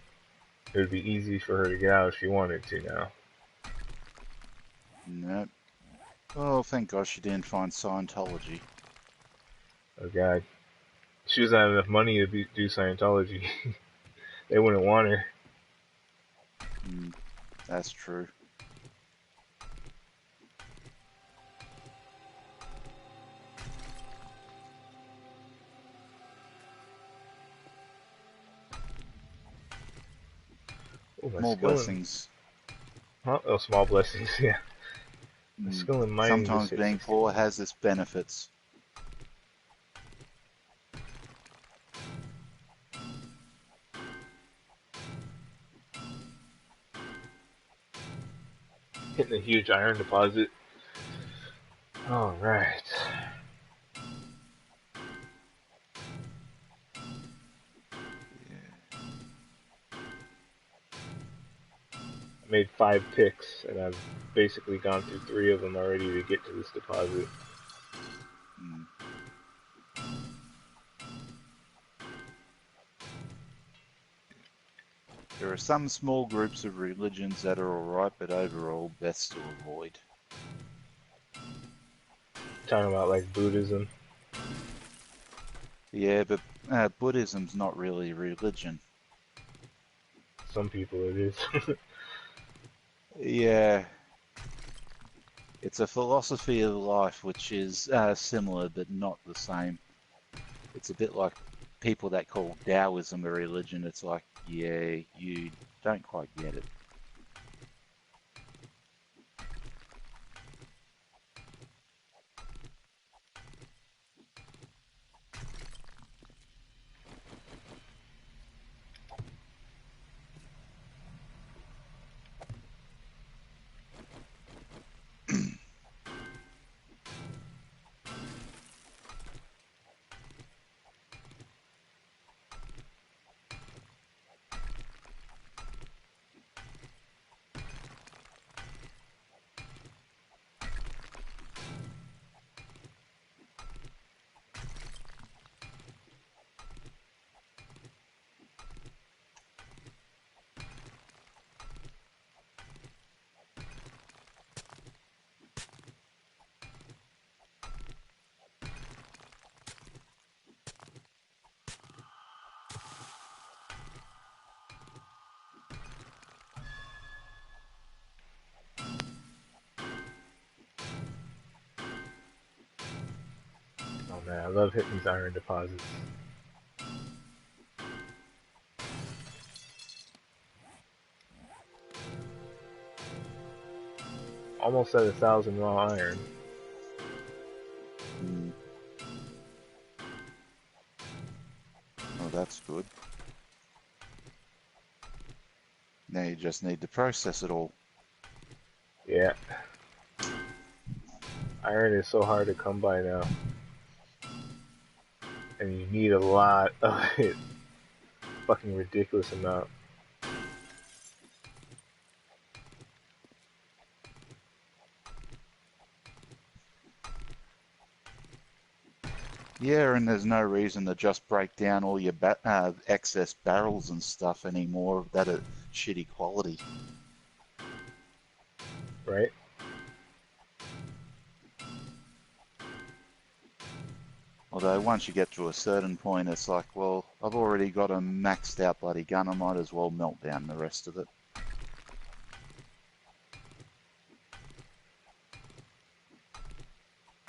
it would be easy for her to get out if she wanted to now. Nope. Oh, thank God she didn't find Scientology. Oh God. She doesn't have enough money to do Scientology. They wouldn't want her. That's true. Ooh, More blessings. Huh? Oh, small blessings, yeah. Sometimes being poor has its benefits. hitting a huge iron deposit. Alright. Yeah. I made 5 picks, and I've basically gone through 3 of them already to get to this deposit. Mm. There are some small groups of religions that are alright, but overall best to avoid. Talking about like Buddhism. Yeah, but Buddhism's not really religion. Some people it is. Yeah, it's a philosophy of life which is similar but not the same. It's a bit like people that call Taoism a religion. It's like, yeah, you don't quite get it. Oh man, I love hitting these iron deposits. Almost at 1,000 raw iron. Mm. Oh, that's good. Now you just need to process it all. Yeah. Iron is so hard to come by now. And you need a lot of it. Fucking ridiculous amount. Yeah, and there's no reason to just break down all your excess barrels and stuff anymore that are shitty quality. Right? Although once you get to a certain point, it's like, well, I've already got a maxed out bloody gun. I might as well melt down the rest of it.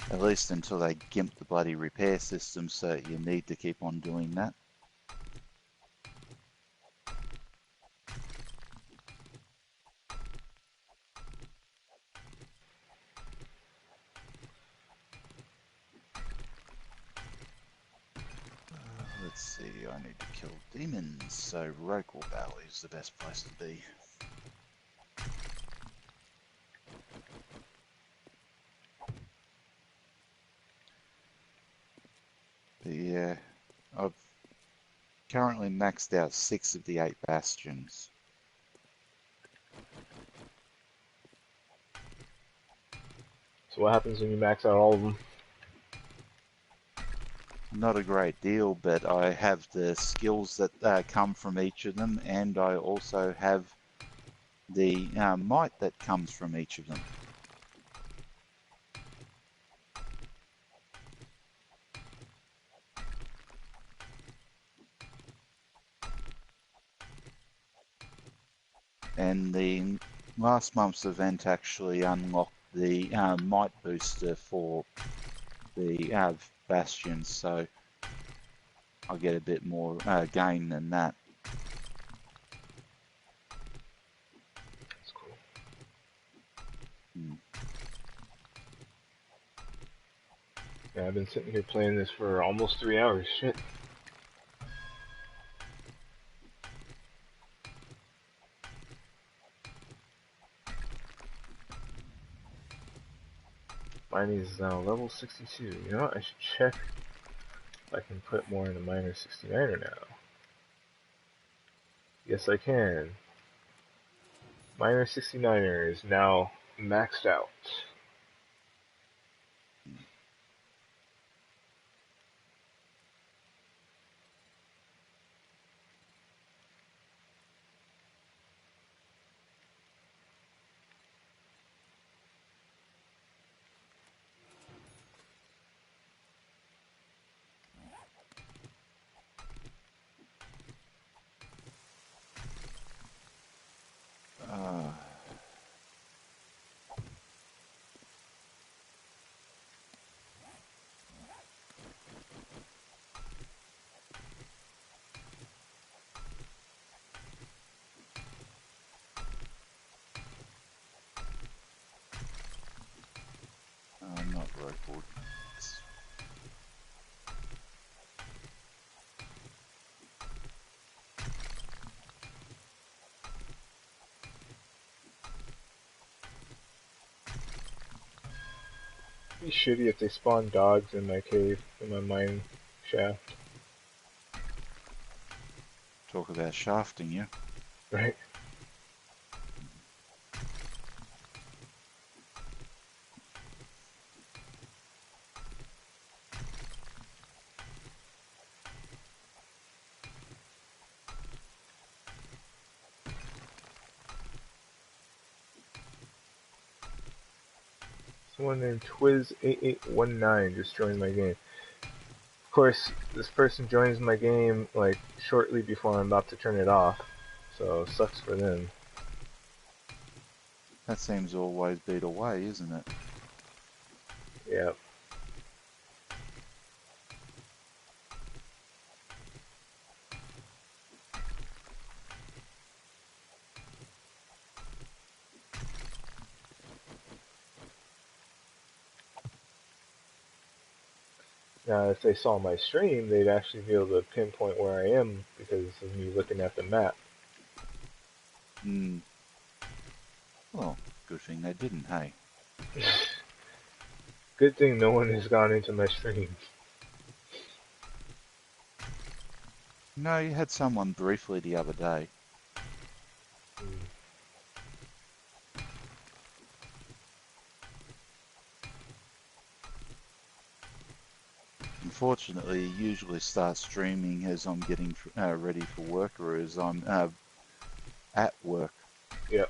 At least until they gimp the bloody repair system, so you need to keep on doing that. Let's see, I need to kill demons, so Rokor Valley is the best place to be. But yeah, I've currently maxed out 6 of the 8 bastions. So what happens when you max out all of them? Not a great deal, but I have the skills that come from each of them, and I also have the might that comes from each of them. And the last month's event actually unlocked the might booster for the bastions, so I'll get a bit more gain than that. That's cool. Hmm. Yeah, I've been sitting here playing this for almost 3 hours. Shit. Mining is now level 62. You know what? I should check if I can put more in a Miner 69er now. Yes, I can. Miner 69er is now maxed out. Not ropewood. It'd be shitty if they spawn dogs in my cave, in my mine shaft. Talk about shafting you. Right? Someone named Twiz8819 just joined my game. Of course, this person joins my game like shortly before I'm about to turn it off, so sucks for them. That seems to always be the way, isn't it? Yep. Now, if they saw my stream, they'd actually be able to pinpoint where I am because of me looking at the map. Well, good thing they didn't, hey? Good thing no one has gone into my stream. No, you had someone briefly the other day. Unfortunately, he usually starts streaming as I'm getting ready for work or as I'm at work. Yep.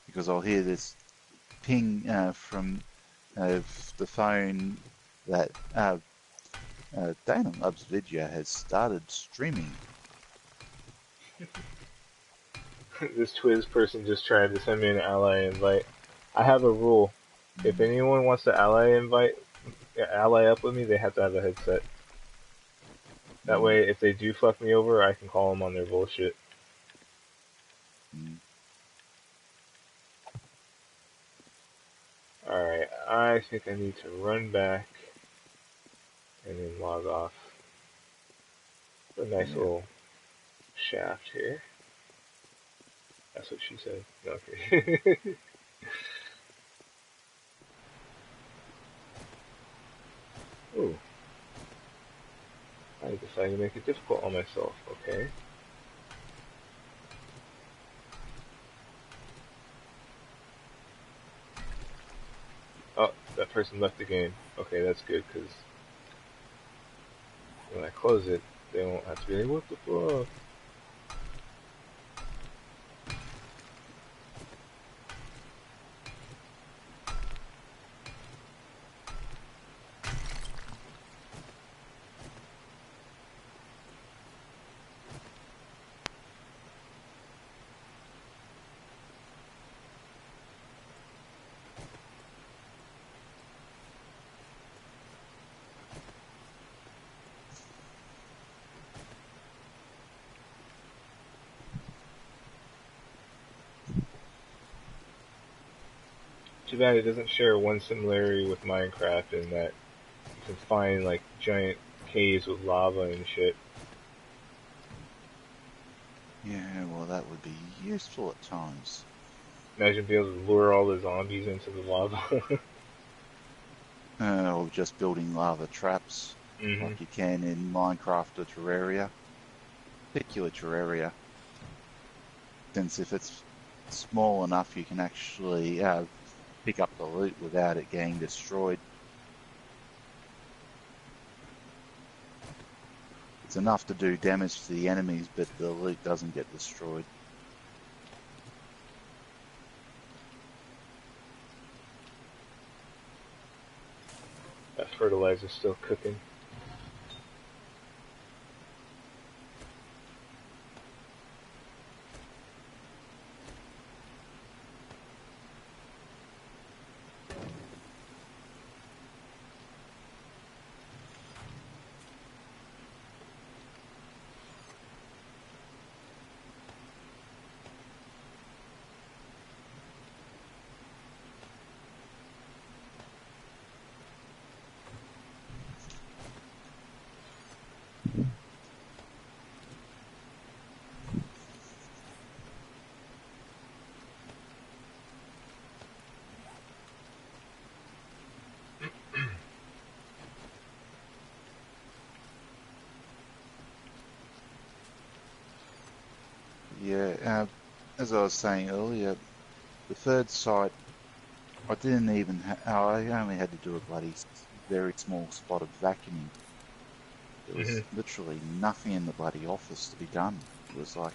Because I'll hear this ping from the phone that Dana Loves Video has started streaming. This Twiz person just tried to send me an ally invite. I have a rule. If anyone wants to ally up with me, they have to have a headset. That way, if they do fuck me over, I can call them on their bullshit. Alright, I think I need to run back and then log off. A nice little shaft here. That's what she said. Okay. Ooh. I decided to make it difficult on myself. Okay. Oh, that person left the game. Okay, that's good, because when I close it, they won't have to be like, what the fuck? Too bad it doesn't share one similarity with Minecraft in that you can find like giant caves with lava and shit. Yeah, well, that would be useful at times. Imagine being able to lure all the zombies into the lava. Or just building lava traps hmm like you can in Minecraft or Terraria. Particular Terraria. Since if it's small enough, you can actually pick up the loot without it getting destroyed. It's enough to do damage to the enemies, but the loot doesn't get destroyed. That fertilizer's still cooking. Yeah, as I was saying earlier, the third site, I didn't even, I only had to do a bloody very small spot of vacuuming. There hmm was literally nothing in the bloody office to be done. It was like,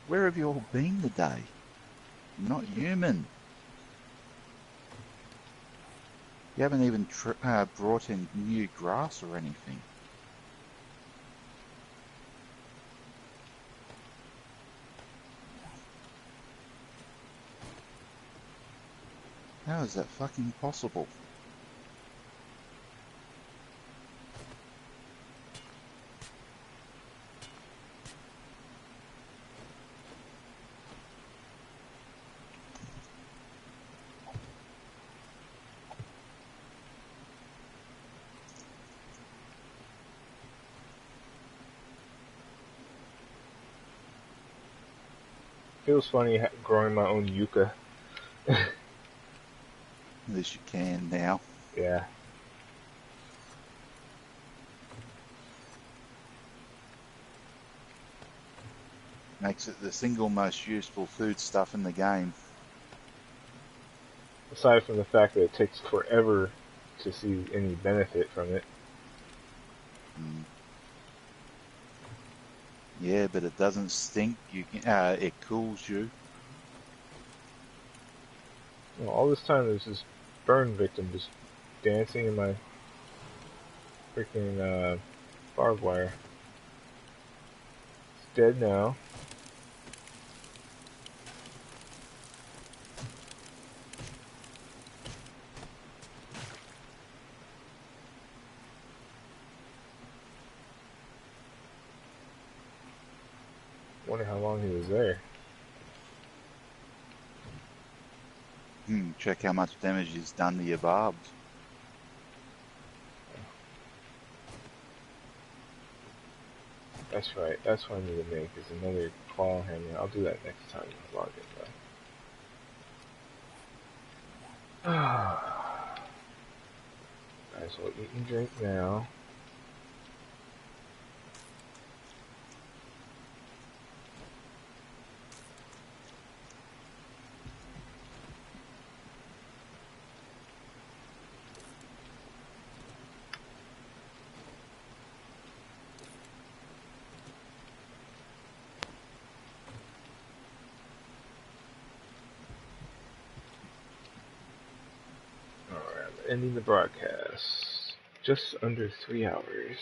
where have you all been today? You're not human. You haven't even brought in new grass or anything. How is that fucking possible? Feels funny growing my own yucca. At least you can now. Yeah. Makes it the single most useful food stuff in the game. Aside from the fact that it takes forever to see any benefit from it. Mm. Yeah, but it doesn't stink. You can, it cools you. Well, all this time there's this burn victim just dancing in my freaking barbed wire. It's dead now. Wonder how long he was there. Check how much damage he's done to your barbs. That's right. That's what I need to make is another claw hammer. I'll do that next time I log in though. Guys, we'll eat and drink now. Alright, ending the broadcast. Just under 3 hours.